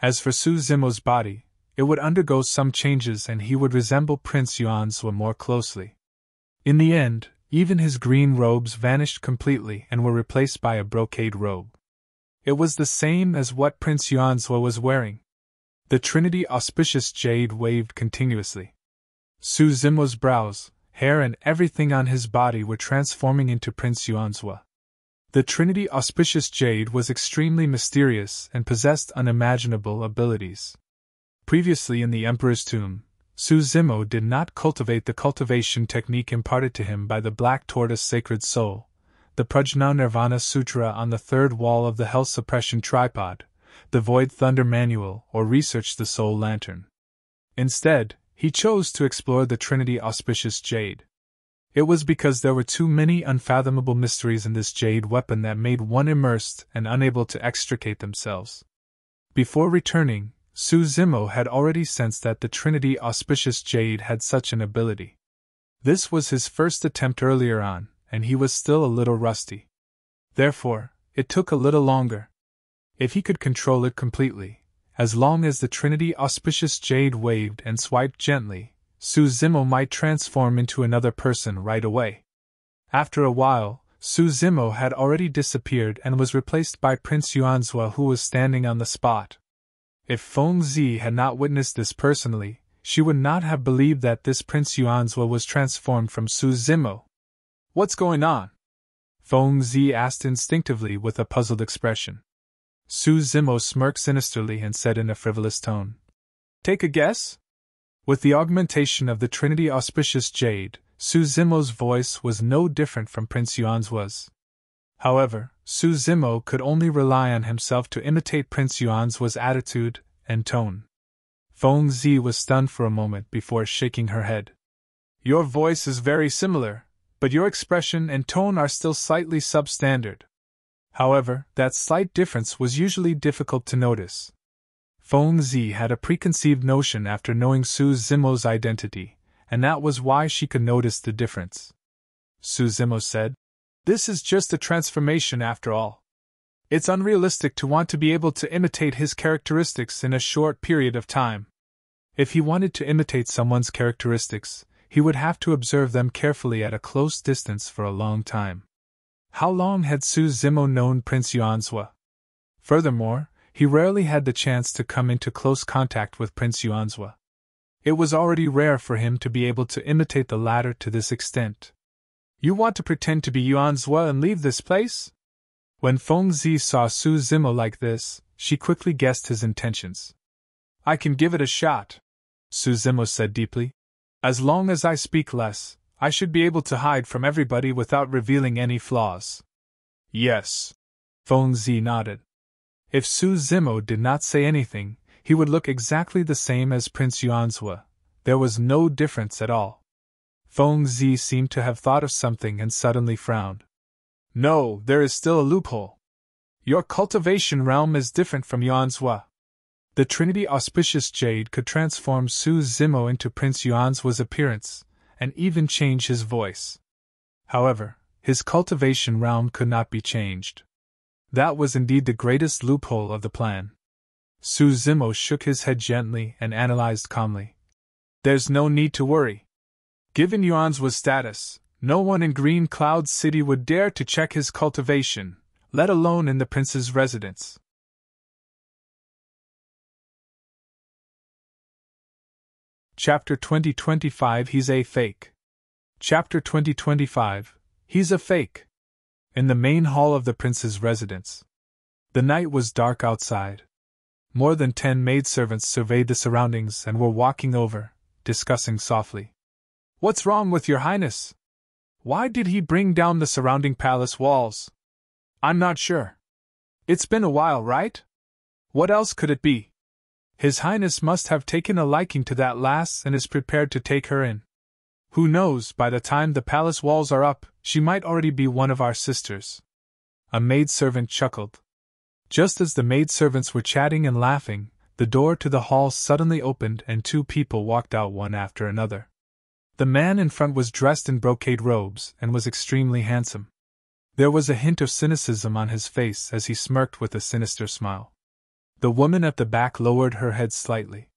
As for Su Zimo's body, it would undergo some changes and he would resemble Prince Yuanzhua more closely. In the end, even his green robes vanished completely and were replaced by a brocade robe. It was the same as what Prince Yuanzhua was wearing. The Trinity Auspicious Jade waved continuously. Su Zimo's brows, hair and everything on his body were transforming into Prince Yuanzhua. The Trinity Auspicious Jade was extremely mysterious and possessed unimaginable abilities. Previously in the Emperor's tomb, Su Zimo did not cultivate the cultivation technique imparted to him by the Black Tortoise Sacred Soul, the Prajna Nirvana Sutra on the third wall of the Hell Suppression Tripod, the Void Thunder Manual, or research the Soul Lantern. Instead, he chose to explore the Trinity Auspicious Jade. It was because there were too many unfathomable mysteries in this jade weapon that made one immersed and unable to extricate themselves. Before returning, Su Zimo had already sensed that the Trinity Auspicious Jade had such an ability. This was his first attempt earlier on, and he was still a little rusty. Therefore, it took a little longer. If he could control it completely, as long as the Trinity Auspicious Jade waved and swiped gently, Su Zimo might transform into another person right away. After a while, Su Zimo had already disappeared and was replaced by Prince Yuanzhua, who was standing on the spot. If Feng Zi had not witnessed this personally, she would not have believed that this Prince Yuanzhua was transformed from Su Zimo. "What's going on?" Feng Zi asked instinctively with a puzzled expression. Su Zimo smirked sinisterly and said in a frivolous tone, "Take a guess?" With the augmentation of the Trinity Auspicious Jade, Su Zimo's voice was no different from Prince Yuanzhua's. However, Su Zimo could only rely on himself to imitate Prince Yuanzhua's attitude and tone. Feng Zi was stunned for a moment before shaking her head. "Your voice is very similar, but your expression and tone are still slightly substandard." However, that slight difference was usually difficult to notice. Feng Zi had a preconceived notion after knowing Su Zimo's identity, and that was why she could notice the difference. Su Zimo said, "This is just a transformation after all. It's unrealistic to want to be able to imitate his characteristics in a short period of time. If he wanted to imitate someone's characteristics, he would have to observe them carefully at a close distance for a long time." How long had Su Zimo known Prince Yuanzhua? Furthermore, he rarely had the chance to come into close contact with Prince Yuanzhua. It was already rare for him to be able to imitate the latter to this extent. "You want to pretend to be Yuanzhua and leave this place?" When Feng Zi saw Su Zimo like this, she quickly guessed his intentions. "I can give it a shot," Su Zimo said deeply. "As long as I speak less, I should be able to hide from everybody without revealing any flaws." "Yes." Feng Zi nodded. If Su Zimo did not say anything, he would look exactly the same as Prince Yuanzhua. There was no difference at all. Feng Zi seemed to have thought of something and suddenly frowned. "No, there is still a loophole. Your cultivation realm is different from Yuanzhua." The Trinity Auspicious Jade could transform Su Zimo into Prince Yuanzhua's appearance, and even change his voice. However, his cultivation realm could not be changed. That was indeed the greatest loophole of the plan. Su Zimo shook his head gently and analyzed calmly. "There's no need to worry. Given Yuanzhua's status, no one in Green Cloud City would dare to check his cultivation, let alone in the prince's residence." Chapter 2025 He's a Fake. Chapter 2025 He's a Fake. In the main hall of the prince's residence. The night was dark outside. More than 10 maidservants surveyed the surroundings and were walking over, discussing softly. "What's wrong with your highness? Why did he bring down the surrounding palace walls? I'm not sure. It's been a while, right? What else could it be? His highness must have taken a liking to that lass and is prepared to take her in. Who knows, by the time the palace walls are up, she might already be one of our sisters." A maidservant chuckled. Just as the maidservants were chatting and laughing, the door to the hall suddenly opened and 2 people walked out one after another. The man in front was dressed in brocade robes and was extremely handsome. There was a hint of cynicism on his face as he smirked with a sinister smile. The woman at the back lowered her head slightly.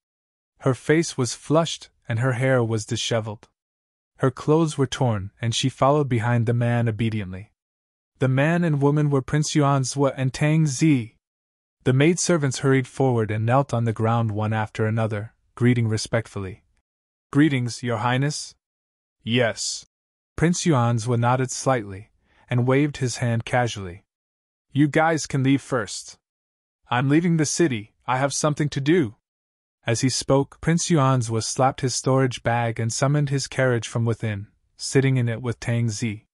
Her face was flushed and her hair was disheveled. Her clothes were torn and she followed behind the man obediently. The man and woman were Prince Yuanzhua and Tang Zi. The maidservants hurried forward and knelt on the ground one after another, greeting respectfully. "Greetings, Your Highness?" "Yes." Prince Yuanzhua nodded slightly, and waved his hand casually. "You guys can leave first. I'm leaving the city, I have something to do." As he spoke, Prince Yuanzhua slapped his storage bag and summoned his carriage from within, sitting in it with Tang Zi.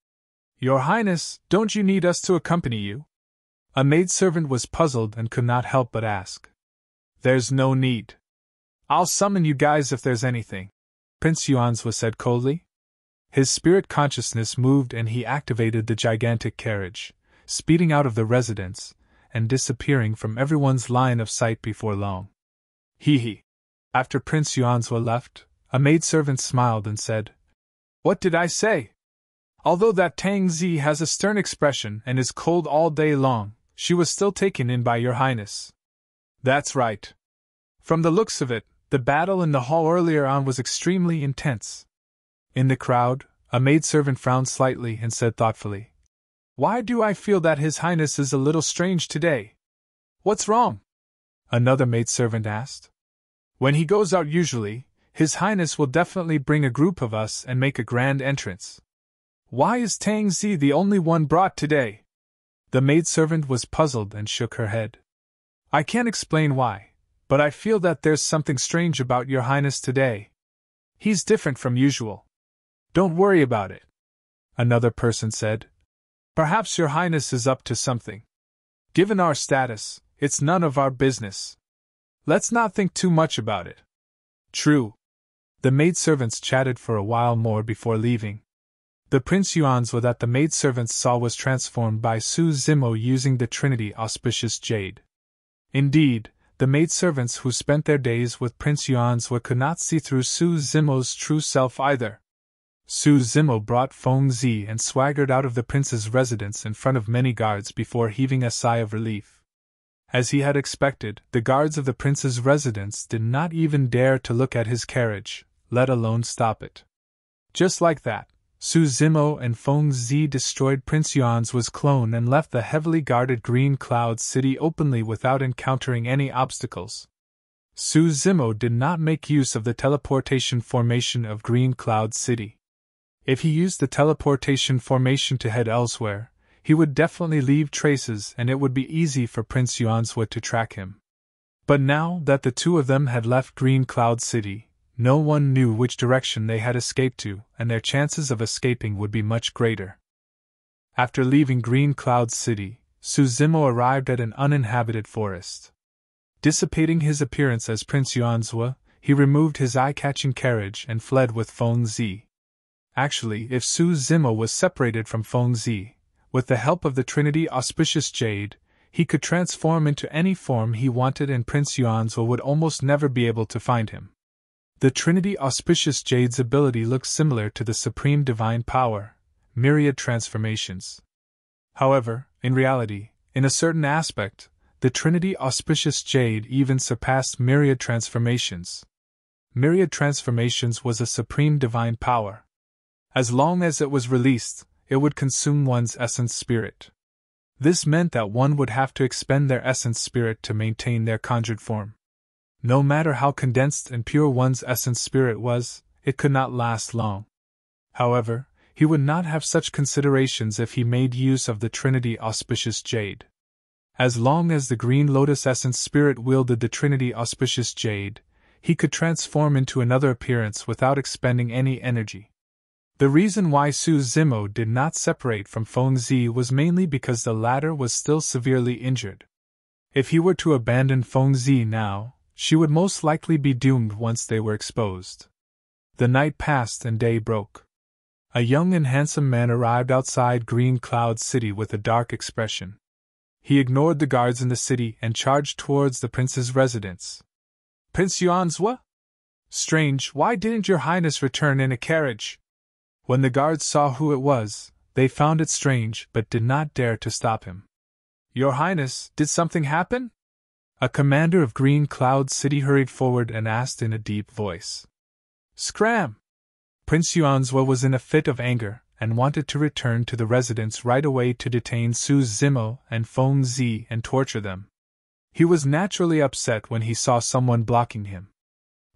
"Your Highness, don't you need us to accompany you?" A maidservant was puzzled and could not help but ask. "There's no need. I'll summon you guys if there's anything," Prince Yuanzhua said coldly. His spirit consciousness moved and he activated the gigantic carriage, speeding out of the residence, and disappearing from everyone's line of sight before long. Hee. After Prince Yuanzhua left, a maidservant smiled and said, "What did I say? Although that Tang Zi has a stern expression and is cold all day long, she was still taken in by Your Highness." "That's right. From the looks of it, the battle in the hall earlier on was extremely intense." In the crowd, a maidservant frowned slightly and said thoughtfully, "Why do I feel that His Highness is a little strange today? What's wrong?" Another maidservant asked. "When he goes out usually, His Highness will definitely bring a group of us and make a grand entrance. Why is Tang Zi the only one brought today?" The maidservant was puzzled and shook her head. "I can't explain why, but I feel that there's something strange about Your Highness today. He's different from usual. Don't worry about it." Another person said, "Perhaps Your Highness is up to something. Given our status, it's none of our business. Let's not think too much about it." "True." The maidservants chatted for a while more before leaving. The Prince Yuanzhua that the maidservants saw was transformed by Su Zimo using the Trinity Auspicious Jade. Indeed, the maidservants who spent their days with Prince Yuanzhua could not see through Su Zimo's true self either. Su Zimo brought Feng Zi and swaggered out of the prince's residence in front of many guards before heaving a sigh of relief. As he had expected, the guards of the prince's residence did not even dare to look at his carriage, let alone stop it. Just like that, Su Zimo and Feng Zi destroyed Prince Yuanzhua's clone and left the heavily guarded Green Cloud City openly without encountering any obstacles. Su Zimo did not make use of the teleportation formation of Green Cloud City. If he used the teleportation formation to head elsewhere, he would definitely leave traces and it would be easy for Prince Yuanzhua to track him. But now that the two of them had left Green Cloud City, no one knew which direction they had escaped to, and their chances of escaping would be much greater. After leaving Green Cloud City, Su Zimo arrived at an uninhabited forest. Dissipating his appearance as Prince Yuanzhua, he removed his eye-catching carriage and fled with Feng Zi. Actually, if Su Zimo was separated from Feng Zi, with the help of the Trinity Auspicious Jade, he could transform into any form he wanted and Prince Yuanzhua would almost never be able to find him. The Trinity Auspicious Jade's ability looks similar to the Supreme Divine Power, Myriad Transformations. However, in reality, in a certain aspect, the Trinity Auspicious Jade even surpassed Myriad Transformations. Myriad Transformations was a Supreme Divine Power. As long as it was released, it would consume one's essence spirit. This meant that one would have to expend their essence spirit to maintain their conjured form. No matter how condensed and pure one's essence spirit was, it could not last long. However, he would not have such considerations if he made use of the Trinity Auspicious Jade. As long as the Green Lotus Essence Spirit wielded the Trinity Auspicious Jade, he could transform into another appearance without expending any energy. The reason why Su Zimo did not separate from Feng Zi was mainly because the latter was still severely injured. If he were to abandon Feng Zi now, she would most likely be doomed once they were exposed. The night passed and day broke. A young and handsome man arrived outside Green Cloud City with a dark expression. He ignored the guards in the city and charged towards the prince's residence. Prince Yuanzhua? Strange, why didn't your highness return in a carriage? When the guards saw who it was, they found it strange but did not dare to stop him. Your highness, did something happen? A commander of Green Cloud City hurried forward and asked in a deep voice. Scram! Prince Yuanzhua was in a fit of anger and wanted to return to the residence right away to detain Su Zimo and Feng Zi and torture them. He was naturally upset when he saw someone blocking him.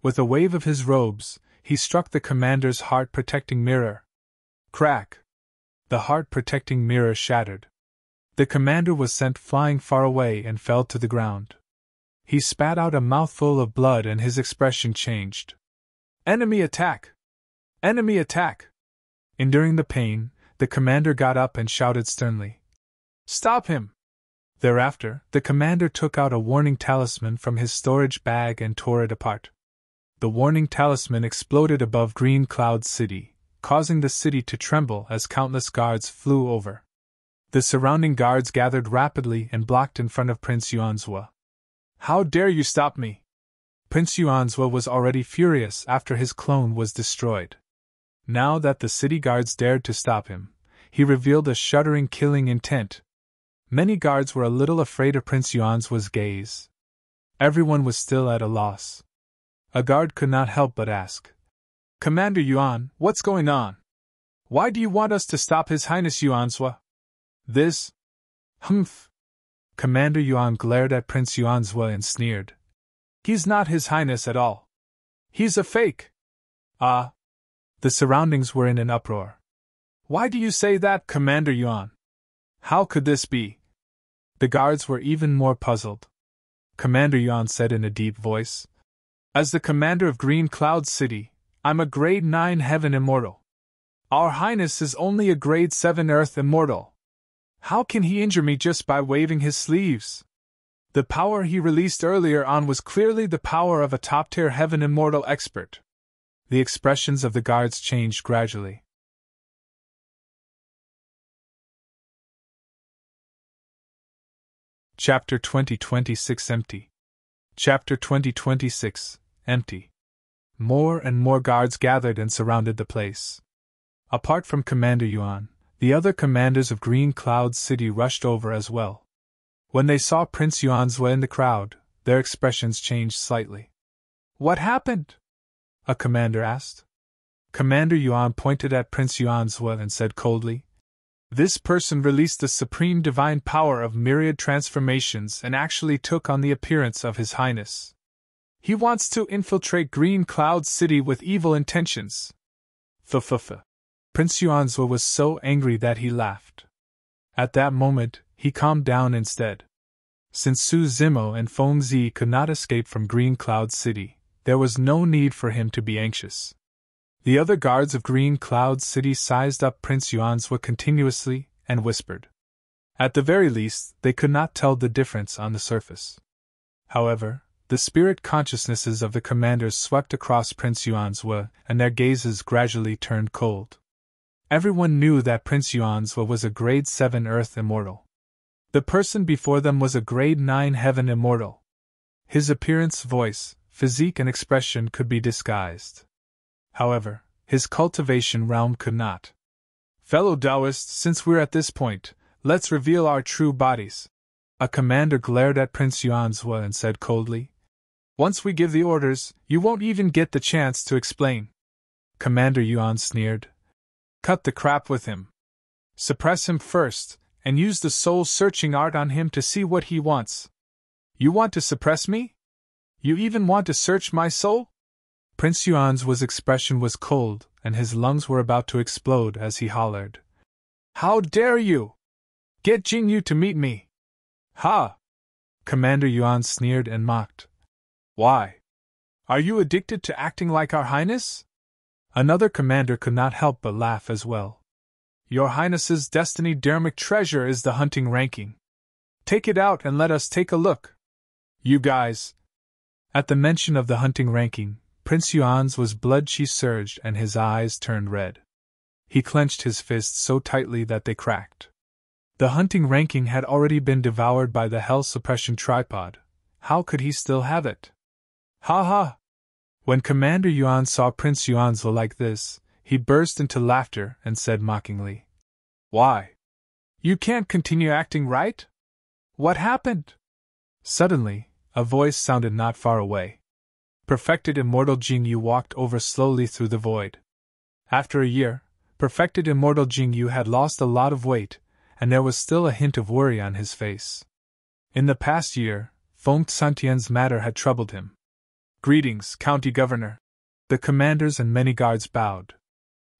With a wave of his robes, he struck the commander's heart-protecting mirror. Crack! The heart-protecting mirror shattered. The commander was sent flying far away and fell to the ground. He spat out a mouthful of blood and his expression changed. Enemy attack! Enemy attack! Enduring the pain, the commander got up and shouted sternly. Stop him! Thereafter, the commander took out a warning talisman from his storage bag and tore it apart. The warning talisman exploded above Green Cloud City, causing the city to tremble as countless guards flew over. The surrounding guards gathered rapidly and blocked in front of Prince Yuanzhua. How dare you stop me? Prince Yuanzhua was already furious after his clone was destroyed. Now that the city guards dared to stop him, he revealed a shuddering killing intent. Many guards were a little afraid of Prince Yuanzhua's gaze. Everyone was still at a loss. A guard could not help but ask, Commander Yuan, what's going on? Why do you want us to stop His Highness Yuanzhua? This? Humph! Commander Yuan glared at Prince Yuanzhua and sneered. He's not His Highness at all. He's a fake. Ah! The surroundings were in an uproar. Why do you say that, Commander Yuan? How could this be? The guards were even more puzzled. Commander Yuan said in a deep voice, As the commander of Green Cloud City, I'm a grade 9 heaven immortal. Our Highness is only a grade 7 earth immortal. How can he injure me just by waving his sleeves? The power he released earlier on was clearly the power of a top-tier heaven immortal expert. The expressions of the guards changed gradually. Chapter 2026 Empty. Chapter 2026 Empty. More and more guards gathered and surrounded the place. Apart from Commander Yuan, the other commanders of Green Cloud City rushed over as well. When they saw Prince Yuanzhua in the crowd, their expressions changed slightly. What happened? A commander asked. Commander Yuan pointed at Prince Yuanzhua and said coldly, This person released the supreme divine power of myriad transformations and actually took on the appearance of His Highness. He wants to infiltrate Green Cloud City with evil intentions. Prince Yuanzhua was so angry that he laughed. At that moment, he calmed down instead. Since Su Zimo and Feng Zi could not escape from Green Cloud City, there was no need for him to be anxious. The other guards of Green Cloud City sized up Prince Yuanzhua continuously and whispered. At the very least, they could not tell the difference on the surface. However, the spirit consciousnesses of the commanders swept across Prince Yuanzhua, and their gazes gradually turned cold. Everyone knew that Prince Yuanzhua was a grade 7 earth immortal. The person before them was a grade 9 heaven immortal. His appearance, voice, physique and expression could be disguised. However, his cultivation realm could not. Fellow Taoists, since we're at this point, let's reveal our true bodies. A commander glared at Prince Yuanzhua and said coldly, Once we give the orders, you won't even get the chance to explain. Commander Yuan sneered. Cut the crap with him. Suppress him first, and use the soul-searching art on him to see what he wants. You want to suppress me? You even want to search my soul? Prince Yuanzhua's expression was cold, and his lungs were about to explode as he hollered. How dare you! Get Jingyu to meet me! Ha! Commander Yuan sneered and mocked. Why? Are you addicted to acting like Our Highness? Another commander could not help but laugh as well. Your Highness's destiny dermic treasure is the hunting ranking. Take it out and let us take a look. You guys. At the mention of the hunting ranking, Prince Yuan's blood-chi surged and his eyes turned red. He clenched his fists so tightly that they cracked. The hunting ranking had already been devoured by the hell suppression tripod. How could he still have it? Ha ha! When Commander Yuan saw Prince Yuanzle like this, he burst into laughter and said mockingly, Why? You can't continue acting right? What happened? Suddenly, a voice sounded not far away. Perfected Immortal Jingyu walked over slowly through the void. After a year, Perfected Immortal Jingyu had lost a lot of weight, and there was still a hint of worry on his face. In the past year, Feng Santian's matter had troubled him. Greetings, County Governor. The commanders and many guards bowed.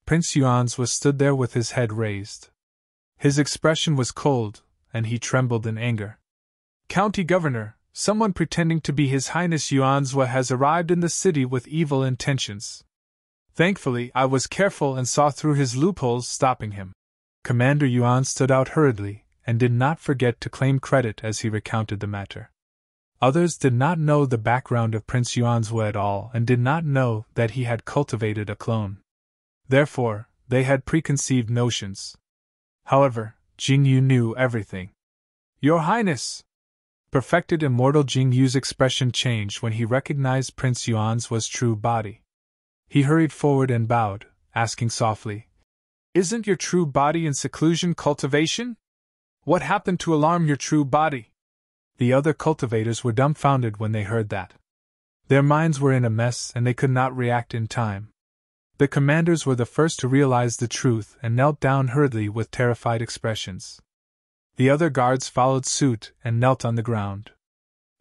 Prince Yuan's stood there with his head raised. His expression was cold, and he trembled in anger. County Governor, someone pretending to be His Highness Yuanzwa has arrived in the city with evil intentions. Thankfully, I was careful and saw through his loopholes, stopping him. Commander Yuan stood out hurriedly, and did not forget to claim credit as he recounted the matter. Others did not know the background of Prince Yuanzwa at all and did not know that he had cultivated a clone. Therefore, they had preconceived notions. However, Jingyu knew everything. Your Highness! Perfected Immortal Jingyu's expression changed when he recognized Prince Yuan's true body. He hurried forward and bowed, asking softly, Isn't your true body in seclusion cultivation? What happened to alarm your true body? The other cultivators were dumbfounded when they heard that. Their minds were in a mess and they could not react in time. The commanders were the first to realize the truth and knelt down hurriedly with terrified expressions. The other guards followed suit and knelt on the ground.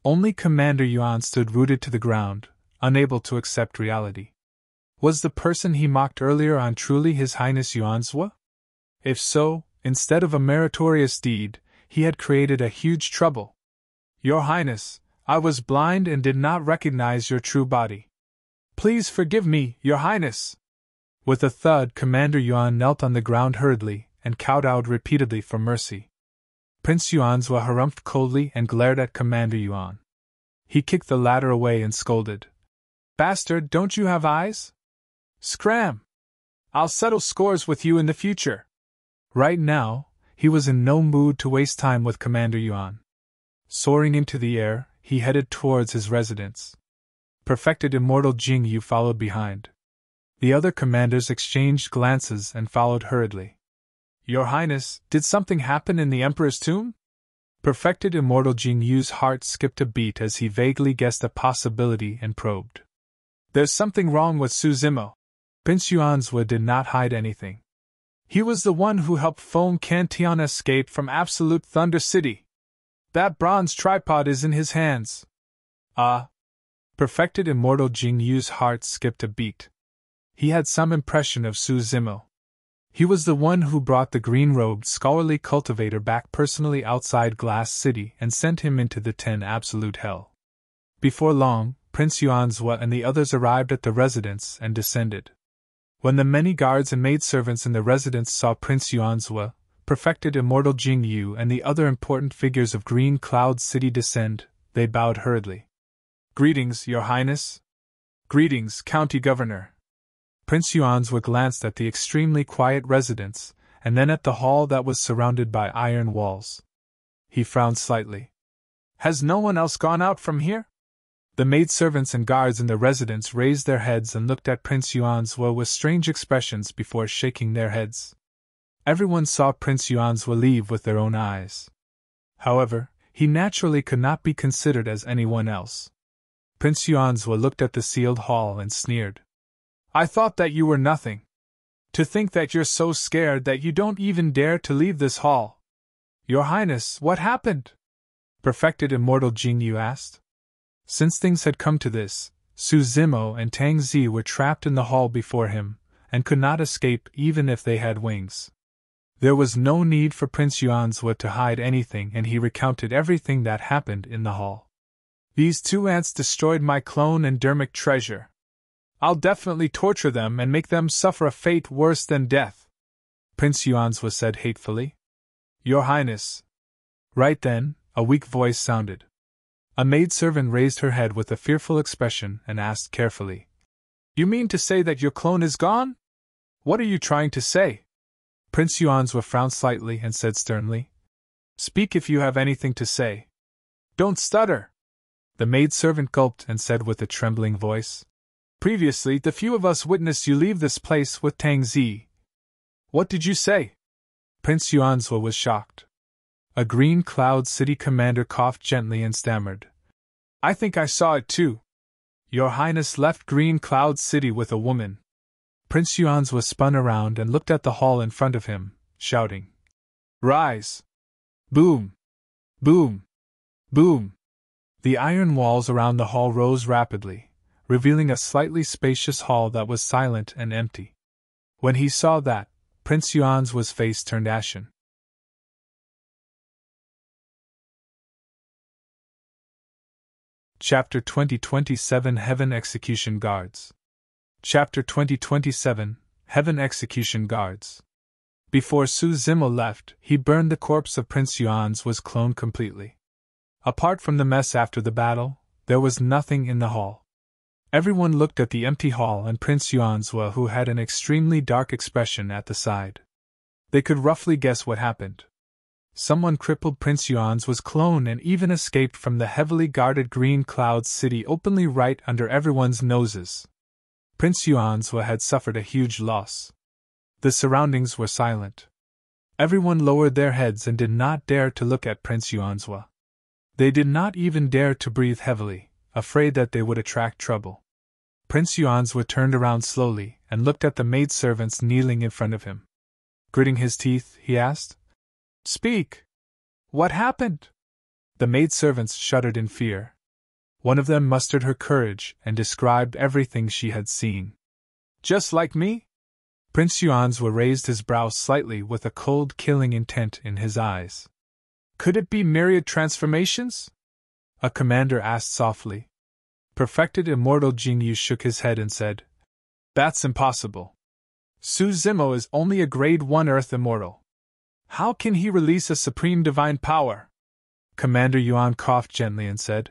Only Commander Yuan stood rooted to the ground, unable to accept reality. Was the person he mocked earlier on truly His Highness Yuanzwa? If so, instead of a meritorious deed, he had created a huge trouble. Your Highness, I was blind and did not recognize your true body. Please forgive me, Your Highness. With a thud, Commander Yuan knelt on the ground hurriedly and kowtowed repeatedly for mercy. Prince Yuanzwa harumphed coldly and glared at Commander Yuan. He kicked the latter away and scolded. Bastard, don't you have eyes? Scram! I'll settle scores with you in the future. Right now, he was in no mood to waste time with Commander Yuan. Soaring into the air, he headed towards his residence. Perfected Immortal Jingyu followed behind. The other commanders exchanged glances and followed hurriedly. Your Highness, did something happen in the Emperor's tomb? Perfected Immortal Jingyu's heart skipped a beat as he vaguely guessed a possibility and probed. There's something wrong with Su Zimo. Prince Yuanzwa did not hide anything. He was the one who helped Feng Cantian escape from Absolute Thunder City. That bronze tripod is in his hands. Perfected Immortal Jingyu's heart skipped a beat. He had some impression of Su Zimo. He was the one who brought the green-robed scholarly cultivator back personally outside Glass City and sent him into the 10 absolute hell. Before long, Prince Yuanzwa and the others arrived at the residence and descended. When the many guards and maidservants in the residence saw Prince Yuanzwa, Perfected Immortal Jingyu and the other important figures of Green Cloud City descend, they bowed hurriedly. Greetings, Your Highness. Greetings, County Governor. Prince Yuanzwa glanced at the extremely quiet residence, and then at the hall that was surrounded by iron walls. He frowned slightly. Has no one else gone out from here? The maidservants and guards in the residence raised their heads and looked at Prince Yuanzwa with strange expressions before shaking their heads. Everyone saw Prince Yuanzwa leave with their own eyes. However, he naturally could not be considered as anyone else. Prince Yuanzwa looked at the sealed hall and sneered. I thought that you were nothing. To think that you're so scared that you don't even dare to leave this hall. Your Highness, what happened? Perfected Immortal Jingyu asked. Since things had come to this, Su Zimo and Tang Zi were trapped in the hall before him, and could not escape even if they had wings. There was no need for Prince Yuanzhua to hide anything, and he recounted everything that happened in the hall. These two ants destroyed my clone and dermic treasure. I'll definitely torture them and make them suffer a fate worse than death, Prince Yuanzhua said hatefully. Your Highness. Right then, a weak voice sounded. A maidservant raised her head with a fearful expression and asked carefully, You mean to say that your clone is gone? What are you trying to say? Prince Yuanzhua frowned slightly and said sternly, Speak if you have anything to say. Don't stutter. The maidservant gulped and said with a trembling voice, Previously, the few of us witnessed you leave this place with Tang Zi. What did you say? Prince Yuanzhua was shocked. A Green Cloud City commander coughed gently and stammered, I think I saw it too. Your Highness left Green Cloud City with a woman. Prince Yuanzhua spun around and looked at the hall in front of him, shouting, Rise! Boom! Boom! Boom! The iron walls around the hall rose rapidly, revealing a slightly spacious hall that was silent and empty. When he saw that, Prince Yuanzhua's face turned ashen. Chapter 2027 Heaven Execution Guards. Chapter 2027 Heaven Execution Guards. Before Su Zimo left, he burned the corpse of Prince Yuanzhua's clone completely. Apart from the mess after the battle, there was nothing in the hall. Everyone looked at the empty hall and Prince Yuanzhua, who had an extremely dark expression at the side. They could roughly guess what happened. Someone crippled Prince Yuanzhua's clone and even escaped from the heavily guarded Green Cloud City openly right under everyone's noses. Prince Yuanzhua had suffered a huge loss. The surroundings were silent. Everyone lowered their heads and did not dare to look at Prince Yuanzhua. They did not even dare to breathe heavily, afraid that they would attract trouble. Prince Yuanzhua turned around slowly and looked at the maidservants kneeling in front of him. Gritting his teeth, he asked, Speak! What happened? The maidservants shuddered in fear. One of them mustered her courage and described everything she had seen. Just like me? Prince Yuanzhua raised his brow slightly with a cold, killing intent in his eyes. Could it be myriad transformations? A commander asked softly. Perfected Immortal Jingyu shook his head and said, That's impossible. Su Zimo is only a Grade 1 Earth Immortal. How can he release a supreme divine power? Commander Yuan coughed gently and said,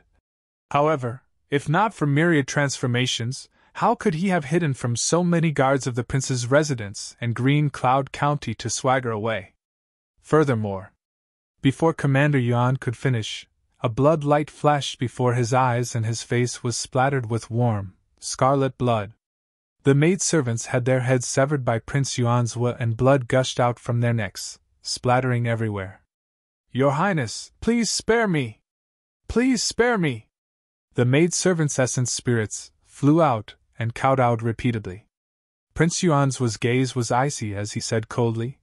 However, if not for myriad transformations, how could he have hidden from so many guards of the prince's residence and Green Cloud County to swagger away? Furthermore, before Commander Yuan could finish, a blood light flashed before his eyes and his face was splattered with warm, scarlet blood. The maidservants had their heads severed by Prince Yuanzhua and blood gushed out from their necks, splattering everywhere. Your Highness, please spare me! Please spare me! The maidservants' essence spirits flew out and kowtowed repeatedly. Prince Yuanzhua's gaze was icy as he said coldly,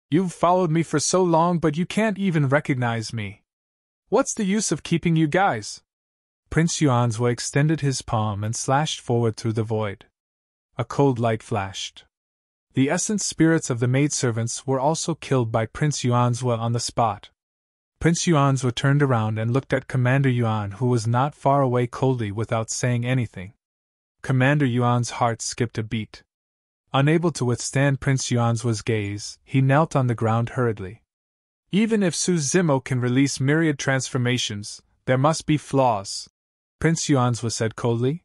You've followed me for so long but you can't even recognize me. What's the use of keeping you guys? Prince Yuanzhua extended his palm and slashed forward through the void. A cold light flashed. The essence spirits of the maidservants were also killed by Prince Yuanzhua on the spot. Prince Yuanzhua turned around and looked at Commander Yuan, who was not far away, coldly without saying anything. Commander Yuan's heart skipped a beat. Unable to withstand Prince Yuanzhua's gaze, he knelt on the ground hurriedly. Even if Su Zimo can release myriad transformations, there must be flaws, Prince Yuanzhua said coldly.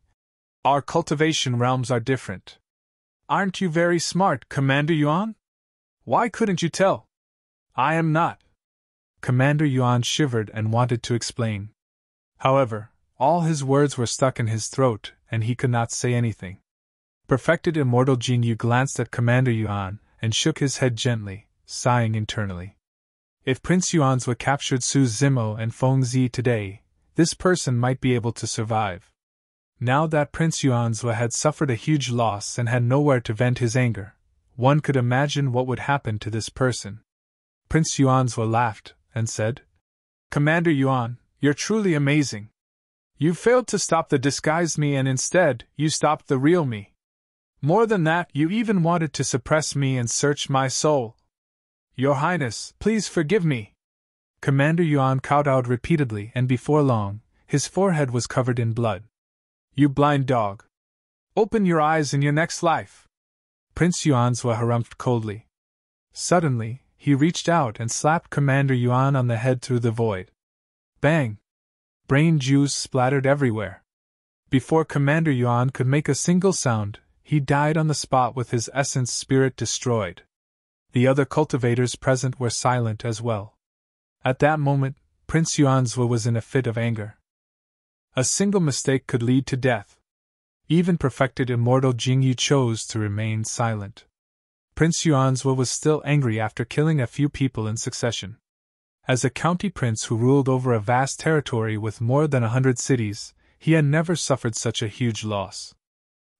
Our cultivation realms are different. Aren't you very smart, Commander Yuan? Why couldn't you tell? I am not. Commander Yuan shivered and wanted to explain. However, all his words were stuck in his throat, and he could not say anything. Perfected Immortal Jingyu glanced at Commander Yuan and shook his head gently, sighing internally. If Prince Yuanzhua captured Su Zimo and Feng Zi today, this person might be able to survive. Now that Prince Yuanzhua had suffered a huge loss and had nowhere to vent his anger, one could imagine what would happen to this person. Prince Yuanzhua laughed and said, Commander Yuan, you're truly amazing. You failed to stop the disguised me and instead, you stopped the real me. More than that, you even wanted to suppress me and search my soul. Your Highness, please forgive me! Commander Yuan kowtowed repeatedly, and before long, his forehead was covered in blood. You blind dog! Open your eyes in your next life! Prince Yuanzhua harumphed coldly. Suddenly, he reached out and slapped Commander Yuan on the head through the void. Bang! Brain juice splattered everywhere. Before Commander Yuan could make a single sound, he died on the spot with his essence spirit destroyed. The other cultivators present were silent as well. At that moment, Prince Yuanzhua was in a fit of anger. A single mistake could lead to death. Even perfected immortal Jingyu chose to remain silent. Prince Yuanzhua was still angry after killing a few people in succession. As a county prince who ruled over a vast territory with more than 100 cities, he had never suffered such a huge loss.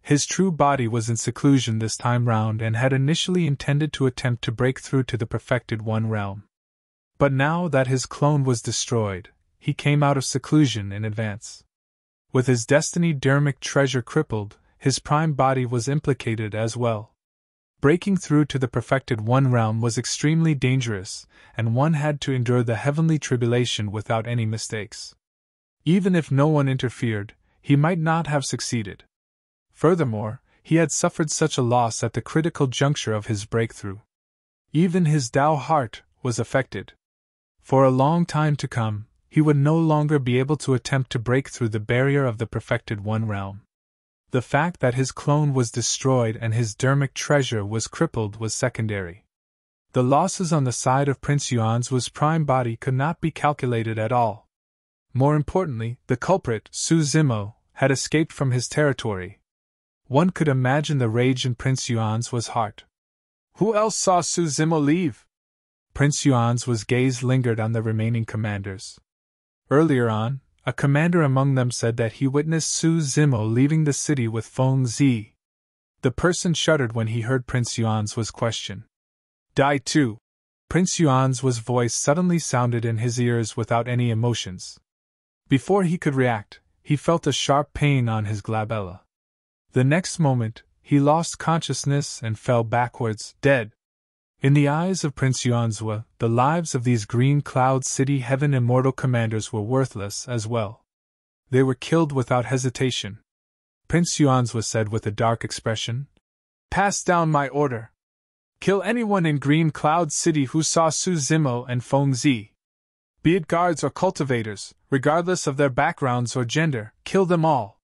His true body was in seclusion this time round and had initially intended to attempt to break through to the Perfected One realm. But now that his clone was destroyed, he came out of seclusion in advance. With his destiny dermic treasure crippled, his prime body was implicated as well. Breaking through to the Perfected One realm was extremely dangerous, and one had to endure the heavenly tribulation without any mistakes. Even if no one interfered, he might not have succeeded. Furthermore, he had suffered such a loss at the critical juncture of his breakthrough. Even his Tao heart was affected. For a long time to come, he would no longer be able to attempt to break through the barrier of the Perfected One realm. The fact that his clone was destroyed and his dermic treasure was crippled was secondary. The losses on the side of Prince Yuanzhua's prime body could not be calculated at all. More importantly, the culprit, Su Zimo, had escaped from his territory. One could imagine the rage in Prince Yuanzhua's heart. Who else saw Su Zimo leave? Prince Yuanzhua's gaze lingered on the remaining commanders. Earlier on, a commander among them said that he witnessed Su Zimo leaving the city with Feng Zi. The person shuddered when he heard Prince Yuanzhua's question. Die too! Prince Yuanzhua's voice suddenly sounded in his ears without any emotions. Before he could react, he felt a sharp pain on his glabella. The next moment, he lost consciousness and fell backwards, dead. In the eyes of Prince Yuanzhua, the lives of these Green Cloud City Heaven Immortal commanders were worthless as well. They were killed without hesitation. Prince Yuanzhua said with a dark expression, Pass down my order. Kill anyone in Green Cloud City who saw Su Zimo and Feng Zi. Be it guards or cultivators, regardless of their backgrounds or gender, kill them all.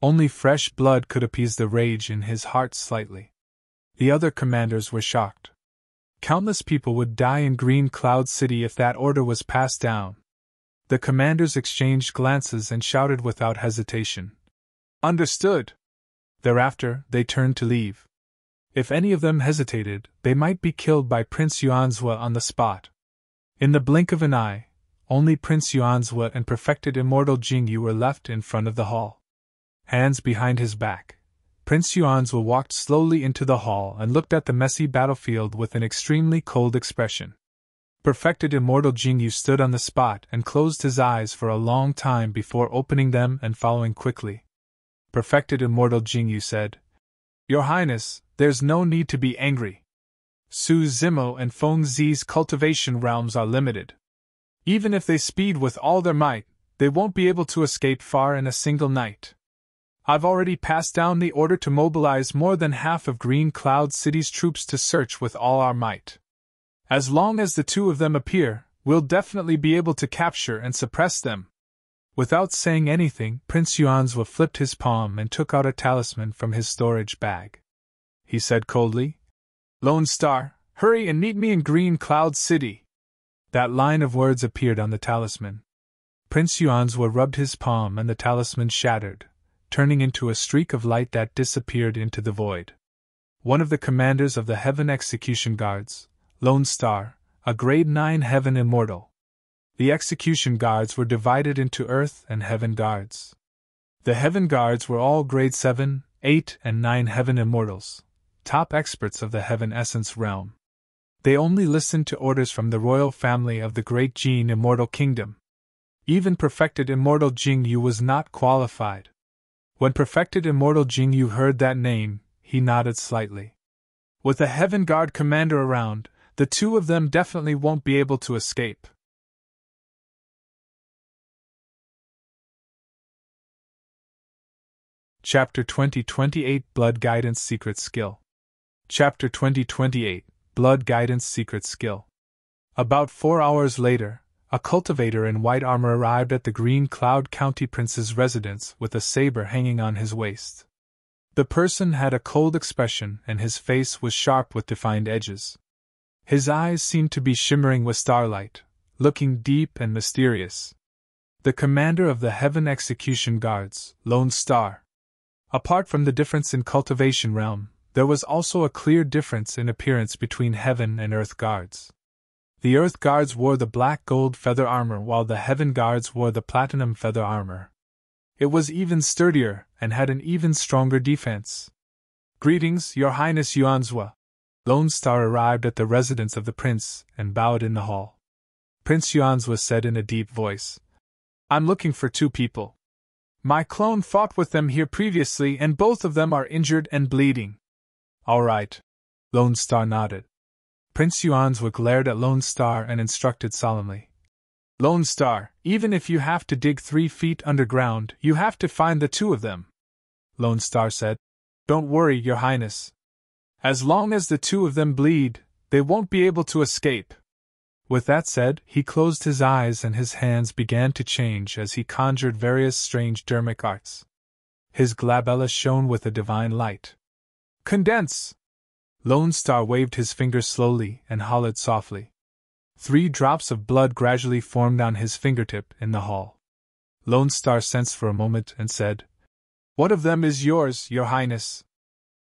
Only fresh blood could appease the rage in his heart slightly. The other commanders were shocked. Countless people would die in Green Cloud City if that order was passed down. The commanders exchanged glances and shouted without hesitation. Understood. Thereafter, they turned to leave. If any of them hesitated, they might be killed by Prince Yuanzhua on the spot. In the blink of an eye, only Prince Yuanzhua and Perfected Immortal Jingyu were left in front of the hall. Hands behind his back, Prince Yuanzhua walked slowly into the hall and looked at the messy battlefield with an extremely cold expression. Perfected Immortal Jingyu stood on the spot and closed his eyes for a long time before opening them and following quickly. Perfected Immortal Jingyu said, Your Highness, there's no need to be angry. Su Zimo and Feng Zi's cultivation realms are limited. Even if they speed with all their might, they won't be able to escape far in a single night. I've already passed down the order to mobilize more than half of Green Cloud City's troops to search with all our might. As long as the two of them appear, we'll definitely be able to capture and suppress them. Without saying anything, Prince Yuanzhua flipped his palm and took out a talisman from his storage bag. He said coldly, Lone Star, hurry and meet me in Green Cloud City. That line of words appeared on the talisman. Prince Yuanzhua rubbed his palm and the talisman shattered, turning into a streak of light that disappeared into the void. One of the commanders of the Heaven Execution Guards, Lone Star, a Grade 9 Heaven Immortal. The Execution Guards were divided into Earth and Heaven Guards. The Heaven Guards were all Grade 7, 8, and 9 Heaven Immortals, top experts of the Heaven Essence realm. They only listened to orders from the royal family of the Great Jin Immortal Kingdom. Even Perfected Immortal Jingyu was not qualified. When Perfected Immortal Jingyu heard that name, he nodded slightly. With a Heaven Guard commander around, The two of them definitely won't be able to escape. Chapter 2028 Blood Guidance Secret Skill. Chapter 2028 Blood Guidance Secret Skill. About 4 hours later, a cultivator in white armor arrived at the Green Cloud County Prince's residence with a saber hanging on his waist. The person had a cold expression and his face was sharp with defined edges. His eyes seemed to be shimmering with starlight, looking deep and mysterious. The commander of the Heaven Execution Guards, Lone Star. Apart from the difference in cultivation realm, there was also a clear difference in appearance between Heaven and Earth Guards. The Earth Guards wore the black gold feather armor while the Heaven Guards wore the platinum feather armor. It was even sturdier and had an even stronger defense. "Greetings, Your Highness Yuanzhua." Lone Star arrived at the residence of the prince and bowed in the hall. Prince Yuanzhua said in a deep voice, "I'm looking for 2 people. My clone fought with them here previously and both of them are injured and bleeding." "All right." Lone Star nodded. Prince Yuanzhua glared at Lone Star and instructed solemnly. "Lone Star, even if you have to dig 3 feet underground, you have to find the 2 of them." Lone Star said, "Don't worry, Your Highness. As long as the 2 of them bleed, they won't be able to escape." With that said, he closed his eyes and his hands began to change as he conjured various strange dermic arts. His glabella shone with a divine light. "Condense!" Lone Star waved his fingers slowly and hollered softly. 3 drops of blood gradually formed on his fingertip in the hall. Lone Star sensed for a moment and said, "What of them is yours, Your Highness?"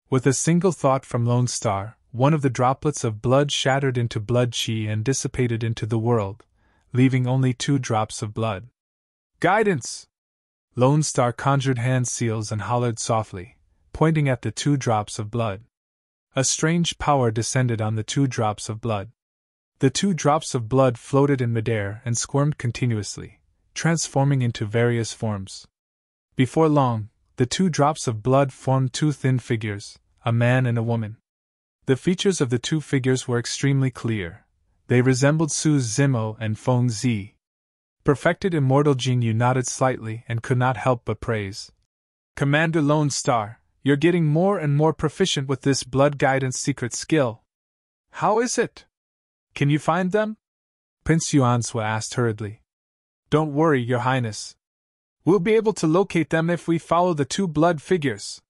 With a single thought from Lone Star, one of the droplets of blood shattered into blood chi and dissipated into the world, leaving only 2 drops of blood. "Guidance!" Lone Star conjured hand seals and hollered softly, pointing at the 2 drops of blood. A strange power descended on the 2 drops of blood. The 2 drops of blood floated in midair and squirmed continuously, transforming into various forms. Before long, the 2 drops of blood formed 2 thin figures, a man and a woman. The features of the 2 figures were extremely clear. They resembled Su Zimo and Feng Zi. Perfected Immortal Jinyu nodded slightly and could not help but praise. "Commander Lone Star, you're getting more and more proficient with this blood guidance secret skill. How is it? Can you find them?" Prince Yuanzhua asked hurriedly. "Don't worry, Your Highness. We'll be able to locate them if we follow the 2 blood figures."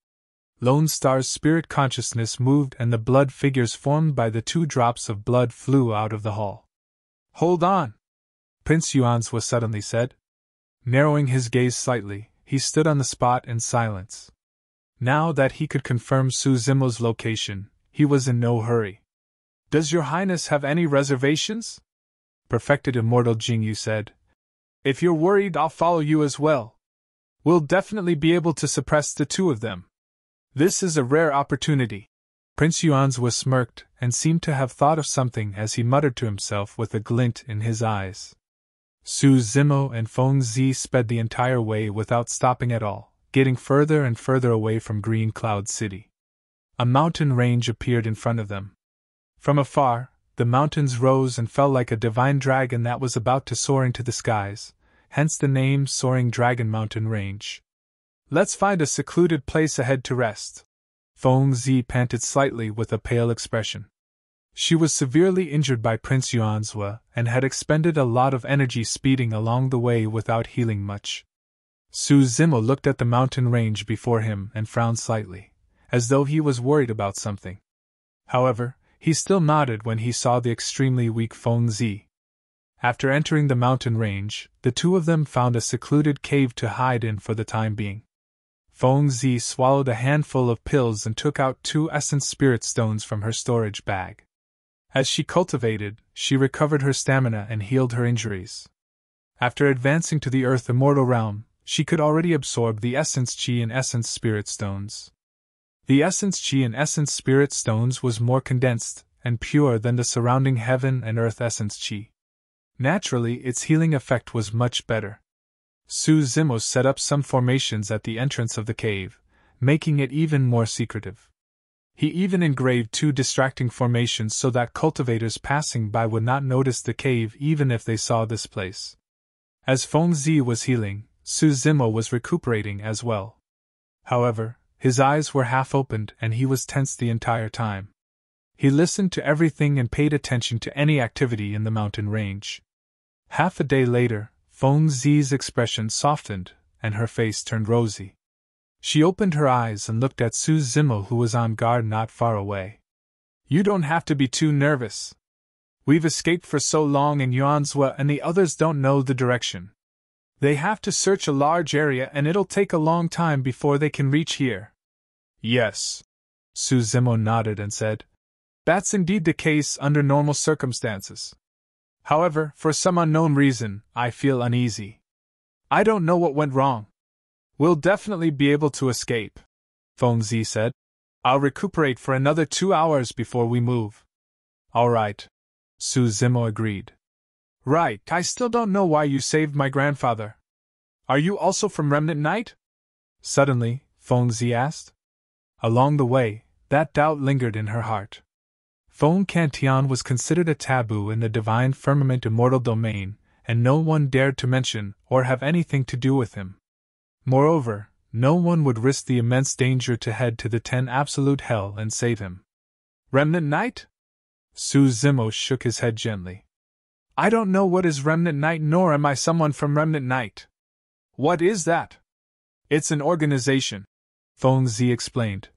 Lone Star's spirit consciousness moved and the blood figures formed by the 2 drops of blood flew out of the hall. "Hold on!" Prince Yuanzhua suddenly said. Narrowing his gaze slightly, he stood on the spot in silence. Now that he could confirm Su Zimo's location, he was in no hurry. "Does Your Highness have any reservations?" Perfected Immortal Jingyu said. "If you're worried, I'll follow you as well. We'll definitely be able to suppress the 2 of them. This is a rare opportunity." Prince Yuanzhua smirked and seemed to have thought of something as he muttered to himself with a glint in his eyes. Su Zimo and Feng Zi sped the entire way without stopping at all, getting further and further away from Green Cloud City. A mountain range appeared in front of them. From afar, the mountains rose and fell like a divine dragon that was about to soar into the skies, hence the name Soaring Dragon Mountain Range. "Let's find a secluded place ahead to rest." Feng Zi panted slightly with a pale expression. She was severely injured by Prince Yuanzhua and had expended a lot of energy speeding along the way without healing much. Su Zimo looked at the mountain range before him and frowned slightly, as though he was worried about something. However, he still nodded when he saw the extremely weak Feng Zi. After entering the mountain range, the 2 of them found a secluded cave to hide in for the time being. Feng Zi swallowed a handful of pills and took out 2 essence spirit stones from her storage bag. As she cultivated, she recovered her stamina and healed her injuries. After advancing to the Earth Immortal Realm, she could already absorb the essence chi and essence spirit stones. The essence chi and essence spirit stones was more condensed and pure than the surrounding heaven and earth essence chi. Naturally, its healing effect was much better. Su Zimo set up some formations at the entrance of the cave, making it even more secretive. He even engraved 2 distracting formations so that cultivators passing by would not notice the cave even if they saw this place. As Feng Zi was healing, Su Zimo was recuperating as well. However, his eyes were half opened and he was tense the entire time. He listened to everything and paid attention to any activity in the mountain range. Half a day later, Feng Zi's expression softened, and her face turned rosy. She opened her eyes and looked at Su Zimo, who was on guard not far away. "You don't have to be too nervous. We've escaped for so long and Yuanzhua and the others don't know the direction. They have to search a large area and it'll take a long time before they can reach here." "Yes." Su Zimo nodded and said, "That's indeed the case under normal circumstances. However, for some unknown reason, I feel uneasy. I don't know what went wrong. We'll definitely be able to escape," Feng Zi said. "I'll recuperate for another 2 hours before we move." "All right," Su Zimo agreed. "Right, I still don't know why you saved my grandfather. Are you also from Remnant Knight?" Suddenly, Feng Zi asked. Along the way, that doubt lingered in her heart. Feng Cantian was considered a taboo in the divine firmament immortal domain, and no one dared to mention or have anything to do with him. Moreover, no one would risk the immense danger to head to the 10 absolute hell and save him. "Remnant Knight?" Su Zimo shook his head gently. "I don't know what is Remnant Knight, nor am I someone from Remnant Knight." "What is that?" "It's an organization," Feng Zi explained.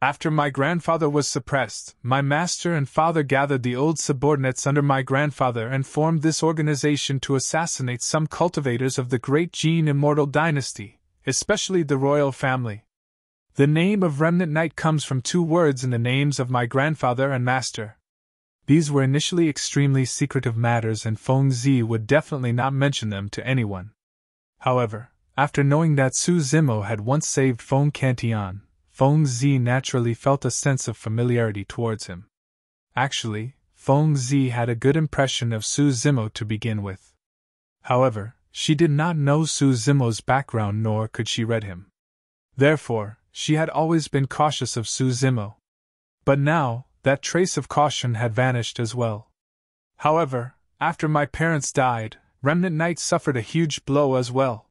"After my grandfather was suppressed, my master and father gathered the old subordinates under my grandfather and formed this organization to assassinate some cultivators of the great Jade immortal dynasty, especially the royal family. The name of Remnant Knight comes from 2 words in the names of my grandfather and master." These were initially extremely secretive matters and Feng Zi would definitely not mention them to anyone. However, after knowing that Su Zimo had once saved Feng Cantian, Feng Zi naturally felt a sense of familiarity towards him. Actually, Feng Zi had a good impression of Su Zimo to begin with. However, she did not know Su Zimo's background nor could she read him. Therefore, she had always been cautious of Su Zimo. But now, that trace of caution had vanished as well. "However, after my parents died, Remnant Knight suffered a huge blow as well.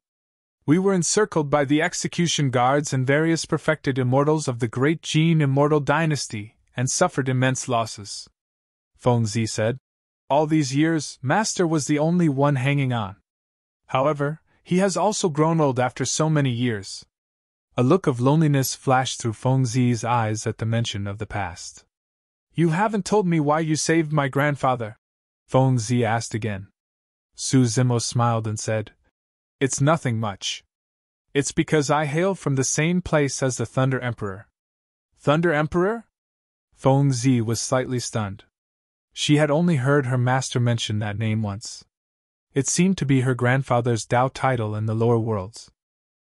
We were encircled by the execution guards and various perfected immortals of the great Jade immortal dynasty, and suffered immense losses," Feng Zi said. "All these years, Master was the only one hanging on. However, he has also grown old after so many years." A look of loneliness flashed through Feng Zi's eyes at the mention of the past. "You haven't told me why you saved my grandfather?" Feng Zi asked again. Su Zimo smiled and said, "It's nothing much. It's because I hail from the same place as the Thunder Emperor." "Thunder Emperor?" Feng Zi was slightly stunned. She had only heard her master mention that name once. It seemed to be her grandfather's Dao title in the lower worlds.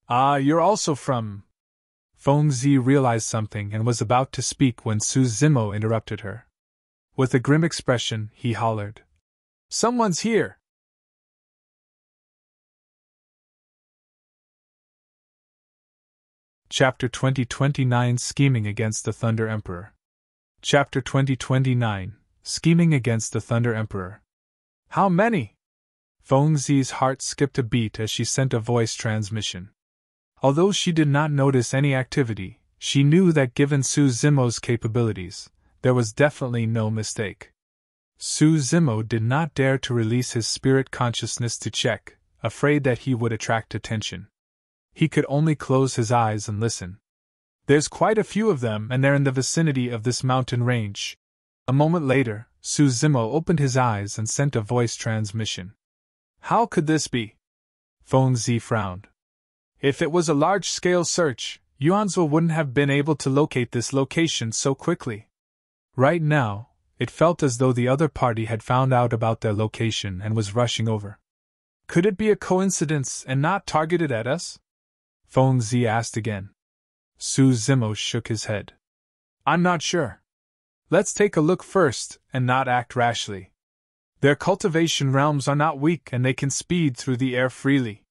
"Ah, you're also from—" Feng Zi realized something and was about to speak when Su Zimo interrupted her. With a grim expression, he hollered, "Someone's here!" Chapter 2029 Scheming Against the Thunder Emperor. Chapter 2029 Scheming Against the Thunder Emperor. "How many?" Feng Zi's heart skipped a beat as she sent a voice transmission. Although she did not notice any activity, she knew that given Su Zimo's capabilities, there was definitely no mistake. Su Zimo did not dare to release his spirit consciousness to check, afraid that he would attract attention. He could only close his eyes and listen. "There's quite a few of them and they're in the vicinity of this mountain range." A moment later, Su Zimo opened his eyes and sent a voice transmission. "How could this be?" Feng Zi frowned. "If it was a large-scale search, Yuanzhou wouldn't have been able to locate this location so quickly. Right now, it felt as though the other party had found out about their location and was rushing over. Could it be a coincidence and not targeted at us?" Feng Zi asked again. Su Zimo shook his head. "I'm not sure. Let's take a look first and not act rashly. Their cultivation realms are not weak and they can speed through the air freely.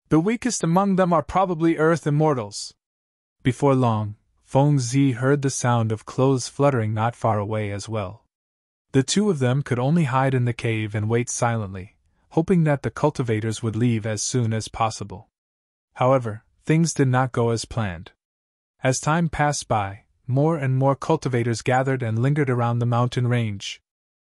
The weakest among them are probably Earth Immortals." Before long, Feng Zi heard the sound of clothes fluttering not far away as well. The two of them could only hide in the cave and wait silently, hoping that the cultivators would leave as soon as possible. However, things did not go as planned. As time passed by, more and more cultivators gathered and lingered around the mountain range.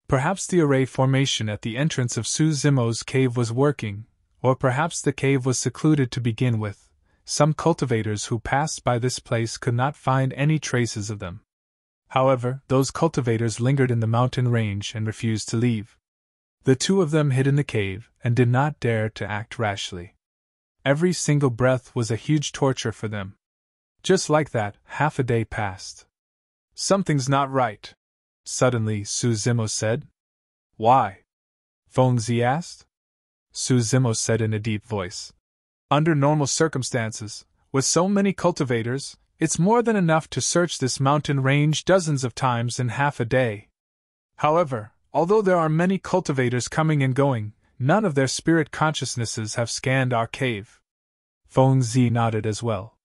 Perhaps the array formation at the entrance of Su Zimo's cave was working, or perhaps the cave was secluded to begin with. Some cultivators who passed by this place could not find any traces of them. However, those cultivators lingered in the mountain range and refused to leave. The two of them hid in the cave and did not dare to act rashly. Every single breath was a huge torture for them. Just like that, half a day passed. "Something's not right," suddenly Su Zimo said. "Why?" Feng Zi asked. Su Zimo said in a deep voice. "Under normal circumstances, with so many cultivators, it's more than enough to search this mountain range dozens of times in half a day. However, although there are many cultivators coming and going, none of their spirit consciousnesses have scanned our cave." Feng Zi nodded as well.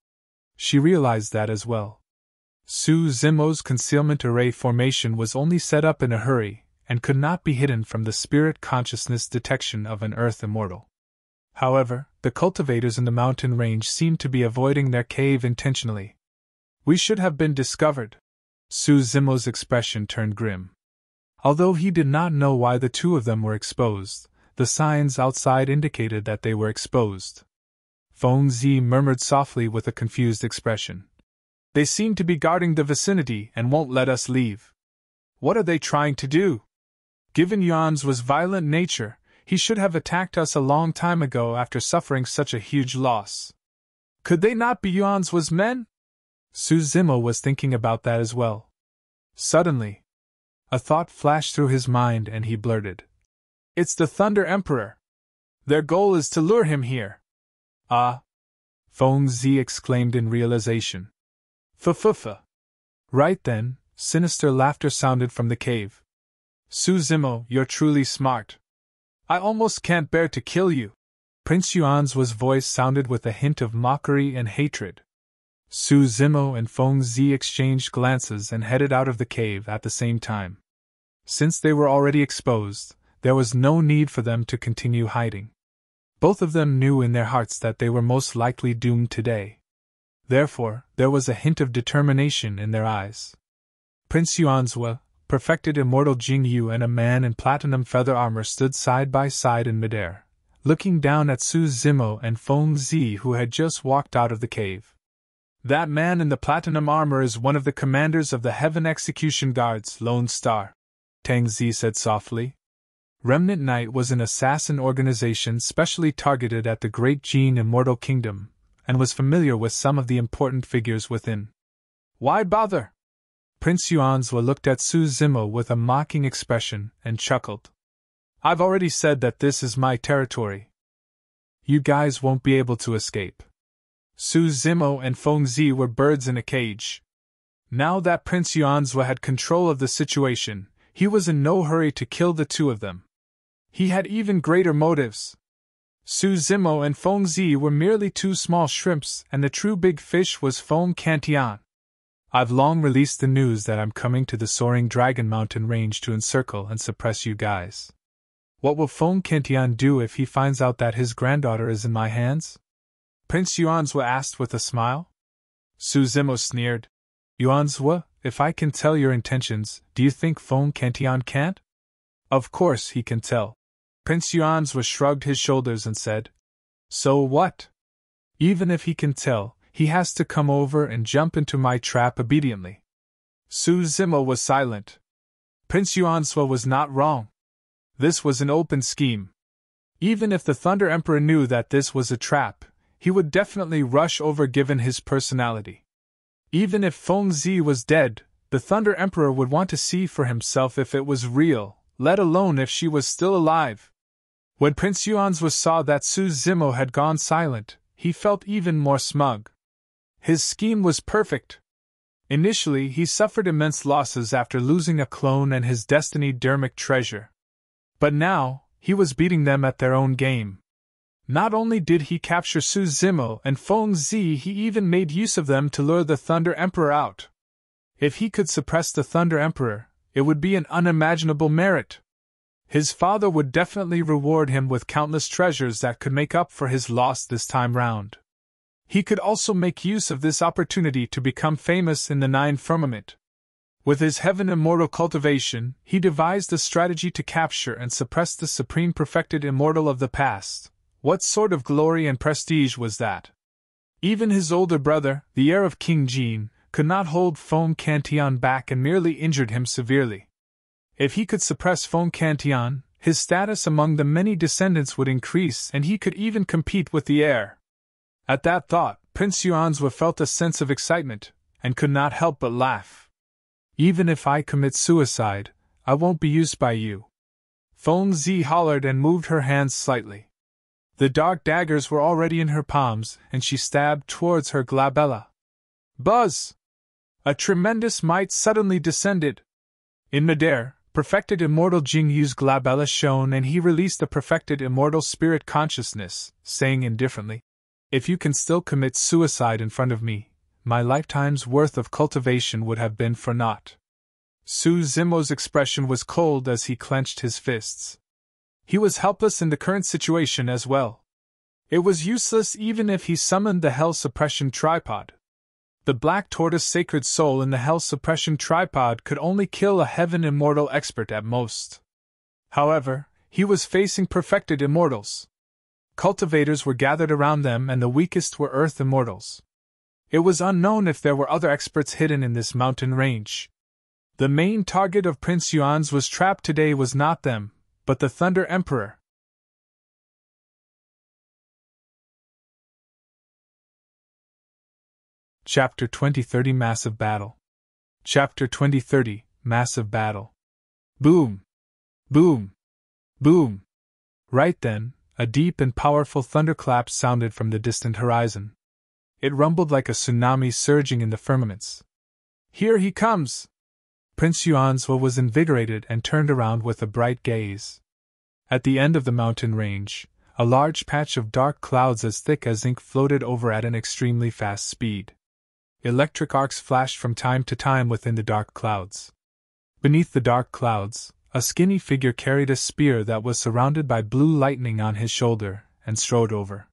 She realized that as well. Su Zimo's concealment array formation was only set up in a hurry, and could not be hidden from the spirit consciousness detection of an Earth immortal. However, the cultivators in the mountain range seemed to be avoiding their cave intentionally. "We should have been discovered." Su Zimo's expression turned grim. Although he did not know why the two of them were exposed, the signs outside indicated that they were exposed. Feng Zi murmured softly with a confused expression. "They seem to be guarding the vicinity and won't let us leave. What are they trying to do? Given Yuan's violent nature, he should have attacked us a long time ago after suffering such a huge loss. Could they not be Yuan's men?" Su Zimo was thinking about that as well. Suddenly, a thought flashed through his mind and he blurted. "It's the Thunder Emperor. Their goal is to lure him here." "Ah!" Feng Zi exclaimed in realization. "F-f-f." Right then, sinister laughter sounded from the cave. "Su Zimo, you're truly smart. I almost can't bear to kill you." Prince Yuan's voice sounded with a hint of mockery and hatred. Su Zimo and Feng Zi exchanged glances and headed out of the cave at the same time. Since they were already exposed, there was no need for them to continue hiding. Both of them knew in their hearts that they were most likely doomed today. Therefore, there was a hint of determination in their eyes. Prince Yuan's Perfected Immortal Jingyu and a man in platinum feather armor stood side by side in midair, looking down at Su Zimo and Feng Zi, who had just walked out of the cave. "That man in the platinum armor is one of the commanders of the Heaven Execution Guards, Lone Star," Tang Zi said softly. Remnant Knight was an assassin organization specially targeted at the Great Jin Immortal Kingdom, and was familiar with some of the important figures within. "Why bother?" Prince Yuanzhua looked at Su Zimo with a mocking expression and chuckled. "I've already said that this is my territory. You guys won't be able to escape." Su Zimo and Feng Zi were birds in a cage. Now that Prince Yuanzhua had control of the situation, he was in no hurry to kill the two of them. He had even greater motives. Su Zimo and Feng Zi were merely two small shrimps, and the true big fish was Feng Cantian. "I've long released the news that I'm coming to the Soaring Dragon Mountain range to encircle and suppress you guys. What will Feng Cantian do if he finds out that his granddaughter is in my hands?" Prince Yuanzhua asked with a smile. Su Zimo sneered. "Yuanzhua, if I can tell your intentions, do you think Feng Cantian can't?" "Of course he can tell." Prince Yuanzhua shrugged his shoulders and said, "So what? Even if he can tell, he has to come over and jump into my trap obediently." Su Zimo was silent. Prince Yuanzhua was not wrong. This was an open scheme. Even if the Thunder Emperor knew that this was a trap, he would definitely rush over given his personality. Even if Feng Zi was dead, the Thunder Emperor would want to see for himself if it was real, let alone if she was still alive. When Prince Yuanzhua saw that Su Zimo had gone silent, he felt even more smug. His scheme was perfect. Initially, he suffered immense losses after losing a clone and his destiny dermic treasure. But now, he was beating them at their own game. Not only did he capture Su Zimo and Feng Zi, he even made use of them to lure the Thunder Emperor out. If he could suppress the Thunder Emperor, it would be an unimaginable merit. His father would definitely reward him with countless treasures that could make up for his loss this time round. He could also make use of this opportunity to become famous in the Nine Firmament. With his heaven immortal cultivation, he devised a strategy to capture and suppress the supreme perfected immortal of the past. What sort of glory and prestige was that? Even his older brother, the heir of King Jin, could not hold Feng Cantian back and merely injured him severely. If he could suppress Feng Cantian, his status among the many descendants would increase and he could even compete with the heir. At that thought, Prince Yuanzhua felt a sense of excitement, and could not help but laugh. Even if I commit suicide, I won't be used by you. Feng Zi hollered and moved her hands slightly. The dark daggers were already in her palms, and she stabbed towards her glabella. Buzz! A tremendous might suddenly descended. In midair, Perfected Immortal Jingyu's glabella shone and he released the Perfected Immortal Spirit Consciousness, saying indifferently, "If you can still commit suicide in front of me, my lifetime's worth of cultivation would have been for naught." Su Zimo's expression was cold as he clenched his fists. He was helpless in the current situation as well. It was useless even if he summoned the Hell Suppression Tripod. The Black Tortoise Sacred Soul in the Hell Suppression Tripod could only kill a Heaven Immortal expert at most. However, he was facing Perfected Immortals. Cultivators were gathered around them and the weakest were Earth Immortals. It was unknown if there were other experts hidden in this mountain range. The main target of Prince Yuan's trap today was not them, but the Thunder Emperor. Chapter 2030 Massive Battle. Chapter 2030 Massive Battle. Boom! Boom! Boom! Right then, a deep and powerful thunderclap sounded from the distant horizon. It rumbled like a tsunami surging in the firmaments. "Here he comes!" Prince Yuanzhua was invigorated and turned around with a bright gaze. At the end of the mountain range, a large patch of dark clouds as thick as ink floated over at an extremely fast speed. Electric arcs flashed from time to time within the dark clouds. Beneath the dark clouds, a skinny figure carried a spear that was surrounded by blue lightning on his shoulder, and strode over.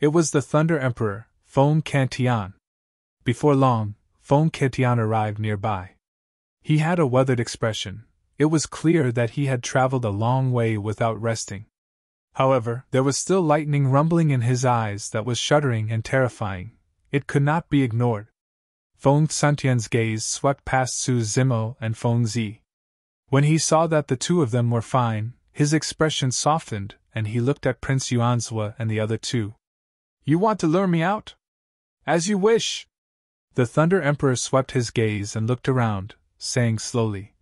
It was the Thunder Emperor, Feng Cantian. Before long, Feng Cantian arrived nearby. He had a weathered expression. It was clear that he had traveled a long way without resting. However, there was still lightning rumbling in his eyes that was shuddering and terrifying. It could not be ignored. Feng Cantian's gaze swept past Su Zimo and Feng Zi. When he saw that the two of them were fine, his expression softened, and he looked at Prince Yuanzhua and the other two. "You want to lure me out? As you wish." The Thunder Emperor swept his gaze and looked around, saying slowly,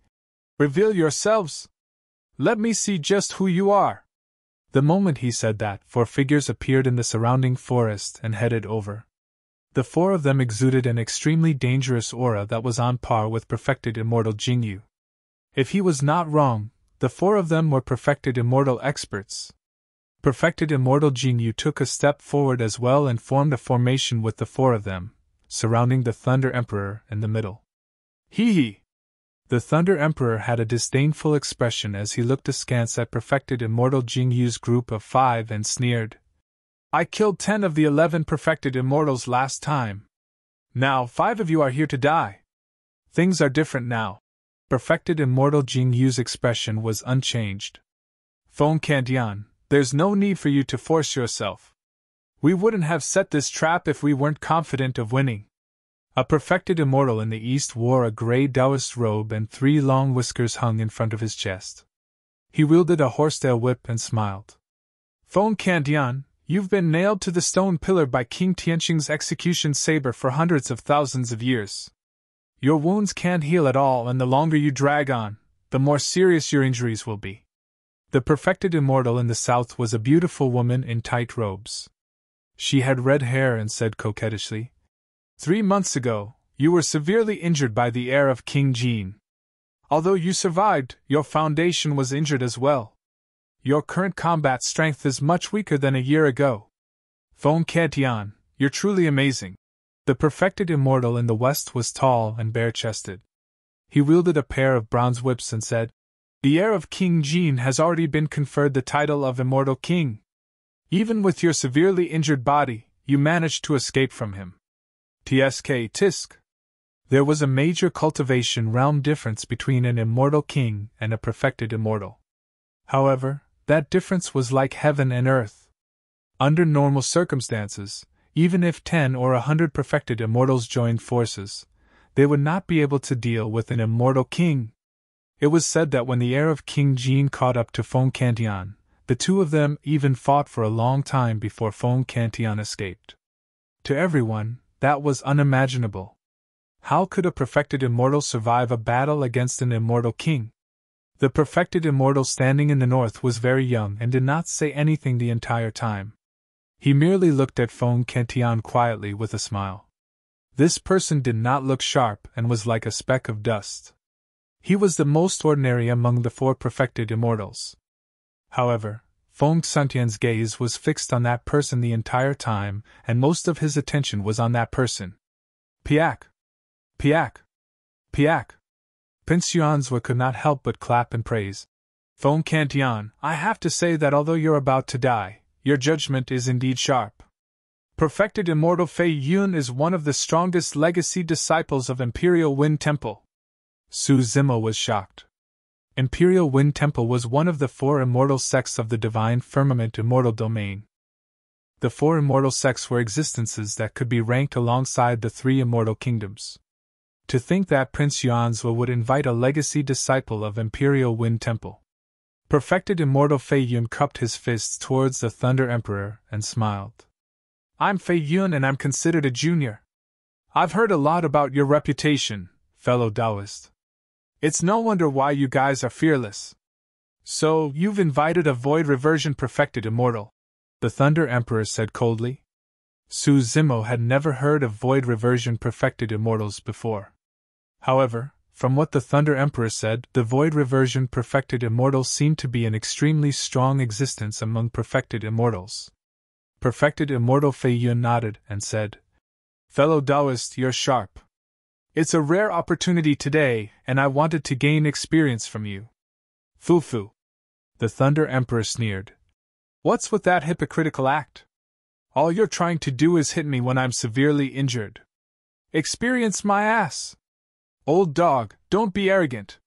"Reveal yourselves. Let me see just who you are." The moment he said that, 4 figures appeared in the surrounding forest and headed over. The 4 of them exuded an extremely dangerous aura that was on par with Perfected Immortal Jingyu. If he was not wrong, the 4 of them were Perfected Immortal experts. Perfected Immortal Jingyu took a step forward as well and formed a formation with the 4 of them, surrounding the Thunder Emperor in the middle. "Hee hee!" The Thunder Emperor had a disdainful expression as he looked askance at Perfected Immortal Jingyu's group of 5 and sneered. "I killed 10 of the 11 Perfected Immortals last time. Now 5 of you are here to die. Things are different now." Perfected Immortal Jingyu's expression was unchanged. "Feng Cantian, there's no need for you to force yourself. We wouldn't have set this trap if we weren't confident of winning." A Perfected Immortal in the east wore a gray Taoist robe and 3 long whiskers hung in front of his chest. He wielded a horsetail whip and smiled. "Feng Cantian, you've been nailed to the stone pillar by King Tianqing's execution saber for hundreds of thousands of years. Your wounds can't heal at all, and the longer you drag on, the more serious your injuries will be." The Perfected Immortal in the south was a beautiful woman in tight robes. She had red hair and said coquettishly, 3 months ago, you were severely injured by the heir of King Jin. Although you survived, your foundation was injured as well. Your current combat strength is much weaker than a year ago. Feng Cantian, you're truly amazing. The perfected immortal in the west was tall and bare-chested. He wielded a pair of bronze whips and said, "The heir of King Jin has already been conferred the title of Immortal King. Even with your severely injured body, you managed to escape from him. Tsk tisk." There was a major cultivation realm difference between an immortal king and a perfected immortal. However, that difference was like heaven and earth. Under normal circumstances, even if 10 or 100 perfected immortals joined forces, they would not be able to deal with an immortal king. It was said that when the heir of King Jin caught up to Feng Cantian, the two of them even fought for a long time before Feng Cantian escaped. To everyone, that was unimaginable. How could a perfected immortal survive a battle against an immortal king? The perfected immortal standing in the north was very young and did not say anything the entire time. He merely looked at Feng Cantian quietly with a smile. This person did not look sharp and was like a speck of dust. He was the most ordinary among the 4 perfected immortals. However, Feng Cantian's gaze was fixed on that person the entire time, and most of his attention was on that person. Piak! Piak! Piak! Prince Yuanzhua could not help but clap and praise. Feng Cantian, I have to say that although you're about to die, your judgment is indeed sharp. Perfected Immortal Fei Yun is one of the strongest legacy disciples of Imperial Wind Temple. Su Zimo was shocked. Imperial Wind Temple was one of the 4 immortal sects of the Divine Firmament Immortal Domain. The 4 immortal sects were existences that could be ranked alongside the 3 immortal kingdoms. To think that Prince Yuanzhua would invite a legacy disciple of Imperial Wind Temple. Perfected Immortal Fei Yun cupped his fists towards the Thunder Emperor and smiled. I'm Fei Yun and I'm considered a junior. I've heard a lot about your reputation, fellow Taoist. It's no wonder why you guys are fearless. So, you've invited a Void Reversion Perfected Immortal, the Thunder Emperor said coldly. Su Zimo had never heard of Void Reversion Perfected Immortals before. However, from what the Thunder Emperor said, the Void Reversion Perfected Immortals seemed to be an extremely strong existence among Perfected Immortals. Perfected Immortal Fei Yun nodded and said, Fellow Taoist, you're sharp. It's a rare opportunity today, and I wanted to gain experience from you. Foo-foo. The Thunder Emperor sneered. What's with that hypocritical act? All you're trying to do is hit me when I'm severely injured. Experience my ass. Old dog, don't be arrogant.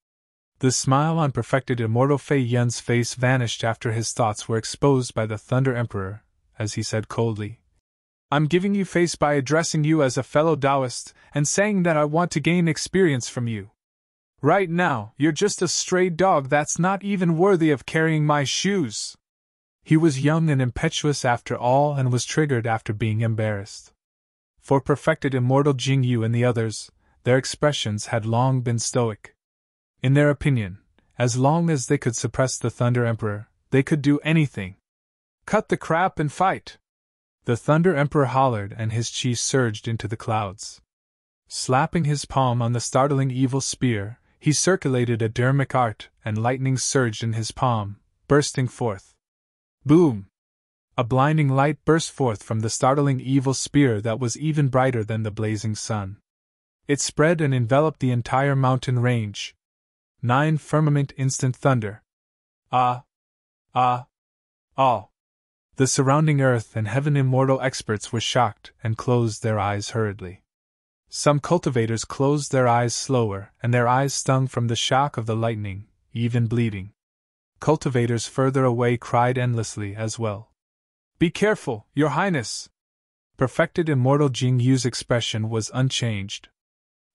The smile on Perfected Immortal Fei Yun's face vanished after his thoughts were exposed by the Thunder Emperor, as he said coldly. I'm giving you face by addressing you as a fellow Taoist, and saying that I want to gain experience from you. Right now, you're just a stray dog that's not even worthy of carrying my shoes. He was young and impetuous after all and was triggered after being embarrassed. For Perfected Immortal Jingyu and the others, their expressions had long been stoic. In their opinion, as long as they could suppress the Thunder Emperor, they could do anything. Cut the crap and fight! The Thunder Emperor hollered and his chi surged into the clouds. Slapping his palm on the startling evil spear, he circulated a dermic art and lightning surged in his palm, bursting forth. Boom! A blinding light burst forth from the startling evil spear that was even brighter than the blazing sun. It spread and enveloped the entire mountain range. 9 firmament instant thunder. Ah! Ah! Ah! The surrounding earth and heaven immortal experts were shocked and closed their eyes hurriedly. Some cultivators closed their eyes slower, and their eyes stung from the shock of the lightning, even bleeding. Cultivators further away cried endlessly as well. Be careful, Your Highness! Perfected Immortal Jingyu's expression was unchanged.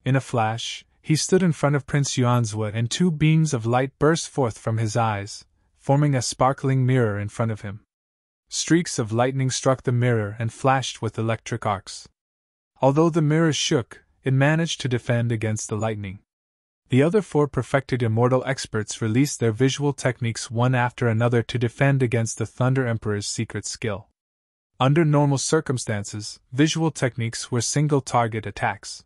In a flash, he stood in front of Prince Yuanzhua and 2 beams of light burst forth from his eyes, forming a sparkling mirror in front of him. Streaks of lightning struck the mirror and flashed with electric arcs. Although the mirror shook, it managed to defend against the lightning. The other 4 Perfected Immortal experts released their visual techniques one after another to defend against the Thunder Emperor's secret skill. Under normal circumstances, visual techniques were single-target attacks.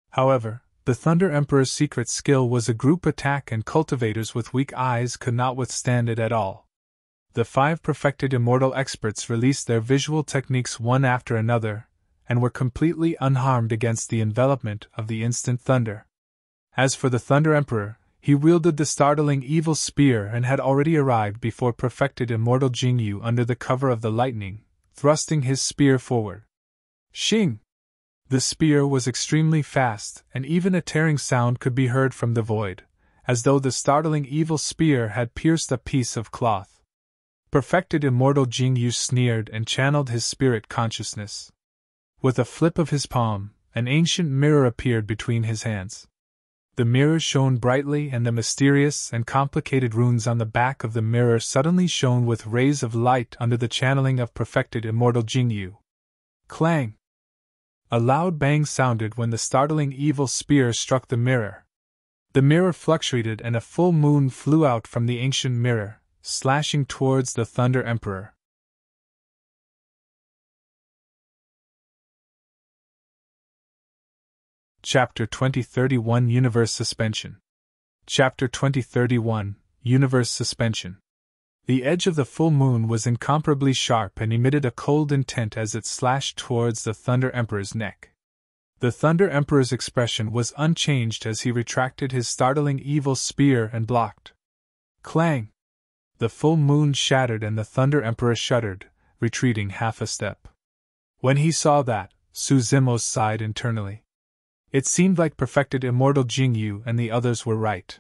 However, the Thunder Emperor's secret skill was a group attack and cultivators with weak eyes could not withstand it at all. The 5 perfected immortal experts released their visual techniques one after another, and were completely unharmed against the envelopment of the instant thunder. As for the Thunder Emperor, he wielded the startling evil spear and had already arrived before perfected immortal Jingyu under the cover of the lightning, thrusting his spear forward. Shing! The spear was extremely fast, and even a tearing sound could be heard from the void, as though the startling evil spear had pierced a piece of cloth. Perfected immortal Jingyu sneered and channeled his spirit consciousness. With a flip of his palm, an ancient mirror appeared between his hands. The mirror shone brightly, and the mysterious and complicated runes on the back of the mirror suddenly shone with rays of light under the channeling of perfected immortal Jingyu. Clang! A loud bang sounded when the startling evil spear struck the mirror. The mirror fluctuated and a full moon flew out from the ancient mirror, slashing towards the Thunder Emperor. Chapter 2031 Universe Suspension. Chapter 2031 Universe Suspension. The edge of the full moon was incomparably sharp and emitted a cold intent as it slashed towards the Thunder Emperor's neck. The Thunder Emperor's expression was unchanged as he retracted his startling evil spear and blocked. Clang! The full moon shattered and the Thunder Emperor shuddered, retreating half a step. When he saw that, Suzumo sighed internally. It seemed like perfected immortal Jingyu and the others were right.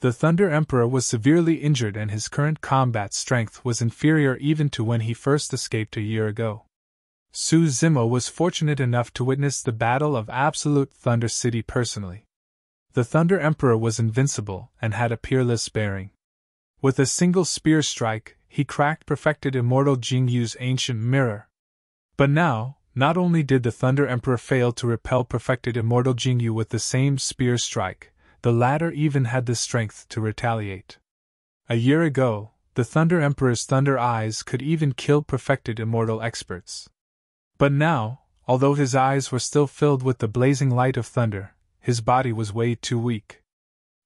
The Thunder Emperor was severely injured and his current combat strength was inferior even to when he first escaped a year ago. Suzumo was fortunate enough to witness the Battle of Absolute Thunder City personally. The Thunder Emperor was invincible and had a peerless bearing. With a single spear strike, he cracked perfected immortal Jingyu's ancient mirror. But now, not only did the Thunder Emperor fail to repel perfected immortal Jingyu with the same spear strike, the latter even had the strength to retaliate. A year ago, the Thunder Emperor's thunder eyes could even kill perfected immortal experts. But now, although his eyes were still filled with the blazing light of thunder, his body was way too weak.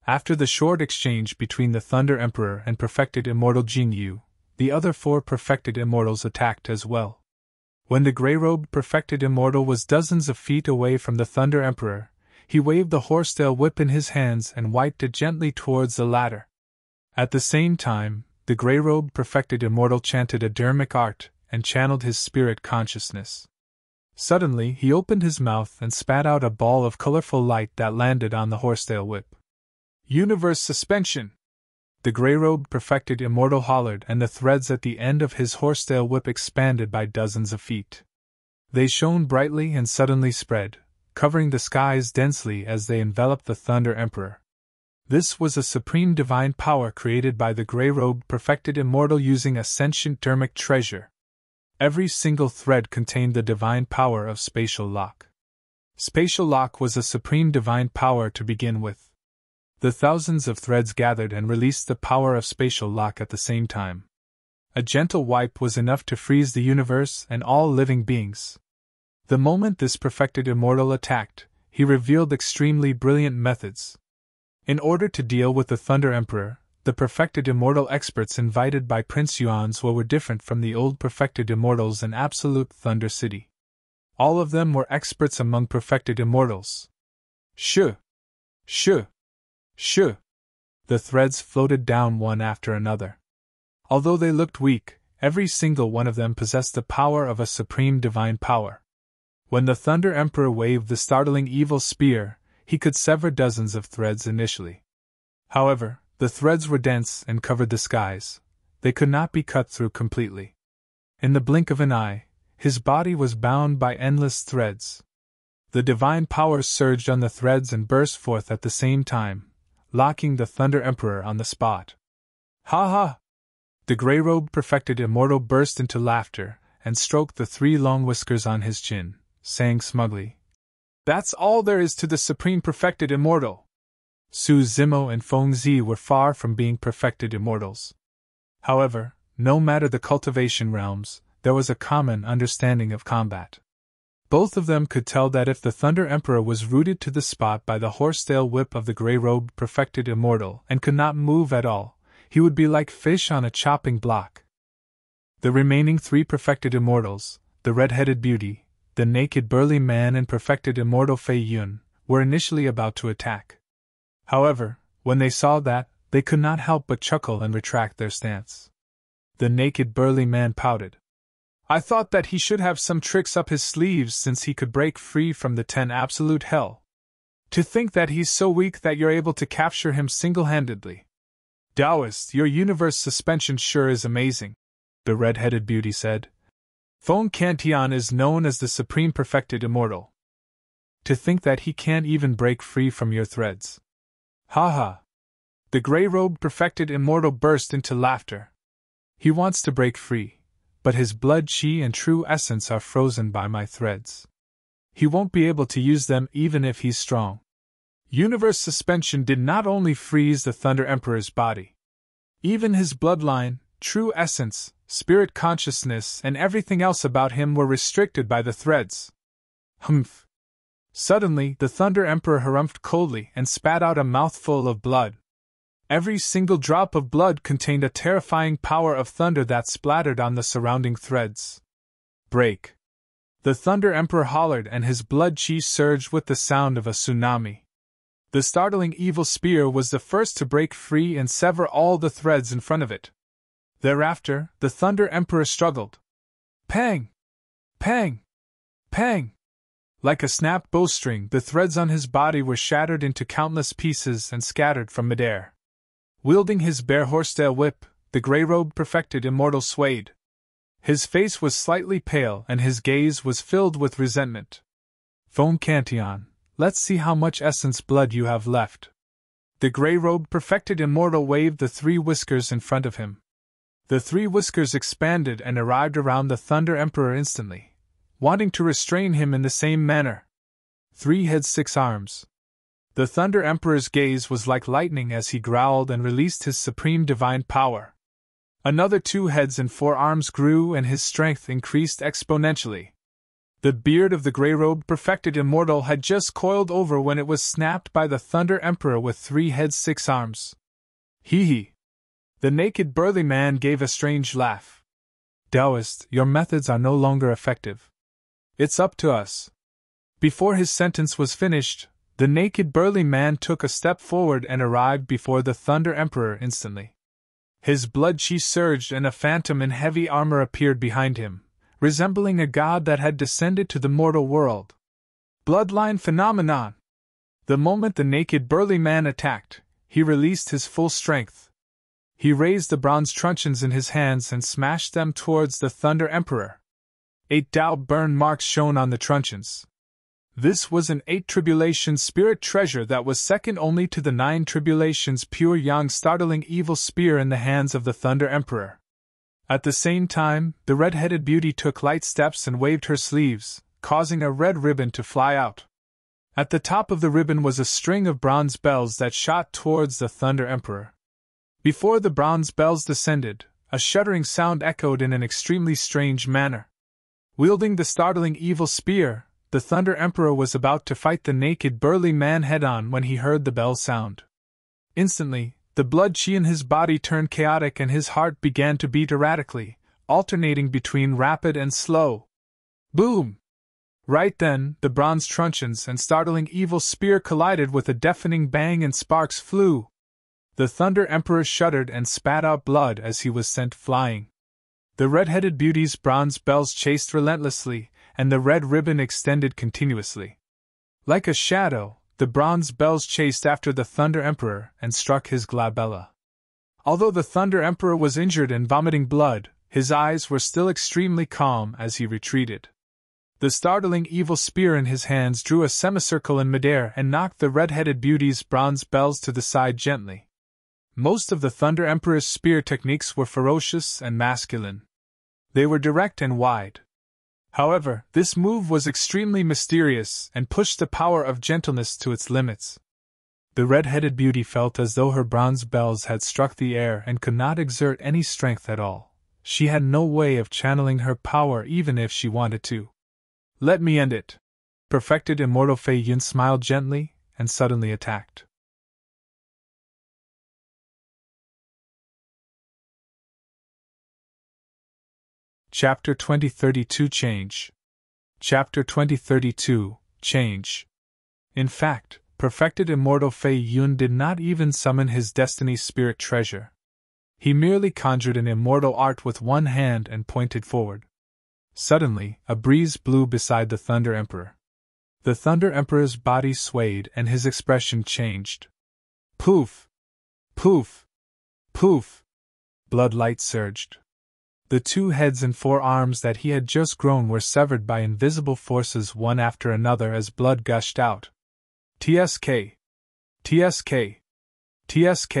After the short exchange between the Thunder Emperor and perfected immortal Jingyu, the other 4 perfected immortals attacked as well. When the gray-robed perfected immortal was dozens of feet away from the Thunder Emperor, he waved the horsetail whip in his hands and wiped it gently towards the latter. At the same time, the gray-robed perfected immortal chanted a dermic art and channeled his spirit consciousness. Suddenly, he opened his mouth and spat out a ball of colorful light that landed on the horsetail whip. Universe Suspension! The gray-robed perfected immortal hollered, and the threads at the end of his horsetail whip expanded by dozens of feet. They shone brightly and suddenly spread, covering the skies densely as they enveloped the Thunder Emperor. This was a supreme divine power created by the gray-robed perfected immortal using a sentient dermic treasure. Every single thread contained the divine power of spatial lock. Spatial lock was a supreme divine power to begin with. The thousands of threads gathered and released the power of spatial lock at the same time. A gentle wipe was enough to freeze the universe and all living beings. The moment this perfected immortal attacked, he revealed extremely brilliant methods. In order to deal with the Thunder Emperor, the perfected immortal experts invited by Prince Yuanzhou were different from the old perfected immortals in Absolute Thunder City. All of them were experts among perfected immortals. Shoo! Shoo! Shoo! The threads floated down one after another. Although they looked weak, every single one of them possessed the power of a supreme divine power. When the Thunder Emperor waved the startling evil spear, he could sever dozens of threads initially. However, the threads were dense and covered the skies. They could not be cut through completely. In the blink of an eye, his body was bound by endless threads. The divine power surged on the threads and burst forth at the same time, locking the Thunder Emperor on the spot. Ha ha! The gray-robed perfected immortal burst into laughter and stroked the 3 long whiskers on his chin, saying smugly, "That's all there is to the supreme perfected immortal." Suzumo and Fengzi were far from being perfected immortals. However, no matter the cultivation realms, there was a common understanding of combat. Both of them could tell that if the Thunder Emperor was rooted to the spot by the horsetail whip of the gray-robed perfected immortal and could not move at all, he would be like fish on a chopping block, The remaining 3 perfected immortals, the red-headed beauty, the naked burly man and perfected immortal Fei Yun, were initially about to attack. However, when they saw that, they could not help but chuckle and retract their stance. The naked burly man pouted. I thought that he should have some tricks up his sleeves since he could break free from the 10 absolute hell. To think that he's so weak that you're able to capture him single-handedly. Taoist, your universe suspension sure is amazing, the red-headed beauty said. Feng Cantian is known as the Supreme Perfected Immortal. To think that he can't even break free from your threads. Ha ha. The gray-robed Perfected Immortal burst into laughter. He wants to break free, but his blood chi and true essence are frozen by my threads. He won't be able to use them even if he's strong. Universe suspension did not only freeze the Thunder Emperor's body. Even his bloodline, true essence, spirit consciousness, and everything else about him were restricted by the threads. Humph. Suddenly, the Thunder Emperor harumphed coldly and spat out a mouthful of blood. Every single drop of blood contained a terrifying power of thunder that splattered on the surrounding threads. Break. The Thunder Emperor hollered and his blood chi surged with the sound of a tsunami. The startling evil spear was the first to break free and sever all the threads in front of it. Thereafter, the Thunder Emperor struggled. Pang! Pang! Pang! Like a snapped bowstring, the threads on his body were shattered into countless pieces and scattered from midair. Wielding his bare horsetail whip, the gray-robed Perfected Immortal swayed. His face was slightly pale and his gaze was filled with resentment. Feng Cantian, let's see how much essence blood you have left. The gray-robed Perfected Immortal waved the 3 whiskers in front of him. The 3 whiskers expanded and arrived around the Thunder Emperor instantly, wanting to restrain him in the same manner. 3 heads, 6 arms. The Thunder Emperor's gaze was like lightning as he growled and released his supreme divine power. Another 2 heads and 4 arms grew and his strength increased exponentially. The beard of the gray-robed Perfected Immortal had just coiled over when it was snapped by the Thunder Emperor with 3 heads, 6 arms. Hee hee. The naked burly man gave a strange laugh. Taoist, your methods are no longer effective. It's up to us. Before his sentence was finished, the naked burly man took a step forward and arrived before the Thunder Emperor instantly. His blood chi surged and a phantom in heavy armor appeared behind him, resembling a god that had descended to the mortal world. Bloodline phenomenon! The moment the naked burly man attacked, he released his full strength. He raised the bronze truncheons in his hands and smashed them towards the Thunder Emperor. 8 Tao burn marks shone on the truncheons. This was an 8 Tribulations spirit treasure that was second only to the 9 Tribulations pure yang startling evil spear in the hands of the Thunder Emperor. At the same time, the red-headed beauty took light steps and waved her sleeves, causing a red ribbon to fly out. At the top of the ribbon was a string of bronze bells that shot towards the Thunder Emperor. Before the bronze bells descended, a shuddering sound echoed in an extremely strange manner. Wielding the startling evil spear, the Thunder Emperor was about to fight the naked burly man head-on when he heard the bell sound. Instantly, the blood chi in his body turned chaotic and his heart began to beat erratically, alternating between rapid and slow. Boom! Right then, the bronze truncheons and startling evil spear collided with a deafening bang and sparks flew. The Thunder Emperor shuddered and spat out blood as he was sent flying. The red-headed beauty's bronze bells chased relentlessly, and the red ribbon extended continuously. Like a shadow, the bronze bells chased after the Thunder Emperor and struck his glabella. Although the Thunder Emperor was injured and vomiting blood, his eyes were still extremely calm as he retreated. The startling evil spear in his hands drew a semicircle in midair and knocked the red-headed beauty's bronze bells to the side gently. Most of the Thunder Emperor's spear techniques were ferocious and masculine. They were direct and wide. However, this move was extremely mysterious and pushed the power of gentleness to its limits. The red-headed beauty felt as though her bronze bells had struck the air and could not exert any strength at all. She had no way of channeling her power even if she wanted to. Let me end it. Perfected Immortal Fei Yun smiled gently and suddenly attacked. Chapter 2032 Change. Chapter 2032 Change. In fact, Perfected Immortal Fei Yun did not even summon his Destiny's Spirit treasure. He merely conjured an immortal art with one hand and pointed forward. Suddenly, a breeze blew beside the Thunder Emperor. The Thunder Emperor's body swayed and his expression changed. Poof! Poof! Poof! Blood light surged. The 2 heads and 4 arms that he had just grown were severed by invisible forces one after another as blood gushed out. TSK! TSK! TSK!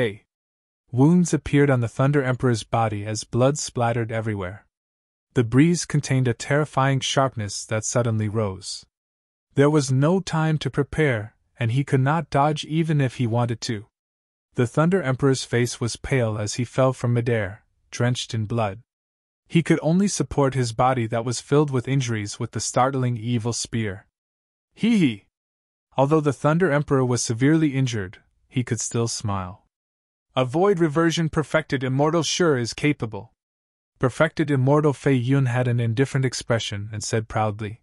Wounds appeared on the Thunder Emperor's body as blood splattered everywhere. The breeze contained a terrifying sharpness that suddenly rose. There was no time to prepare, and he could not dodge even if he wanted to. The Thunder Emperor's face was pale as he fell from midair, drenched in blood. He could only support his body that was filled with injuries with the startling evil spear. Hee hee! Although the Thunder Emperor was severely injured, he could still smile. A void reversion Perfected Immortal sure is capable. Perfected Immortal Fei Yun had an indifferent expression and said proudly,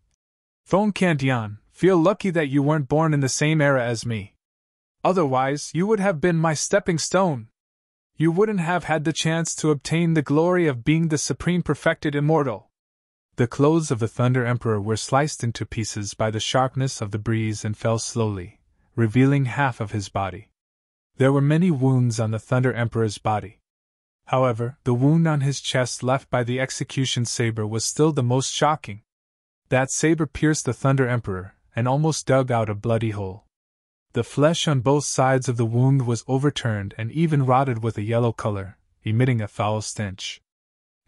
Feng Cantian, feel lucky that you weren't born in the same era as me. Otherwise, you would have been my stepping stone. You wouldn't have had the chance to obtain the glory of being the Supreme Perfected Immortal. The clothes of the Thunder Emperor were sliced into pieces by the sharpness of the breeze and fell slowly, revealing half of his body. There were many wounds on the Thunder Emperor's body. However, the wound on his chest left by the execution saber was still the most shocking. That saber pierced the Thunder Emperor and almost dug out a bloody hole. The flesh on both sides of the wound was overturned and even rotted with a yellow color, emitting a foul stench.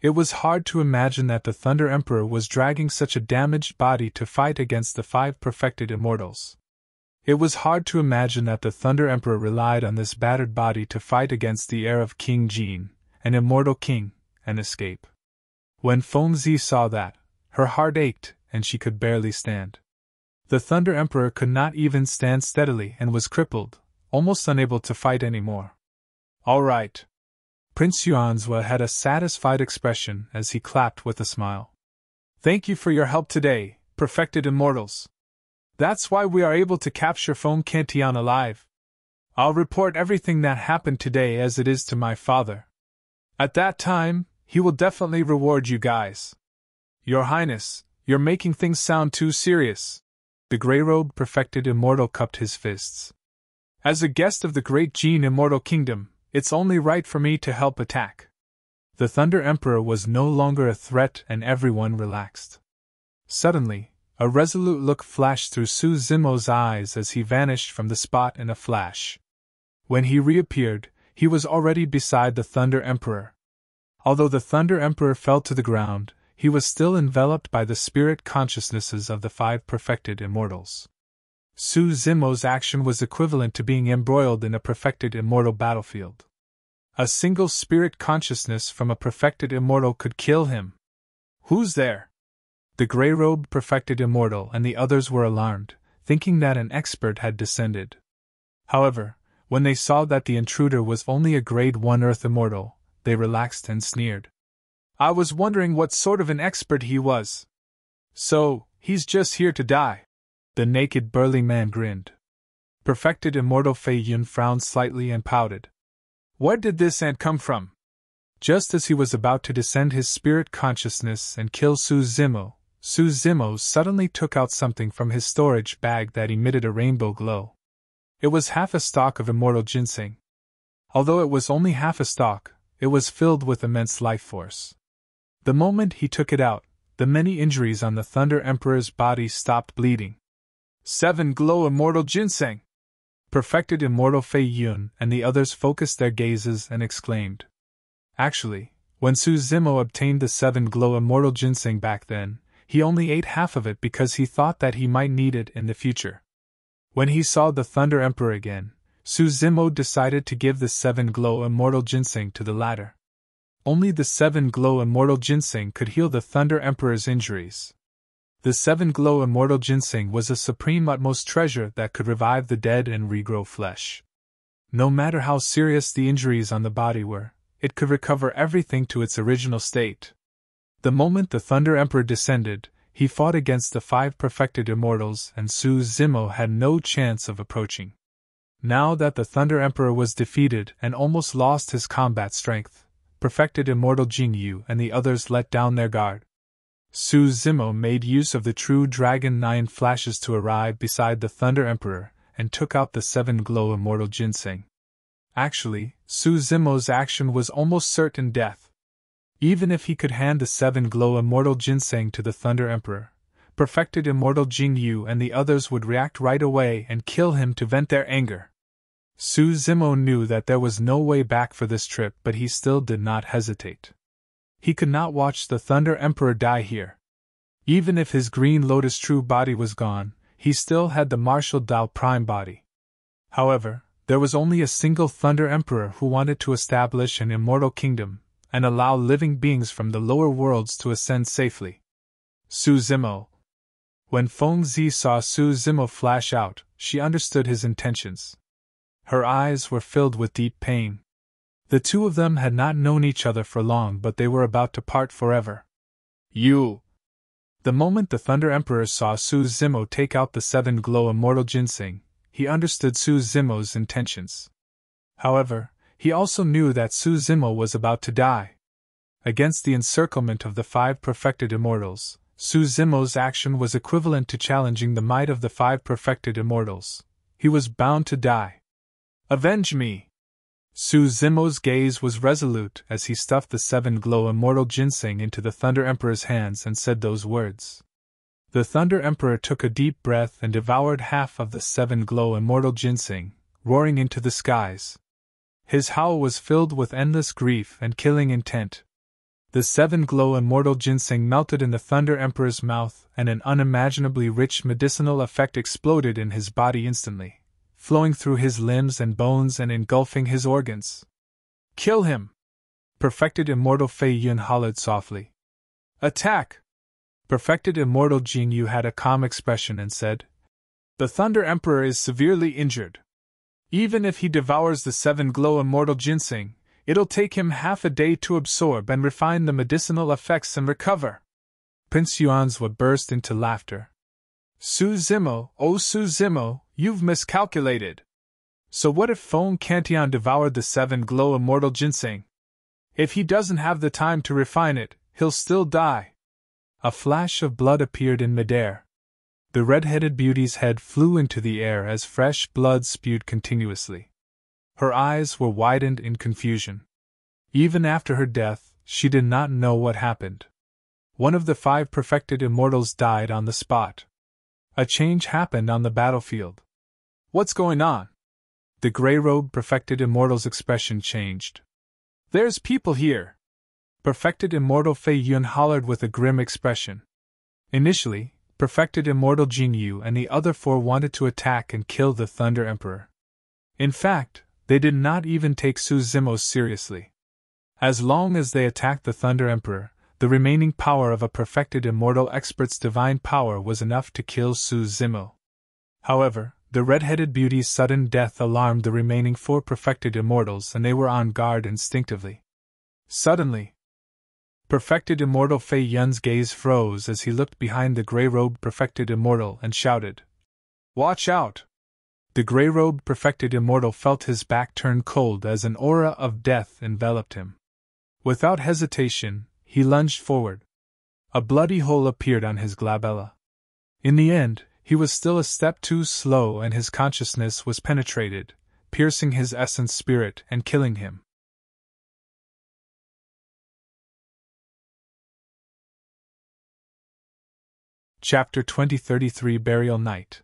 It was hard to imagine that the Thunder Emperor was dragging such a damaged body to fight against the 5 Perfected Immortals. It was hard to imagine that the Thunder Emperor relied on this battered body to fight against the heir of King Jin, an immortal king, and escape. When Feng Zi saw that, her heart ached, and she could barely stand. The Thunder Emperor could not even stand steadily and was crippled, almost unable to fight anymore. All right. Prince Yuanzhua had a satisfied expression as he clapped with a smile. Thank you for your help today, Perfected Immortals. That's why we are able to capture Feng Cantian alive. I'll report everything that happened today as it is to my father. At that time, he will definitely reward you guys. Your Highness, you're making things sound too serious. The grey-robed Perfected Immortal cupped his fists. As a guest of the great Jin Immortal Kingdom, it's only right for me to help attack. The Thunder Emperor was no longer a threat and everyone relaxed. Suddenly, a resolute look flashed through Su Zimo's eyes as he vanished from the spot in a flash. When he reappeared, he was already beside the Thunder Emperor. Although the Thunder Emperor fell to the ground, he was still enveloped by the spirit consciousnesses of the 5 Perfected Immortals. Su Zimo's action was equivalent to being embroiled in a Perfected Immortal battlefield. A single spirit consciousness from a Perfected Immortal could kill him. Who's there? The grey-robed Perfected Immortal and the others were alarmed, thinking that an expert had descended. However, when they saw that the intruder was only a Grade 1 Earth Immortal, they relaxed and sneered. I was wondering what sort of an expert he was. So, he's just here to die. The naked burly man grinned. Perfected Immortal Fei Yun frowned slightly and pouted. Where did this ant come from? Just as he was about to descend his spirit consciousness and kill Su Zimo suddenly took out something from his storage bag that emitted a rainbow glow. It was half a stalk of immortal ginseng. Although it was only half a stalk, it was filled with immense life force. The moment he took it out, the many injuries on the Thunder Emperor's body stopped bleeding. 7 glow immortal ginseng! Perfected Immortal Fei Yun and the others focused their gazes and exclaimed. Actually, when Su Zimo obtained the 7 glow immortal ginseng back then, he only ate half of it because he thought that he might need it in the future. When he saw the Thunder Emperor again, Su Zimo decided to give the 7 glow immortal ginseng to the latter. Only the 7 glow immortal ginseng could heal the Thunder Emperor's injuries. The 7 glow immortal ginseng was a supreme utmost treasure that could revive the dead and regrow flesh. No matter how serious the injuries on the body were, it could recover everything to its original state. The moment the Thunder Emperor descended, he fought against the 5 perfected immortals, and Su Zimo had no chance of approaching. Now that the Thunder Emperor was defeated and almost lost his combat strength, Perfected Immortal Jingyu and the others let down their guard. Su Zimo made use of the true Dragon 9 flashes to arrive beside the Thunder Emperor and took out the 7 glow immortal ginseng. Actually, Su Zimo's action was almost certain death. Even if he could hand the 7 glow immortal ginseng to the Thunder Emperor, Perfected Immortal Jingyu and the others would react right away and kill him to vent their anger. Su Zimo knew that there was no way back for this trip, but he still did not hesitate. He could not watch the Thunder Emperor die here. Even if his Green Lotus true body was gone, he still had the Martial Dao Prime body. However, there was only a single Thunder Emperor who wanted to establish an immortal kingdom and allow living beings from the lower worlds to ascend safely. Su Zimo. When Feng Zi saw Su Zimo flash out, she understood his intentions. Her eyes were filled with deep pain. The two of them had not known each other for long, but they were about to part forever. You! The moment the Thunder Emperor saw Su Zimo take out the 7 glow immortal ginseng, he understood Su Zimo's intentions. However, he also knew that Su Zimo was about to die. Against the encirclement of the 5 perfected immortals, Su Zimo's action was equivalent to challenging the might of the 5 perfected immortals. He was bound to die. Avenge me! Su Zimo's gaze was resolute as he stuffed the 7 glow immortal ginseng into the Thunder Emperor's hands and said those words. The Thunder Emperor took a deep breath and devoured half of the 7 glow immortal ginseng, roaring into the skies. His howl was filled with endless grief and killing intent. The 7 glow immortal ginseng melted in the Thunder Emperor's mouth, and an unimaginably rich medicinal effect exploded in his body instantly, flowing through his limbs and bones and engulfing his organs. Kill him! Perfected Immortal Fei Yun hollered softly. Attack! Perfected Immortal Jingyu had a calm expression and said, The Thunder Emperor is severely injured. Even if he devours the 7 glow immortal ginseng, it'll take him half a day to absorb and refine the medicinal effects and recover. Prince Yuanzhua burst into laughter. Su Zimo, oh Su Zimo, you've miscalculated. So what if Feng Cantian devoured the 7 glow immortal ginseng? If he doesn't have the time to refine it, he'll still die. A flash of blood appeared in midair. The red-headed beauty's head flew into the air as fresh blood spewed continuously. Her eyes were widened in confusion. Even after her death, she did not know what happened. One of the 5 perfected immortals died on the spot. A change happened on the battlefield. What's going on? The gray-robed perfected immortal's expression changed. There's people here! Perfected Immortal Fei Yun hollered with a grim expression. Initially, Perfected Immortal Jingyu and the other 4 wanted to attack and kill the Thunder Emperor. In fact, they did not even take Su Zimo seriously. As long as they attacked the Thunder Emperor, the remaining power of a Perfected Immortal Expert's divine power was enough to kill Su Zimo. However, the red-headed beauty's sudden death alarmed the remaining 4 Perfected Immortals, and they were on guard instinctively. Suddenly, Perfected Immortal Fei Yun's gaze froze as he looked behind the gray-robed Perfected Immortal and shouted, Watch out! The gray-robed Perfected Immortal felt his back turn cold as an aura of death enveloped him. Without hesitation, he lunged forward. A bloody hole appeared on his glabella. In the end, he was still a step too slow and his consciousness was penetrated, piercing his essence spirit and killing him. Chapter 2033 Burial Night.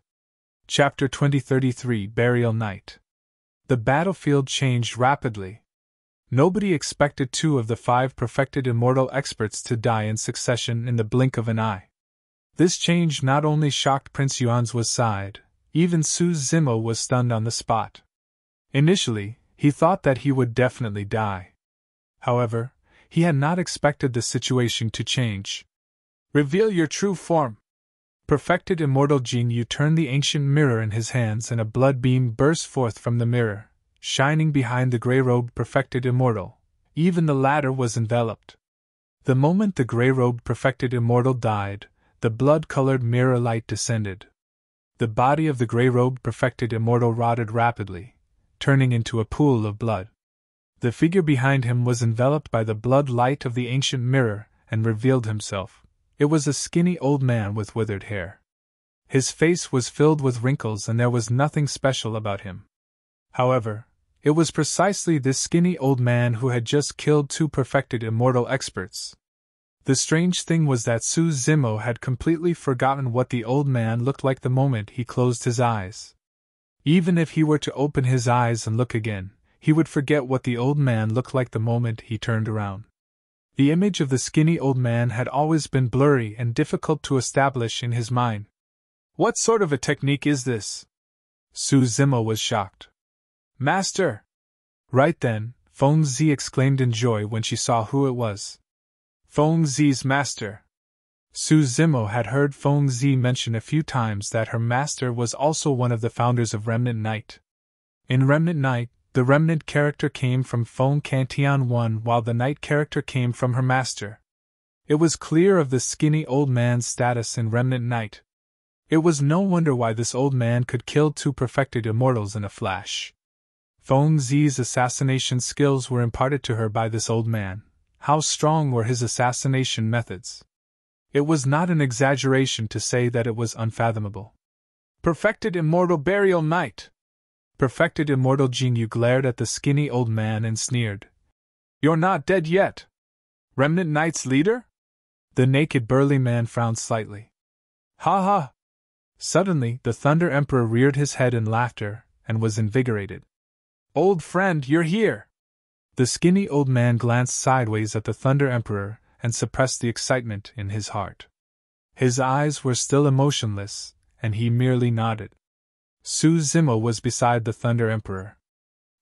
Chapter 2033 Burial Night. The battlefield changed rapidly. Nobody expected 2 of the 5 perfected immortal experts to die in succession in the blink of an eye. This change not only shocked Prince Yuanzhua's side, even Su Zimo was stunned on the spot. Initially, he thought that he would definitely die. However, he had not expected the situation to change. Reveal your true form! Perfected Immortal Jingyu turned the ancient mirror in his hands and a blood beam burst forth from the mirror, shining behind the gray-robed Perfected Immortal. Even the latter was enveloped. The moment the gray-robed Perfected Immortal died, the blood-colored mirror light descended. The body of the gray-robed Perfected Immortal rotted rapidly, turning into a pool of blood. The figure behind him was enveloped by the blood light of the ancient mirror and revealed himself. It was a skinny old man with withered hair. His face was filled with wrinkles and there was nothing special about him. However, it was precisely this skinny old man who had just killed 2 Perfected Immortal experts. The strange thing was that Su Zimo had completely forgotten what the old man looked like the moment he closed his eyes. Even if he were to open his eyes and look again, he would forget what the old man looked like the moment he turned around. The image of the skinny old man had always been blurry and difficult to establish in his mind. What sort of a technique is this? Su Zimo was shocked. Master! Right then, Feng Zi exclaimed in joy when she saw who it was. Feng Zi's master. Su Zimo had heard Feng Zi mention a few times that her master was also one of the founders of Remnant Knight. In Remnant Knight, the Remnant character came from Feng Cantian 1 while the Knight character came from her master. It was clear of the skinny old man's status in Remnant Knight. It was no wonder why this old man could kill 2 Perfected Immortals in a flash. Feng Zi's assassination skills were imparted to her by this old man. How strong were his assassination methods? It was not an exaggeration to say that it was unfathomable. Perfected Immortal Burial Knight! Perfected Immortal Jinyu glared at the skinny old man and sneered. You're not dead yet! Remnant Knight's leader? The naked burly man frowned slightly. Ha ha! Suddenly, the Thunder Emperor reared his head in laughter, and was invigorated. Old friend, you're here! The skinny old man glanced sideways at the Thunder Emperor, and suppressed the excitement in his heart. His eyes were still emotionless, and he merely nodded. Su Zimo was beside the Thunder Emperor.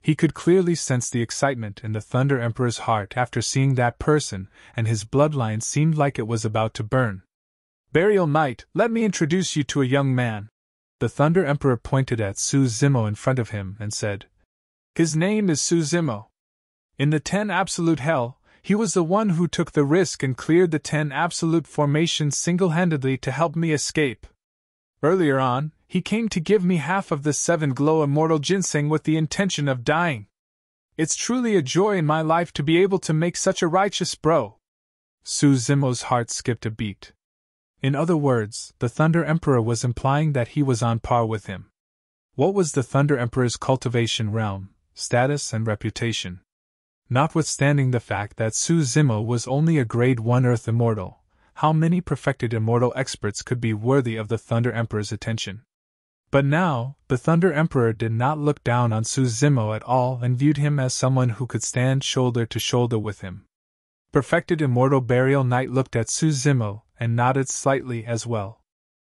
He could clearly sense the excitement in the Thunder Emperor's heart after seeing that person, and his bloodline seemed like it was about to burn. Burial Knight, let me introduce you to a young man. The Thunder Emperor pointed at Su Zimo in front of him and said, His name is Su Zimo. In the 10 Absolute Hell, he was the one who took the risk and cleared the 10 Absolute formations single-handedly to help me escape. Earlier on, he came to give me half of the 7 Glow Immortal Ginseng with the intention of dying. It's truly a joy in my life to be able to make such a righteous bro. Su Zimo's heart skipped a beat. In other words, the Thunder Emperor was implying that he was on par with him. What was the Thunder Emperor's cultivation realm, status and reputation? Notwithstanding the fact that Su Zimo was only a Grade 1 Earth Immortal, how many Perfected Immortal experts could be worthy of the Thunder Emperor's attention? But now, the Thunder Emperor did not look down on Su Zimo at all and viewed him as someone who could stand shoulder to shoulder with him. Perfected Immortal Burial Knight looked at Su Zimo and nodded slightly as well.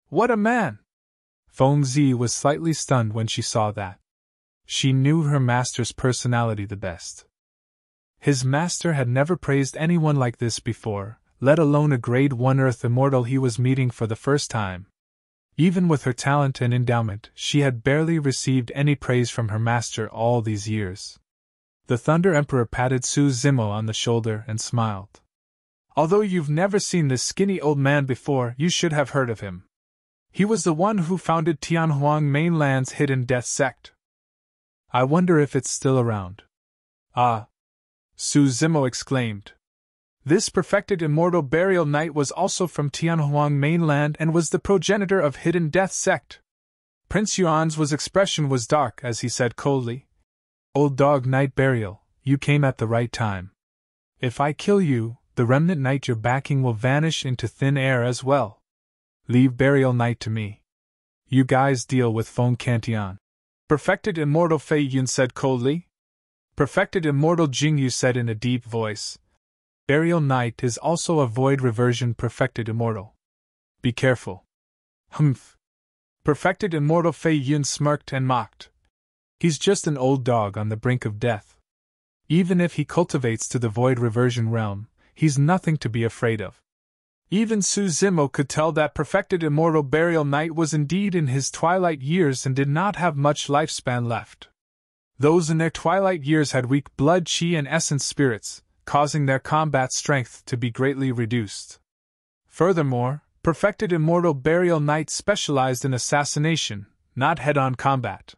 What a man! Feng Zi was slightly stunned when she saw that. She knew her master's personality the best. His master had never praised anyone like this before, let alone a Grade 1 Earth Immortal he was meeting for the first time. Even with her talent and endowment, she had barely received any praise from her master all these years. The Thunder Emperor patted Su Zimo on the shoulder and smiled. Although you've never seen this skinny old man before, you should have heard of him. He was the one who founded Tianhuang Mainland's Hidden Death Sect. I wonder if it's still around. Ah! Su Zimo exclaimed. This Perfected Immortal Burial Knight was also from Tianhuang Mainland and was the progenitor of Hidden Death Sect. Prince Yuan's expression was dark as he said coldly, Old Dog Knight Burial, you came at the right time. If I kill you, the Remnant Knight you're backing will vanish into thin air as well. Leave Burial Knight to me. You guys deal with Feng Cantian. Perfected Immortal Fei Yun said coldly. Perfected Immortal Jingyu said in a deep voice, Burial Knight is also a Void Reversion Perfected Immortal. Be careful. Humph. Perfected Immortal Fei Yun smirked and mocked. He's just an old dog on the brink of death. Even if he cultivates to the Void Reversion realm, he's nothing to be afraid of. Even Su Zimo could tell that Perfected Immortal Burial Knight was indeed in his twilight years and did not have much lifespan left. Those in their twilight years had weak blood chi and essence spirits, causing their combat strength to be greatly reduced. Furthermore, Perfected Immortal Burial Knight specialized in assassination, not head-on combat.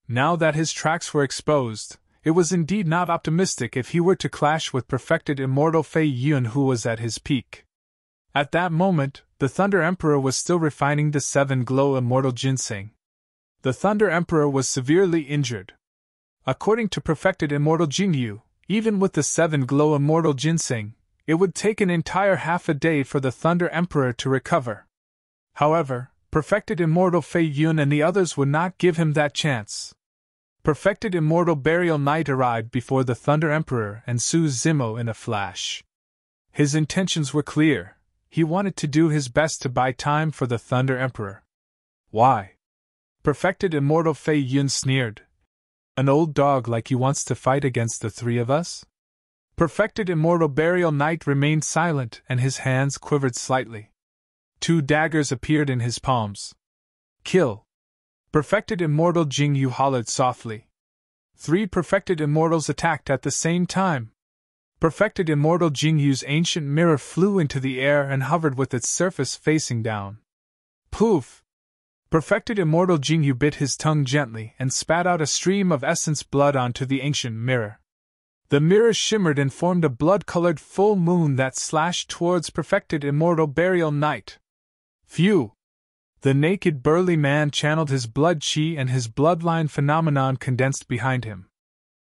Now that his tracks were exposed, it was indeed not optimistic if he were to clash with Perfected Immortal Fei Yun, who was at his peak. At that moment, the Thunder Emperor was still refining the 7 Glow Immortal Ginseng. The Thunder Emperor was severely injured. According to Perfected Immortal Jingyu, even with the 7 Glow Immortal Ginseng, it would take an entire half a day for the Thunder Emperor to recover. However, Perfected Immortal Fei Yun and the others would not give him that chance. Perfected Immortal Burial Knight arrived before the Thunder Emperor and Su Zimo in a flash. His intentions were clear. He wanted to do his best to buy time for the Thunder Emperor. Why? Perfected Immortal Fei Yun sneered. An old dog like you wants to fight against the 3 of us? Perfected Immortal Burial Knight remained silent and his hands quivered slightly. 2 daggers appeared in his palms. Kill! Perfected Immortal Jingyu hollered softly. 3 Perfected Immortals attacked at the same time. Perfected Immortal Jingyu's ancient mirror flew into the air and hovered with its surface facing down. Poof! Perfected Immortal Jingyu bit his tongue gently and spat out a stream of essence blood onto the ancient mirror. The mirror shimmered and formed a blood-colored full moon that slashed towards Perfected Immortal Burial Knight. Phew! The naked burly man channeled his blood chi and his bloodline phenomenon condensed behind him.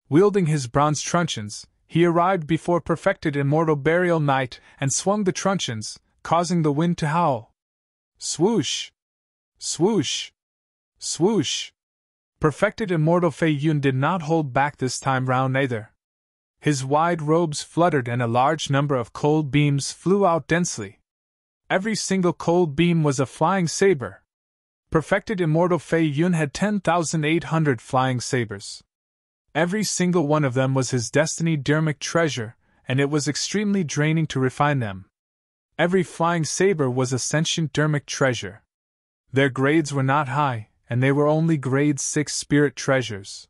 Wielding his bronze truncheons, he arrived before Perfected Immortal Burial Knight and swung the truncheons, causing the wind to howl. Swoosh! Swoosh! Swoosh! Perfected Immortal Fei Yun did not hold back this time round either. His wide robes fluttered and a large number of cold beams flew out densely. Every single cold beam was a flying saber. Perfected Immortal Fei Yun had 10,800 flying sabers. Every single one of them was his destiny dermic treasure, and it was extremely draining to refine them. Every flying saber was a sentient dermic treasure. Their grades were not high, and they were only grade 6 spirit treasures.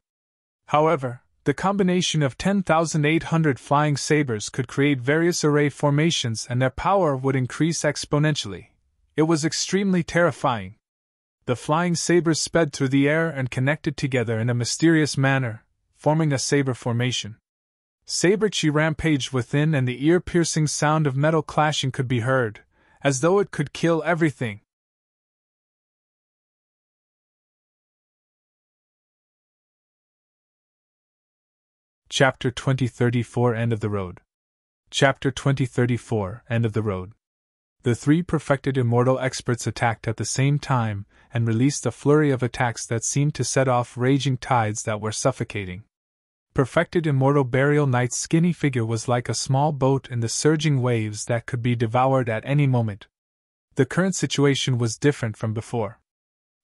However, the combination of 10,800 flying sabers could create various array formations and their power would increase exponentially. It was extremely terrifying. The flying sabers sped through the air and connected together in a mysterious manner, forming a saber formation. Saber chi rampaged within and the ear-piercing sound of metal clashing could be heard, as though it could kill everything. Chapter 2034 End of the Road. Chapter 2034 End of the Road. The 3 Perfected Immortal experts attacked at the same time and released a flurry of attacks that seemed to set off raging tides that were suffocating. Perfected Immortal Burial Knight's skinny figure was like a small boat in the surging waves that could be devoured at any moment. The current situation was different from before.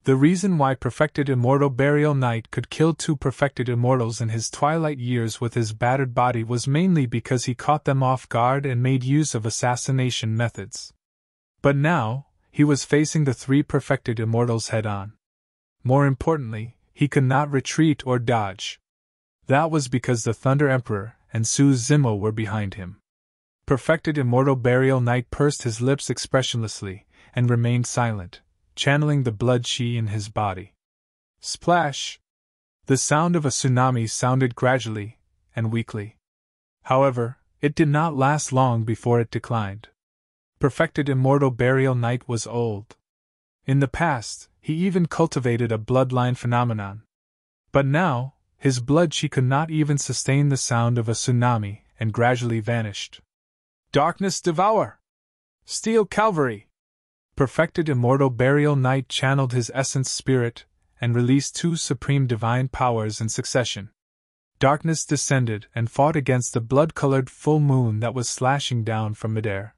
The reason why Perfected Immortal Burial Knight could kill 2 Perfected Immortals in his twilight years with his battered body was mainly because he caught them off guard and made use of assassination methods. But now, he was facing the 3 Perfected Immortals head-on. More importantly, he could not retreat or dodge. That was because the Thunder Emperor and Su Zimo were behind him. Perfected Immortal Burial Knight pursed his lips expressionlessly and remained silent, channeling the blood chi in his body. Splash! The sound of a tsunami sounded gradually and weakly. However, it did not last long before it declined. Perfected Immortal Burial Knight was old. In the past, he even cultivated a bloodline phenomenon. But now, his blood chi could not even sustain the sound of a tsunami and gradually vanished. Darkness Devour! Steel Cavalry! Perfected Immortal Burial Knight channeled his essence spirit and released 2 supreme divine powers in succession. Darkness descended and fought against the blood-colored full moon that was slashing down from midair.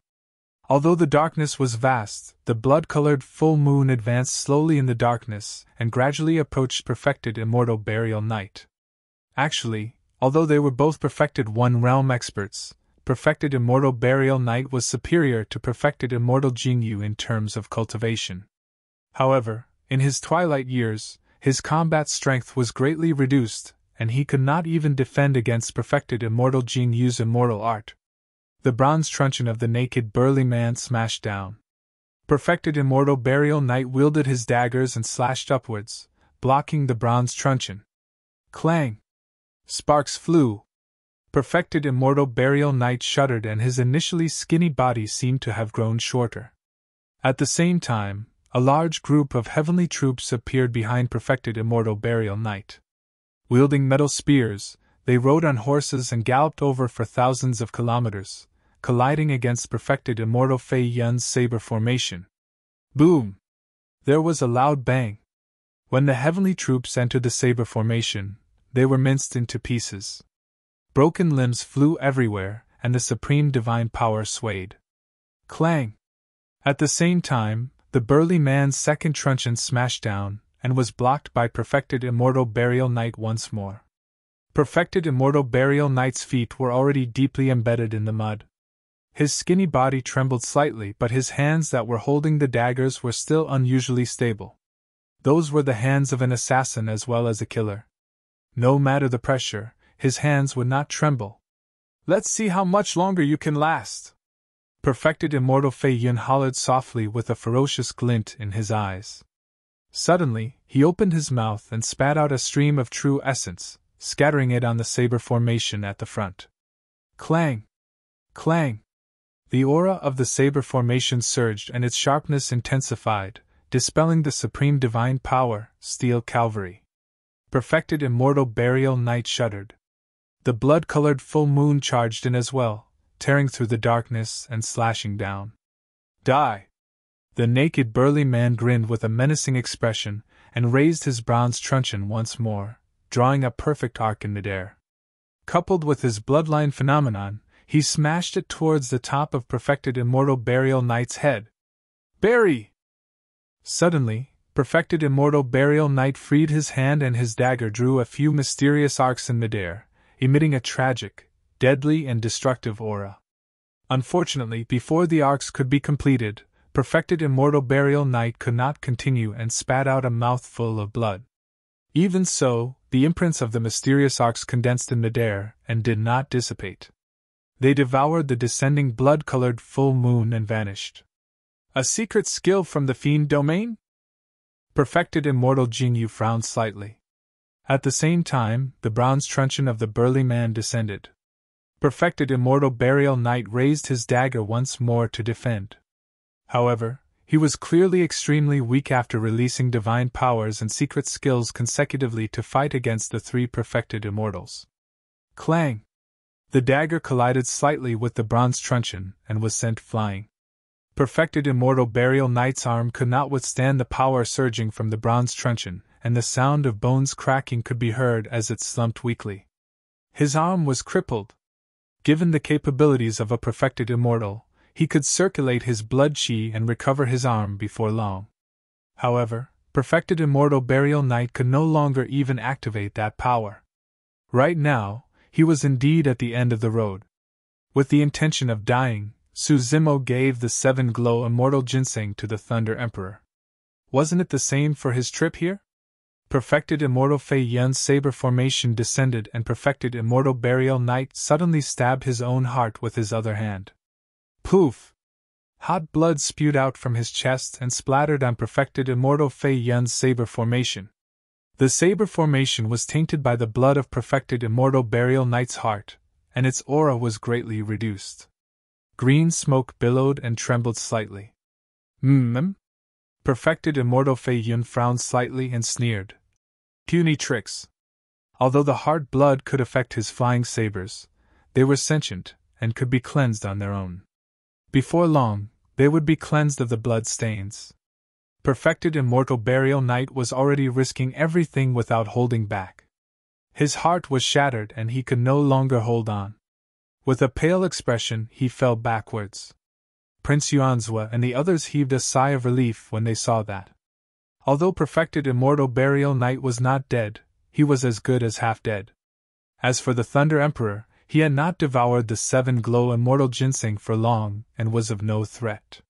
Although the darkness was vast, the blood-colored full moon advanced slowly in the darkness and gradually approached Perfected Immortal Burial Knight. Actually, although they were both Perfected One-Realm experts, Perfected Immortal Burial Knight was superior to Perfected Immortal Jingyu in terms of cultivation. However, in his twilight years, his combat strength was greatly reduced, and he could not even defend against Perfected Immortal Jing Yu's immortal art. The bronze truncheon of the naked burly man smashed down. Perfected Immortal Burial Knight wielded his daggers and slashed upwards, blocking the bronze truncheon. Clang! Sparks flew. Perfected Immortal Burial Knight shuddered and his initially skinny body seemed to have grown shorter. At the same time, a large group of heavenly troops appeared behind Perfected Immortal Burial Knight. Wielding metal spears, they rode on horses and galloped over for thousands of kilometers, colliding against Perfected Immortal Fei Yun's saber formation. Boom! There was a loud bang. When the heavenly troops entered the saber formation, they were minced into pieces. Broken limbs flew everywhere, and the supreme divine power swayed. Clang! At the same time, the burly man's second truncheon smashed down, and was blocked by Perfected Immortal Burial Knight once more. Perfected Immortal Burial Knight's feet were already deeply embedded in the mud. His skinny body trembled slightly, but his hands that were holding the daggers were still unusually stable. Those were the hands of an assassin as well as a killer. No matter the pressure, his hands would not tremble. "Let's see how much longer you can last!" Perfected Immortal Fei Yun hollered softly with a ferocious glint in his eyes. Suddenly, he opened his mouth and spat out a stream of true essence, scattering it on the saber formation at the front. Clang! Clang! The aura of the saber formation surged and its sharpness intensified, dispelling the supreme divine power, Steel Calvary. Perfected Immortal Burial Knight shuddered. The blood-colored full moon charged in as well, tearing through the darkness and slashing down. Die! The naked burly man grinned with a menacing expression and raised his bronze truncheon once more, drawing a perfect arc in midair. Coupled with his bloodline phenomenon, he smashed it towards the top of Perfected Immortal Burial Knight's head. Bury! Suddenly, Perfected Immortal Burial Knight freed his hand and his dagger drew a few mysterious arcs in midair, emitting a tragic, deadly and destructive aura. Unfortunately, before the arcs could be completed, Perfected Immortal Burial Knight could not continue and spat out a mouthful of blood. Even so, the imprints of the mysterious arcs condensed in midair and did not dissipate. They devoured the descending blood-colored full moon and vanished. A secret skill from the fiend domain? Perfected Immortal Jingyu frowned slightly. At the same time, the bronze truncheon of the burly man descended. Perfected Immortal Burial Knight raised his dagger once more to defend. However, he was clearly extremely weak after releasing divine powers and secret skills consecutively to fight against the three Perfected Immortals. Clang! The dagger collided slightly with the bronze truncheon and was sent flying. Perfected Immortal Burial Knight's arm could not withstand the power surging from the bronze truncheon, and the sound of bones cracking could be heard as it slumped weakly. His arm was crippled. Given the capabilities of a Perfected Immortal, he could circulate his blood chi and recover his arm before long. However, Perfected Immortal Burial Knight could no longer even activate that power. Right now, he was indeed at the end of the road. With the intention of dying, Suzimo gave the 7 glow immortal ginseng to the Thunder Emperor. Wasn't it the same for his trip here? Perfected Immortal Fei Yun's saber formation descended and Perfected Immortal Burial Knight suddenly stabbed his own heart with his other hand. Poof! Hot blood spewed out from his chest and splattered on Perfected Immortal Fei Yun's saber formation. The saber formation was tainted by the blood of Perfected Immortal Burial Knight's heart, and its aura was greatly reduced. Green smoke billowed and trembled slightly. Perfected Immortal Fei Yun frowned slightly and sneered. Puny tricks. Although the heart blood could affect his flying sabers, they were sentient and could be cleansed on their own. Before long, they would be cleansed of the blood stains. Perfected Immortal Burial Knight was already risking everything without holding back. His heart was shattered and he could no longer hold on. With a pale expression, he fell backwards. Prince Yuanzhua and the others heaved a sigh of relief when they saw that. Although Perfected Immortal Burial Knight was not dead, he was as good as half dead. As for the Thunder Emperor, he had not devoured the 7 glow immortal ginseng for long and was of no threat.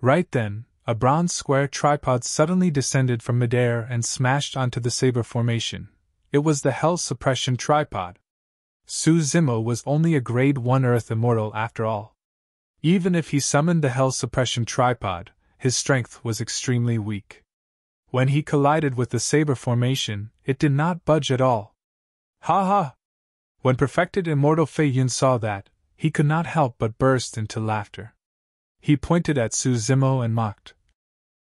Right then, a bronze square tripod suddenly descended from midair and smashed onto the saber formation. It was the Hell Suppression Tripod. Su Zimo was only a Grade 1 Earth Immortal after all. Even if he summoned the Hell Suppression Tripod, his strength was extremely weak. When he collided with the saber formation, it did not budge at all. Ha ha! When Perfected Immortal Fei Yun saw that, he could not help but burst into laughter. He pointed at Su Zimo and mocked.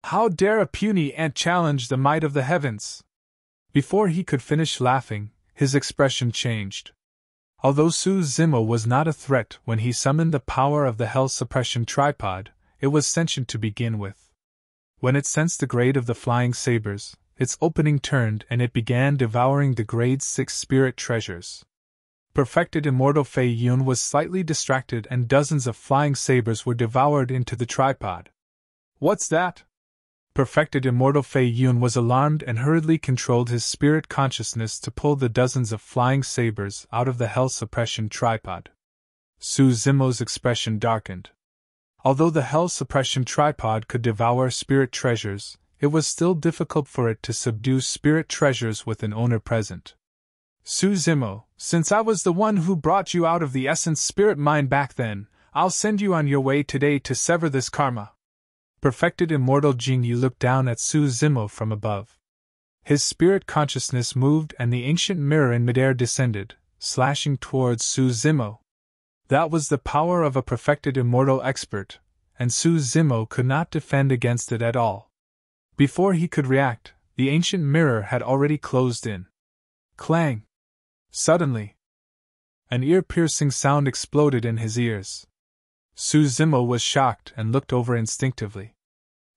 How dare a puny ant challenge the might of the heavens? Before he could finish laughing, his expression changed. Although Su Zimo was not a threat when he summoned the power of the Hell Suppression Tripod, it was sentient to begin with. When it sensed the grade of the flying sabers, its opening turned and it began devouring the Grade 6 spirit treasures. Perfected Immortal Fei Yun was slightly distracted and dozens of flying sabers were devoured into the tripod. What's that? Perfected Immortal Fei Yun was alarmed and hurriedly controlled his spirit consciousness to pull the dozens of flying sabers out of the Hell Suppression Tripod. Su Zimo's expression darkened. Although the Hell Suppression Tripod could devour spirit treasures, it was still difficult for it to subdue spirit treasures with an owner present. Su Zimo, since I was the one who brought you out of the Essence Spirit Mine back then, I'll send you on your way today to sever this karma. Perfected Immortal Jingyu looked down at Su Zimo from above. His spirit consciousness moved and the ancient mirror in midair descended, slashing towards Su Zimo. That was the power of a perfected immortal expert, and Su Zimo could not defend against it at all. Before he could react, the ancient mirror had already closed in. Clang! Suddenly, an ear-piercing sound exploded in his ears. Su Zimo was shocked and looked over instinctively.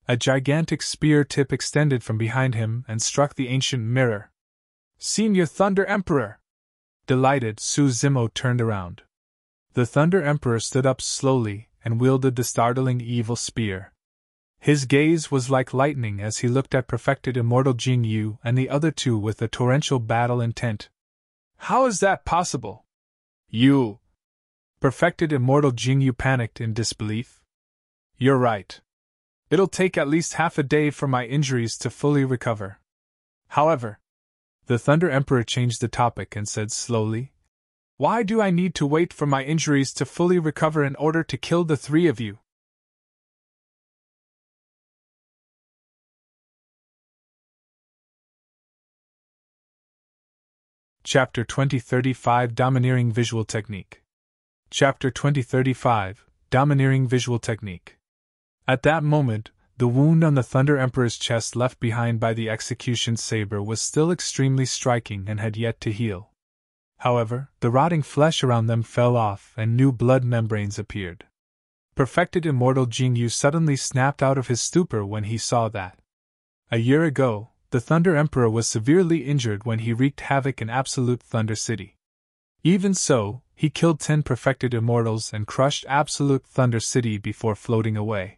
A gigantic spear tip extended from behind him and struck the ancient mirror. Senior Thunder Emperor! Delighted, Su Zimo turned around. The Thunder Emperor stood up slowly and wielded the startling evil spear. His gaze was like lightning as he looked at Perfected Immortal Jingyu and the other two with a torrential battle intent. How is that possible? You! Perfected Immortal Jingyu panicked in disbelief. You're right. It'll take at least half a day for my injuries to fully recover. However, the Thunder Emperor changed the topic and said slowly, why do I need to wait for my injuries to fully recover in order to kill the three of you? Chapter 2035 Domineering Visual Technique. Chapter 2035 Domineering Visual Technique. At that moment, the wound on the Thunder Emperor's chest left behind by the execution saber was still extremely striking and had yet to heal. However, the rotting flesh around them fell off and new blood membranes appeared. Perfected Immortal Jingyu suddenly snapped out of his stupor when he saw that. A year ago, the Thunder Emperor was severely injured when he wreaked havoc in Absolute Thunder City. Even so, he killed 10 perfected immortals and crushed Absolute Thunder City before floating away.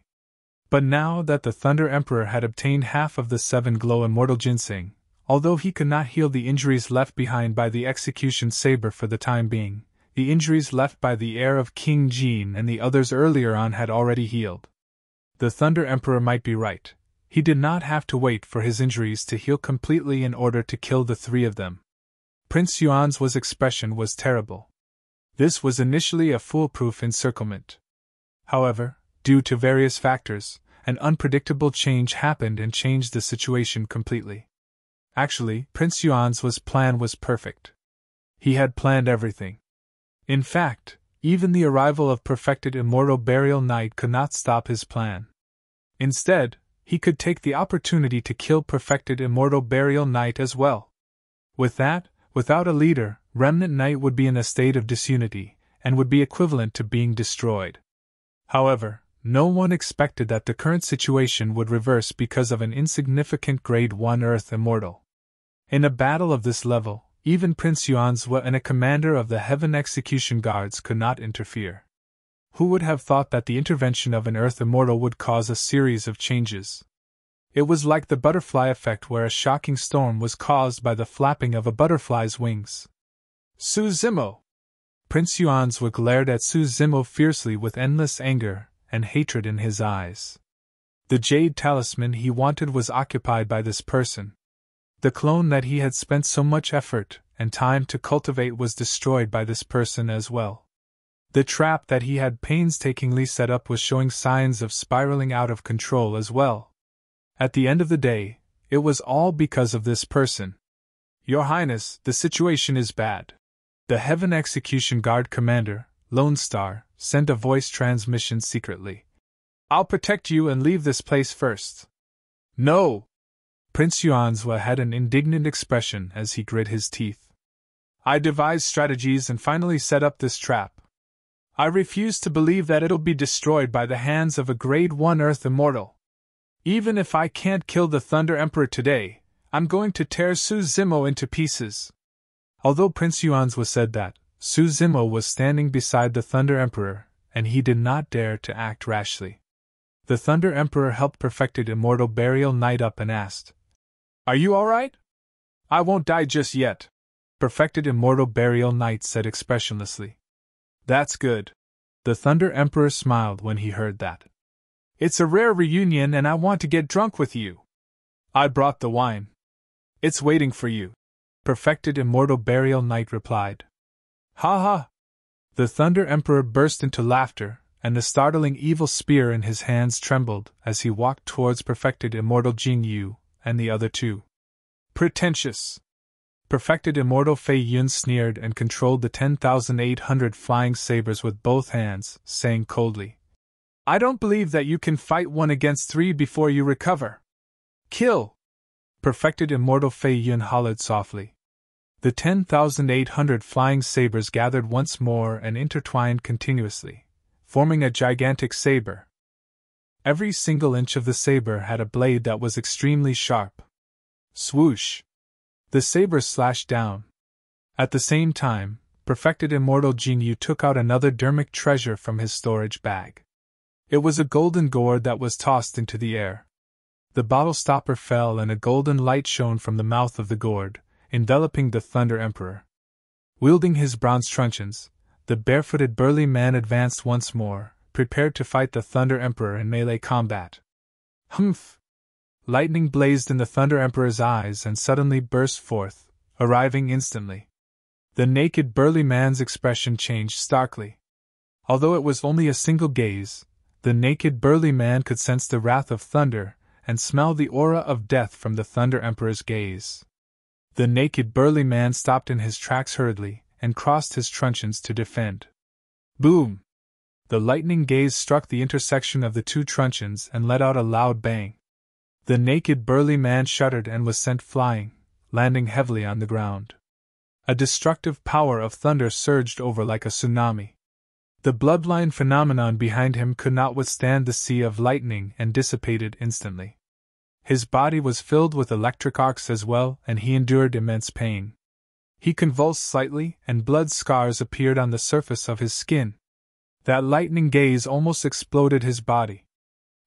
But now that the Thunder Emperor had obtained half of the 7 Glow Immortal Ginseng, although he could not heal the injuries left behind by the execution saber for the time being, the injuries left by the heir of King Jin and the others earlier on had already healed. The Thunder Emperor might be right. He did not have to wait for his injuries to heal completely in order to kill the 3 of them. Prince Yuan's expression was terrible. This was initially a foolproof encirclement. However, due to various factors, an unpredictable change happened and changed the situation completely. Actually, Prince Yuan's plan was perfect. He had planned everything. In fact, even the arrival of Perfected Immortal Burial Knight could not stop his plan. Instead, he could take the opportunity to kill Perfected Immortal Burial Knight as well. With that, without a leader, Remnant Knight would be in a state of disunity, and would be equivalent to being destroyed. However, no one expected that the current situation would reverse because of an insignificant Grade 1 Earth Immortal. In a battle of this level, even Prince Yuanzhua and a commander of the Heaven Execution Guards could not interfere. Who would have thought that the intervention of an Earth Immortal would cause a series of changes? It was like the butterfly effect where a shocking storm was caused by the flapping of a butterfly's wings. Su Zimo! Prince Yuanzhua glared at Su Zimo fiercely with endless anger and hatred in his eyes. The jade talisman he wanted was occupied by this person. The clone that he had spent so much effort and time to cultivate was destroyed by this person as well. The trap that he had painstakingly set up was showing signs of spiraling out of control as well. At the end of the day, it was all because of this person. Your Highness, the situation is bad. The Heaven Execution Guard Commander, Lone Star, sent a voice transmission secretly. I'll protect you and leave this place first. No! Prince Yuanzhua had an indignant expression as he grit his teeth. I devised strategies and finally set up this trap. I refuse to believe that it'll be destroyed by the hands of a Grade 1 Earth Immortal. Even if I can't kill the Thunder Emperor today, I'm going to tear Su Zimo into pieces. Although Prince Yuanzhua said that, Su Zimo was standing beside the Thunder Emperor, and he did not dare to act rashly. The Thunder Emperor helped Perfected Immortal Burial Knight up and asked, Are you alright? I won't die just yet, Perfected Immortal Burial Knight said expressionlessly. That's good. The Thunder Emperor smiled when he heard that. It's a rare reunion and I want to get drunk with you. I brought the wine. It's waiting for you, Perfected Immortal Burial Knight replied. Ha ha! The Thunder Emperor burst into laughter, and the startling evil spear in his hands trembled as he walked towards Perfected Immortal Jing Yu and the other two. Pretentious! Perfected Immortal Fei Yun sneered and controlled the 10,800 flying sabers with both hands, saying coldly, I don't believe that you can fight 1 against 3 before you recover. Kill! Perfected Immortal Fei Yun hollered softly. The 10,800 flying sabers gathered once more and intertwined continuously, forming a gigantic saber. Every single inch of the saber had a blade that was extremely sharp. Swoosh! The saber slashed down. At the same time, Perfected Immortal Jinyu took out another dermic treasure from his storage bag. It was a golden gourd that was tossed into the air. The bottle stopper fell and a golden light shone from the mouth of the gourd, enveloping the Thunder Emperor. Wielding his bronze truncheons, the barefooted burly man advanced once more, prepared to fight the Thunder Emperor in melee combat. Humph! Lightning blazed in the Thunder Emperor's eyes and suddenly burst forth, arriving instantly. The naked burly man's expression changed starkly. Although it was only a single gaze, the naked burly man could sense the wrath of thunder and smell the aura of death from the Thunder Emperor's gaze. The naked burly man stopped in his tracks hurriedly and crossed his truncheons to defend. Boom! The lightning gaze struck the intersection of the two truncheons and let out a loud bang. The naked burly man shuddered and was sent flying, landing heavily on the ground. A destructive power of thunder surged over like a tsunami. The bloodline phenomenon behind him could not withstand the sea of lightning and dissipated instantly. His body was filled with electric arcs as well, and he endured immense pain. He convulsed slightly, and blood scars appeared on the surface of his skin. That lightning gaze almost exploded his body.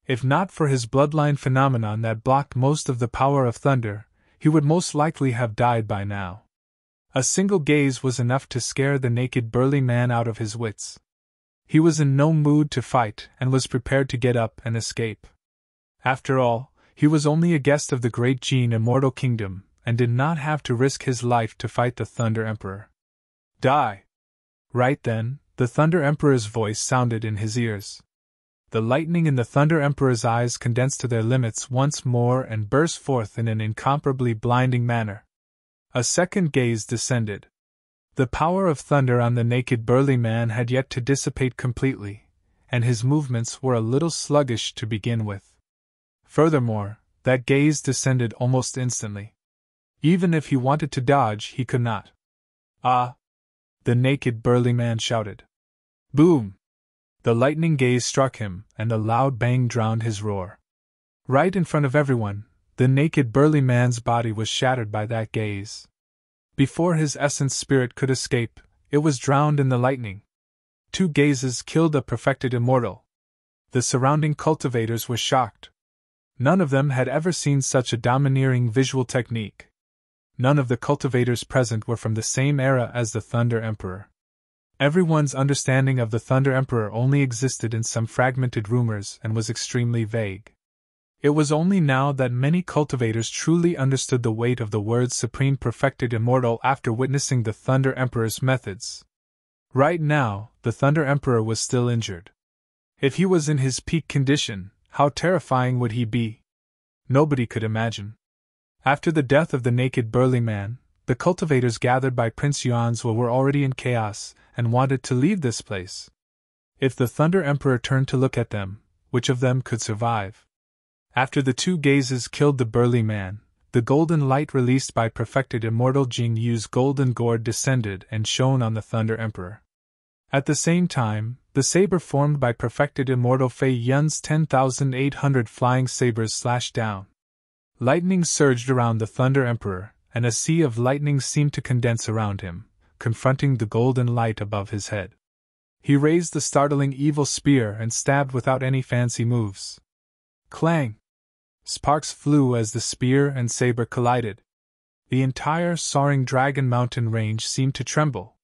If not for his bloodline phenomenon that blocked most of the power of thunder, he would most likely have died by now. A single gaze was enough to scare the naked burly man out of his wits. He was in no mood to fight and was prepared to get up and escape. After all, he was only a guest of the great Jin Immortal Kingdom, and did not have to risk his life to fight the Thunder Emperor. Die! Right then, the Thunder Emperor's voice sounded in his ears. The lightning in the Thunder Emperor's eyes condensed to their limits once more and burst forth in an incomparably blinding manner. A second gaze descended. The power of thunder on the naked burly man had yet to dissipate completely, and his movements were a little sluggish to begin with. Furthermore, that gaze descended almost instantly. Even if he wanted to dodge, he could not. Ah! The naked burly man shouted. Boom! The lightning gaze struck him, and a loud bang drowned his roar. Right in front of everyone, the naked burly man's body was shattered by that gaze. Before his essence spirit could escape, it was drowned in the lightning. 2 gazes killed a perfected immortal. The surrounding cultivators were shocked. None of them had ever seen such a domineering visual technique. None of the cultivators present were from the same era as the Thunder Emperor. Everyone's understanding of the Thunder Emperor only existed in some fragmented rumors and was extremely vague. It was only now that many cultivators truly understood the weight of the words Supreme Perfected Immortal after witnessing the Thunder Emperor's methods. Right now, the Thunder Emperor was still injured. If he was in his peak condition, how terrifying would he be? Nobody could imagine. After the death of the naked burly man, the cultivators gathered by Prince Yuanzhou were already in chaos and wanted to leave this place. If the Thunder Emperor turned to look at them, which of them could survive? After the two gazes killed the burly man, the golden light released by Perfected Immortal Jing Yu's golden gourd descended and shone on the Thunder Emperor. At the same time, the saber formed by Perfected Immortal Fei Yun's 10,800 flying sabers slashed down. Lightning surged around the Thunder Emperor, and a sea of lightning seemed to condense around him, confronting the golden light above his head. He raised the startling evil spear and stabbed without any fancy moves. Clang! Sparks flew as the spear and saber collided. The entire soaring Dragon Mountain range seemed to tremble.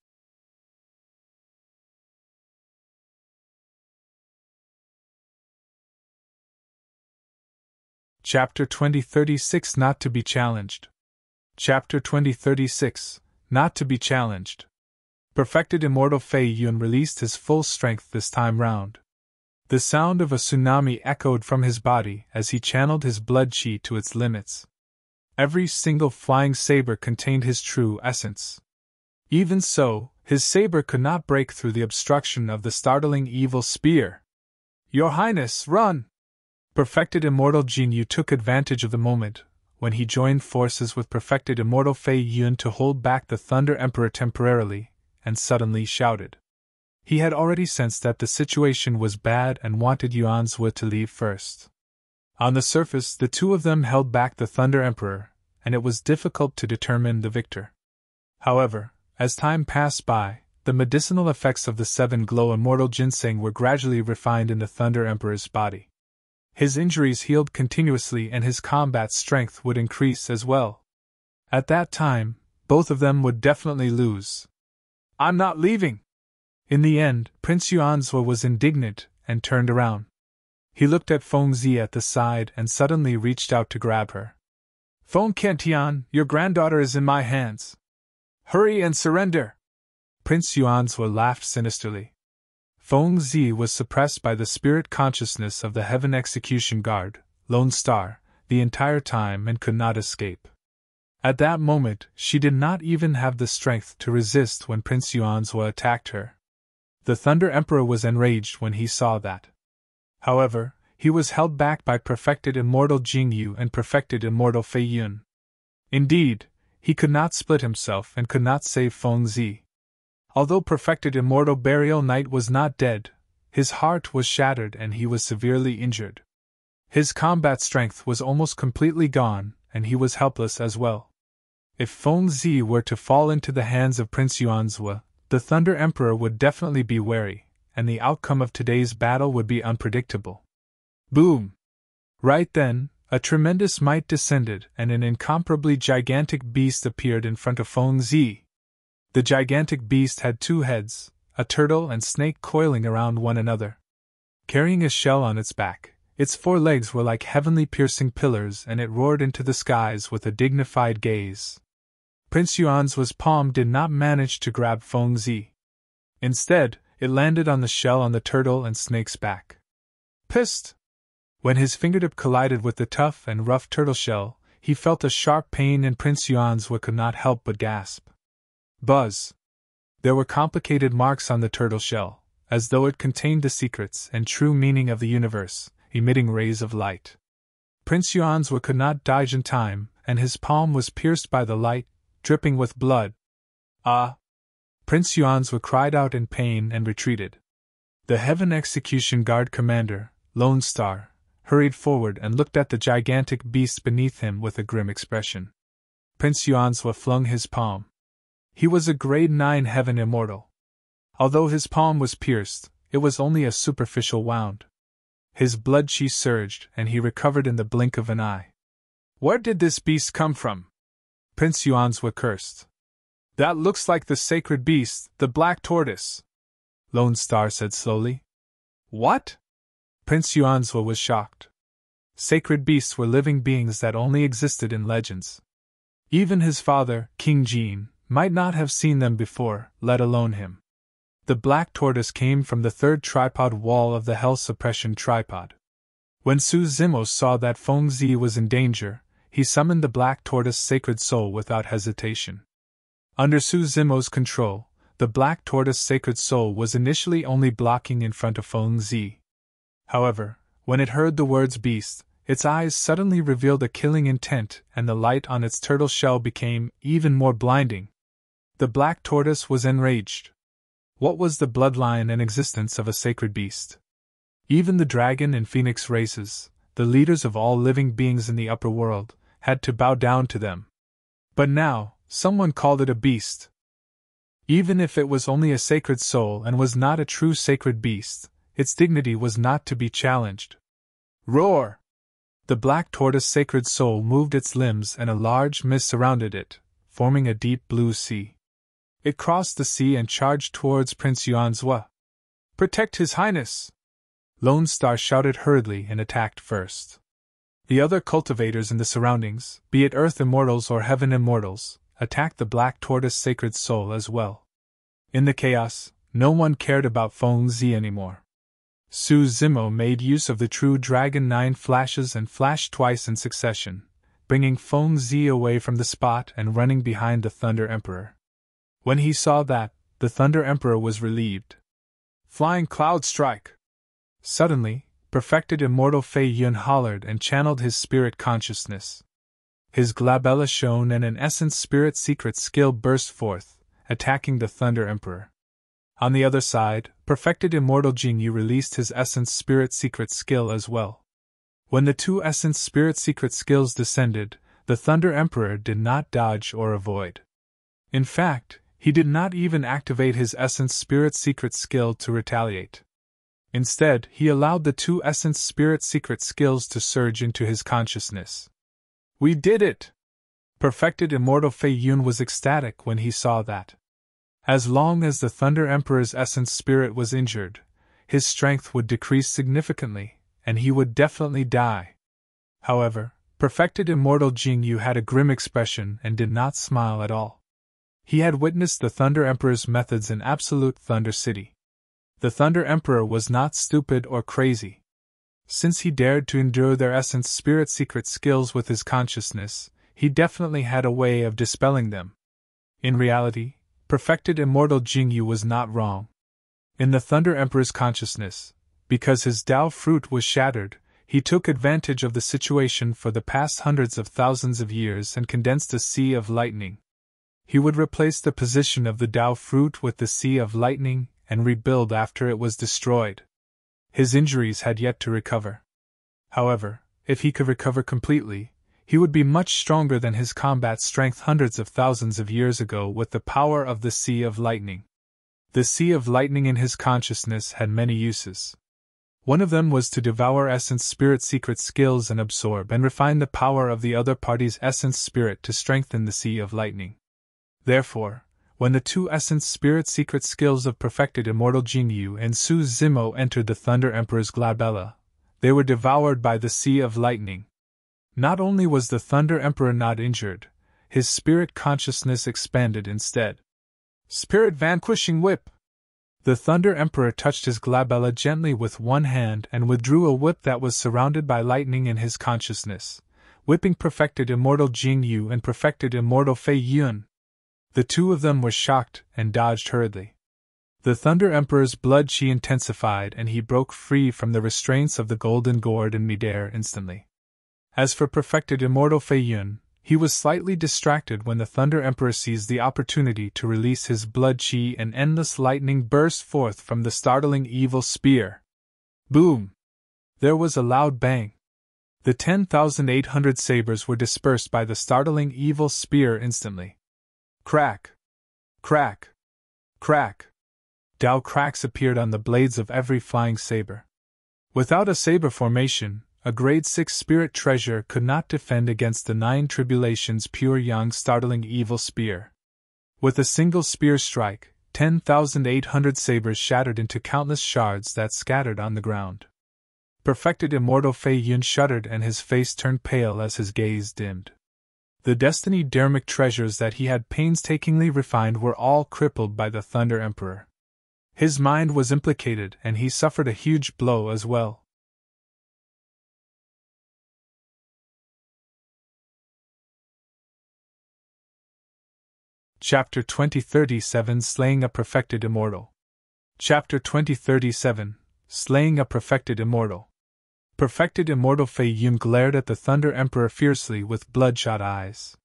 Chapter 2036 Not to be Challenged. Chapter 2036 Not to be Challenged. Perfected Immortal Fei Yun released his full strength this time round. The sound of a tsunami echoed from his body as he channeled his blood chi to its limits. Every single flying saber contained his true essence. Even so, his saber could not break through the obstruction of the startling evil spear. Your Highness, run! Perfected Immortal Jin Yu took advantage of the moment when he joined forces with Perfected Immortal Fei Yun to hold back the Thunder Emperor temporarily, and suddenly shouted. He had already sensed that the situation was bad and wanted Yuanzhou to leave first. On the surface, the two of them held back the Thunder Emperor, and it was difficult to determine the victor. However, as time passed by, the medicinal effects of the 7-glow immortal ginseng were gradually refined in the Thunder Emperor's body. His injuries healed continuously and his combat strength would increase as well. At that time, both of them would definitely lose. I'm not leaving! In the end, Prince Yuanzhou was indignant and turned around. He looked at Feng Zi at the side and suddenly reached out to grab her. Feng Qiantian, your granddaughter is in my hands. Hurry and surrender! Prince Yuanzhou laughed sinisterly. Feng Zi was suppressed by the spirit consciousness of the Heaven Execution Guard, Lone Star, the entire time and could not escape. At that moment, she did not even have the strength to resist when Prince Yuanzhou attacked her. The Thunder Emperor was enraged when he saw that. However, he was held back by Perfected Immortal Jing Yu and Perfected Immortal Fei Yun. Indeed, he could not split himself and could not save Feng Zi. Although Perfected Immortal Burial Knight was not dead, his heart was shattered and he was severely injured. His combat strength was almost completely gone, and he was helpless as well. If Feng Zi were to fall into the hands of Prince Yuanzhou, the Thunder Emperor would definitely be wary, and the outcome of today's battle would be unpredictable. Boom! Right then, a tremendous might descended and an incomparably gigantic beast appeared in front of Feng Zi. The gigantic beast had two heads, a turtle and snake coiling around one another. Carrying a shell on its back, its 4 legs were like heavenly piercing pillars and it roared into the skies with a dignified gaze. Prince Yuanzhu's palm did not manage to grab Feng Zi. Instead, it landed on the shell on the turtle and snake's back. Pissed! When his fingertip collided with the tough and rough turtle shell, he felt a sharp pain and Prince Yuanzhou could not help but gasp. Buzz! There were complicated marks on the turtle shell, as though it contained the secrets and true meaning of the universe, emitting rays of light. Prince Yuanzhou could not dodge in time, and his palm was pierced by the light, dripping with blood. Ah! Prince Yuanzhou cried out in pain and retreated. The Heaven Execution Guard commander, Lone Star, hurried forward and looked at the gigantic beast beneath him with a grim expression. Prince Yuanzhou flung his palm. He was a grade 9 Heaven Immortal. Although his palm was pierced, it was only a superficial wound. His blood chi surged and he recovered in the blink of an eye. Where did this beast come from? Prince Yuanzhou cursed. That looks like the sacred beast, the black tortoise, Lone Star said slowly. What? Prince Yuanzhou was shocked. Sacred beasts were living beings that only existed in legends. Even his father, King Jin, might not have seen them before, let alone him. The black tortoise came from the third tripod wall of the Hell Suppression tripod. When Su Zimo saw that Feng Zi was in danger, he summoned the black tortoise sacred soul without hesitation. Under Su Zimo's control, the black tortoise sacred soul was initially only blocking in front of Feng Zi. However, when it heard the words beast, its eyes suddenly revealed a killing intent, and the light on its turtle shell became even more blinding. The black tortoise was enraged. What was the bloodline and existence of a sacred beast? Even the dragon and phoenix races, the leaders of all living beings in the upper world, had to bow down to them. But now, someone called it a beast. Even if it was only a sacred soul and was not a true sacred beast, its dignity was not to be challenged. Roar! The black tortoise sacred soul moved its limbs and a large mist surrounded it, forming a deep blue sea. It crossed the sea and charged towards Prince Yuanzhua. Protect His Highness! Lone Star shouted hurriedly and attacked first. The other cultivators in the surroundings, be it Earth Immortals or Heaven Immortals, attacked the black tortoise sacred soul as well. In the chaos, no one cared about Feng Zi anymore. Su Zimo made use of the true Dragon 9 flashes and flashed twice in succession, bringing Feng Zi away from the spot and running behind the Thunder Emperor. When he saw that, the Thunder Emperor was relieved. Flying Cloud Strike! Suddenly, Perfected Immortal Fei Yun hollered and channeled his spirit consciousness. His glabella shone and an essence spirit secret skill burst forth, attacking the Thunder Emperor. On the other side, Perfected Immortal Jingyu released his essence spirit secret skill as well. When the two essence spirit secret skills descended, the Thunder Emperor did not dodge or avoid. In fact, he did not even activate his essence spirit secret skill to retaliate. Instead, he allowed the two essence spirit secret skills to surge into his consciousness. We did it! Perfected Immortal Fei Yun was ecstatic when he saw that. As long as the Thunder Emperor's essence spirit was injured, his strength would decrease significantly, and he would definitely die. However, Perfected Immortal Jingyu had a grim expression and did not smile at all. He had witnessed the Thunder Emperor's methods in Absolute Thunder City. The Thunder Emperor was not stupid or crazy. Since he dared to endure their essence spirit secret skills with his consciousness, he definitely had a way of dispelling them. In reality, Perfected Immortal Jingyu was not wrong. In the Thunder Emperor's consciousness, because his Tao fruit was shattered, he took advantage of the situation for the past hundreds of thousands of years and condensed a sea of lightning. He would replace the position of the Tao fruit with the sea of lightning and rebuild after it was destroyed. His injuries had yet to recover. However, if he could recover completely, he would be much stronger than his combat strength hundreds of thousands of years ago with the power of the Sea of Lightning. The Sea of Lightning in his consciousness had many uses. One of them was to devour essence spirit secret skills and absorb and refine the power of the other party's essence spirit to strengthen the Sea of Lightning. Therefore, when the two essence spirit secret skills of Perfected Immortal Jingyu and Su Zimo entered the Thunder Emperor's glabella, they were devoured by the Sea of Lightning. Not only was the Thunder Emperor not injured, his spirit consciousness expanded instead. Spirit Vanquishing Whip! The Thunder Emperor touched his glabella gently with one hand and withdrew a whip that was surrounded by lightning in his consciousness, whipping Perfected Immortal Jingyu and Perfected Immortal Fei Yun. The two of them were shocked and dodged hurriedly. The Thunder Emperor's blood chi intensified and he broke free from the restraints of the golden gourd in midair instantly. As for Perfected Immortal Fei Yun, he was slightly distracted when the Thunder Emperor seized the opportunity to release his blood chi and endless lightning burst forth from the startling evil spear. Boom! There was a loud bang. The 10,800 sabers were dispersed by the startling evil spear instantly. Crack! Crack! Crack! Tao cracks appeared on the blades of every flying saber. Without a saber formation, a grade 6 spirit treasure could not defend against the 9 tribulations pure yang startling evil spear. With a single spear strike, 10,800 sabers shattered into countless shards that scattered on the ground. Perfected Immortal Fei Yun shuddered and his face turned pale as his gaze dimmed. The destiny-dermic treasures that he had painstakingly refined were all crippled by the Thunder Emperor. His mind was implicated and he suffered a huge blow as well. Chapter 2037 Slaying a Perfected Immortal. Chapter 2037 Slaying a Perfected Immortal. Perfected Immortal Fei Yun glared at the Thunder Emperor fiercely with bloodshot eyes.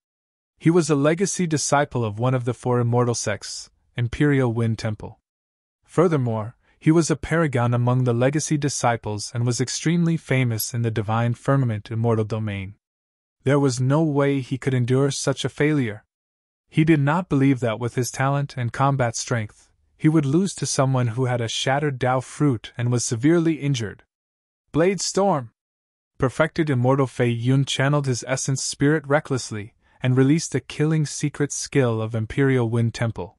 He was a legacy disciple of one of the four immortal sects, Imperial Wind Temple. Furthermore, he was a paragon among the legacy disciples and was extremely famous in the Divine Firmament Immortal Domain. There was no way he could endure such a failure. He did not believe that with his talent and combat strength, he would lose to someone who had a shattered Dao fruit and was severely injured. Blade Storm! Perfected Immortal Fei Yun channeled his essence spirit recklessly and released the killing secret skill of Imperial Wind Temple.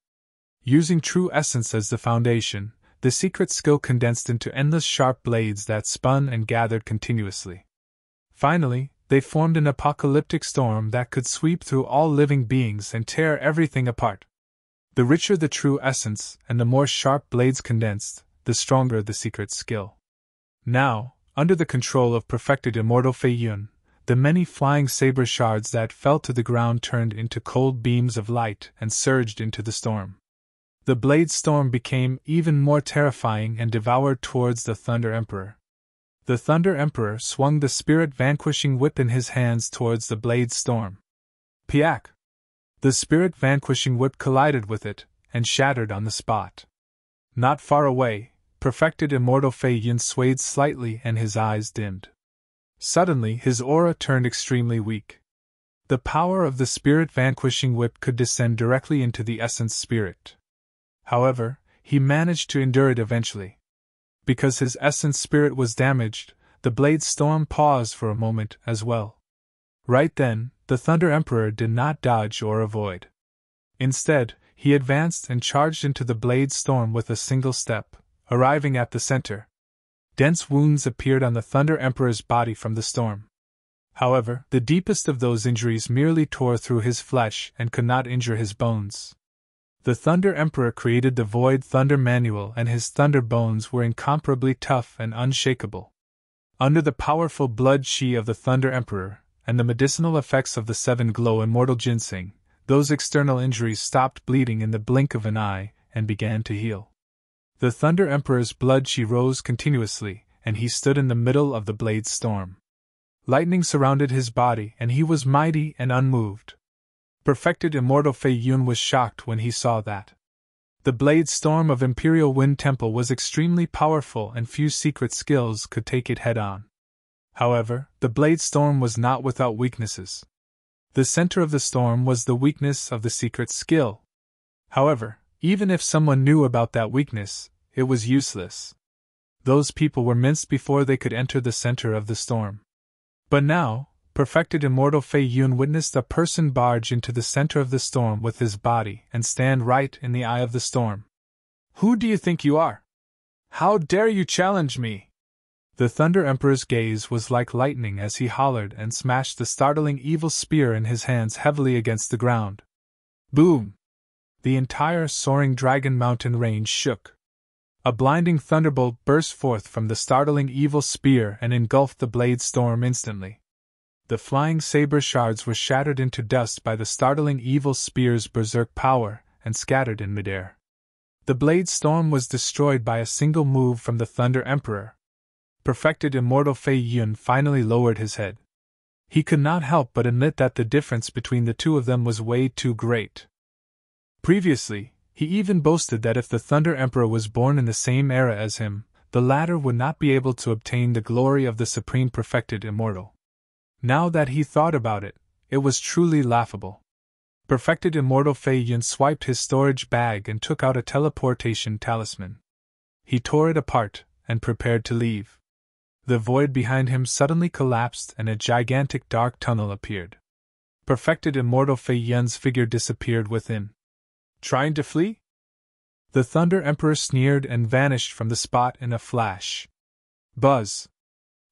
Using true essence as the foundation, the secret skill condensed into endless sharp blades that spun and gathered continuously. Finally, they formed an apocalyptic storm that could sweep through all living beings and tear everything apart. The richer the true essence and the more sharp blades condensed, the stronger the secret skill. Now, under the control of Perfected Immortal Fei Yun, the many flying saber shards that fell to the ground turned into cold beams of light and surged into the storm. The blade storm became even more terrifying and devoured towards the Thunder Emperor. The Thunder Emperor swung the spirit-vanquishing whip in his hands towards the blade storm. Piak! The spirit-vanquishing whip collided with it and shattered on the spot. Not far away, Perfected Immortal Fei Yun swayed slightly and his eyes dimmed. Suddenly his aura turned extremely weak. The power of the spirit-vanquishing whip could descend directly into the essence spirit. However, he managed to endure it eventually. Because his essence spirit was damaged, the blade storm paused for a moment as well. Right then, the Thunder Emperor did not dodge or avoid. Instead, he advanced and charged into the blade storm with a single step, arriving at the center. Dense wounds appeared on the Thunder Emperor's body from the storm. However, the deepest of those injuries merely tore through his flesh and could not injure his bones. The Thunder Emperor created the Void Thunder Manual and his thunder bones were incomparably tough and unshakable. Under the powerful blood chi of the Thunder Emperor, and the medicinal effects of the 7 Glow Immortal Ginseng, those external injuries stopped bleeding in the blink of an eye and began to heal. The Thunder Emperor's blood chi rose continuously, and he stood in the middle of the blade storm. Lightning surrounded his body and he was mighty and unmoved. Perfected Immortal Fei Yun was shocked when he saw that. The blade storm of Imperial Wind Temple was extremely powerful and few secret skills could take it head-on. However, the blade storm was not without weaknesses. The center of the storm was the weakness of the secret skill. However, even if someone knew about that weakness, it was useless. Those people were minced before they could enter the center of the storm. But now, Perfected Immortal Fei Yun witnessed a person barge into the center of the storm with his body and stand right in the eye of the storm. Who do you think you are? How dare you challenge me? The Thunder Emperor's gaze was like lightning as he hollered and smashed the startling evil spear in his hands heavily against the ground. Boom! The entire soaring Dragon Mountain range shook. A blinding thunderbolt burst forth from the startling evil spear and engulfed the blade storm instantly. The flying saber shards were shattered into dust by the startling evil spear's berserk power and scattered in midair. The blade storm was destroyed by a single move from the Thunder Emperor. Perfected Immortal Fei Yun finally lowered his head. He could not help but admit that the difference between the two of them was way too great. Previously, he even boasted that if the Thunder Emperor was born in the same era as him, the latter would not be able to obtain the glory of the Supreme Perfected Immortal. Now that he thought about it, it was truly laughable. Perfected Immortal Fei Yun swiped his storage bag and took out a teleportation talisman. He tore it apart and prepared to leave. The void behind him suddenly collapsed and a gigantic dark tunnel appeared. Perfected Immortal Fei Yun's figure disappeared within. Trying to flee? The Thunder Emperor sneered and vanished from the spot in a flash. Buzz!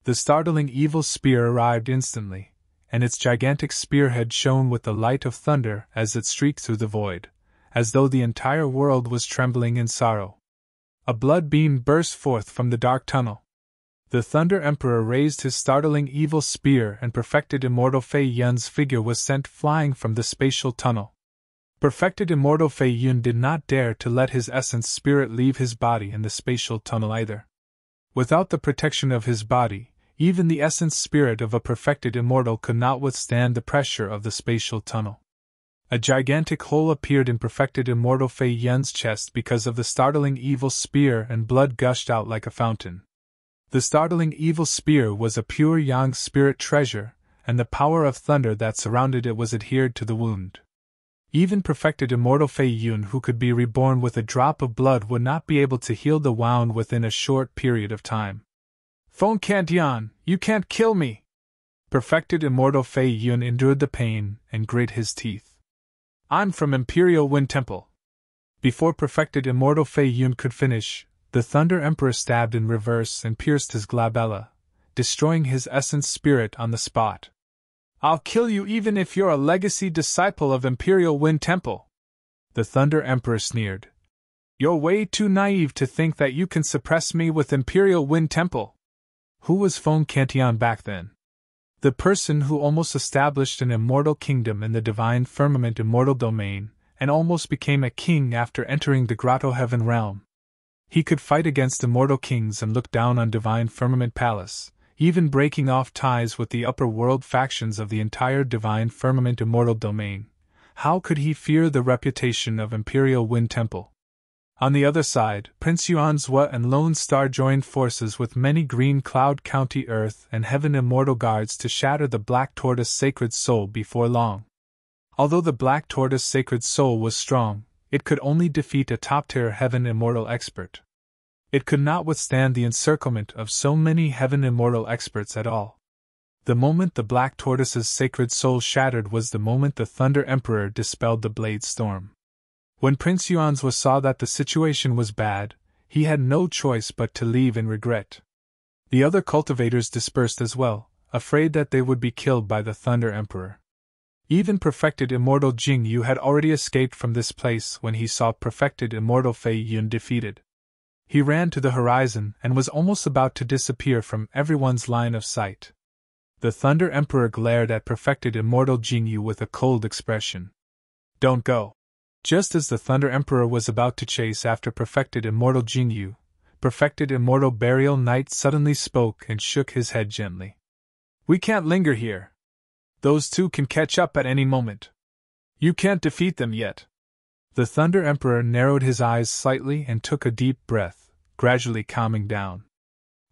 The startling evil spear arrived instantly, and its gigantic spearhead shone with the light of thunder as it streaked through the void, as though the entire world was trembling in sorrow. A blood beam burst forth from the dark tunnel. The Thunder Emperor raised his startling evil spear, and Perfected Immortal Fei Yun's figure was sent flying from the spatial tunnel. Perfected Immortal Fei Yun did not dare to let his essence spirit leave his body in the spatial tunnel either. Without the protection of his body, even the essence spirit of a perfected immortal could not withstand the pressure of the spatial tunnel. A gigantic hole appeared in Perfected Immortal Fei Yun's chest because of the startling evil spear, and blood gushed out like a fountain. The startling evil spear was a pure Yang spirit treasure, and the power of thunder that surrounded it was adhered to the wound. Even Perfected Immortal Fei Yun, who could be reborn with a drop of blood, would not be able to heal the wound within a short period of time. Feng Cantian, you can't kill me! Perfected Immortal Fei Yun endured the pain and grit his teeth. I'm from Imperial Wind Temple. Before Perfected Immortal Fei Yun could finish, the Thunder Emperor stabbed in reverse and pierced his glabella, destroying his essence spirit on the spot. I'll kill you even if you're a legacy disciple of Imperial Wind Temple! The Thunder Emperor sneered. You're way too naive to think that you can suppress me with Imperial Wind Temple! Who was Feng Cantian back then? The person who almost established an immortal kingdom in the divine firmament immortal domain, and almost became a king after entering the Grotto Heaven realm. He could fight against immortal kings and look down on divine firmament palace, even breaking off ties with the upper world factions of the entire divine firmament immortal domain. How could he fear the reputation of Imperial Wind Temple? On the other side, Prince Yuanzhua and Lone Star joined forces with many Green Cloud County Earth and Heaven Immortal Guards to shatter the Black Tortoise Sacred Soul before long. Although the Black Tortoise Sacred Soul was strong, it could only defeat a top-tier Heaven Immortal expert. It could not withstand the encirclement of so many Heaven Immortal experts at all. The moment the Black Tortoise's Sacred Soul shattered was the moment the Thunder Emperor dispelled the Blade Storm. When Prince Yuanzhua saw that the situation was bad, he had no choice but to leave in regret. The other cultivators dispersed as well, afraid that they would be killed by the Thunder Emperor. Even Perfected Immortal Jing Yu had already escaped from this place when he saw Perfected Immortal Fei Yun defeated. He ran to the horizon and was almost about to disappear from everyone's line of sight. The Thunder Emperor glared at Perfected Immortal Jing Yu with a cold expression. Don't go. Just as the Thunder Emperor was about to chase after Perfected Immortal Jing Yu, Perfected Immortal Burial Knight suddenly spoke and shook his head gently. We can't linger here. Those two can catch up at any moment. You can't defeat them yet. The Thunder Emperor narrowed his eyes slightly and took a deep breath, gradually calming down.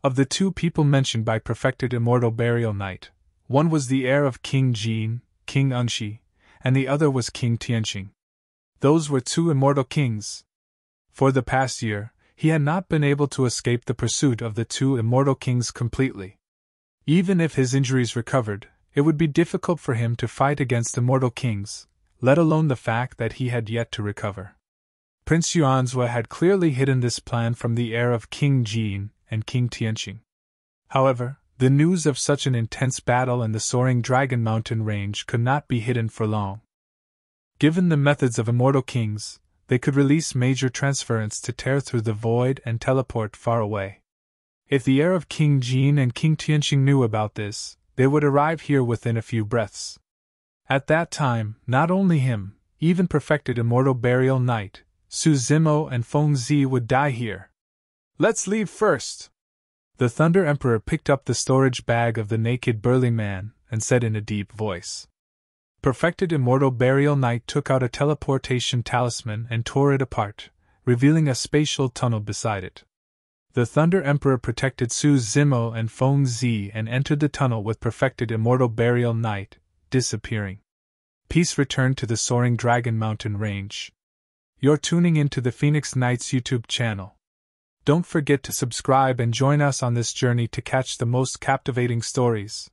Of the two people mentioned by Perfected Immortal Burial Knight, one was the heir of King Jin, King Unshi, and the other was King Tianqing. Those were two immortal kings. For the past year, he had not been able to escape the pursuit of the two immortal kings completely. Even if his injuries recovered, it would be difficult for him to fight against immortal kings, let alone the fact that he had yet to recover. Prince Yuanzhua had clearly hidden this plan from the heir of King Jin and King Tianqing. However, the news of such an intense battle in the soaring Dragon Mountain range could not be hidden for long. Given the methods of immortal kings, they could release major transference to tear through the void and teleport far away. If the heir of King Jin and King Tianqing knew about this, they would arrive here within a few breaths. At that time, not only him, even Perfected Immortal Burial Knight, Su Zimo and Feng Zi would die here. Let's leave first! The Thunder Emperor picked up the storage bag of the naked burly man and said in a deep voice. Perfected Immortal Burial Knight took out a teleportation talisman and tore it apart, revealing a spatial tunnel beside it. The Thunder Emperor protected Su Zimo and Feng Zi and entered the tunnel with Perfected Immortal Burial Knight, disappearing. Peace returned to the soaring Dragon Mountain range. You're tuning into the Phoenix Knights YouTube channel. Don't forget to subscribe and join us on this journey to catch the most captivating stories.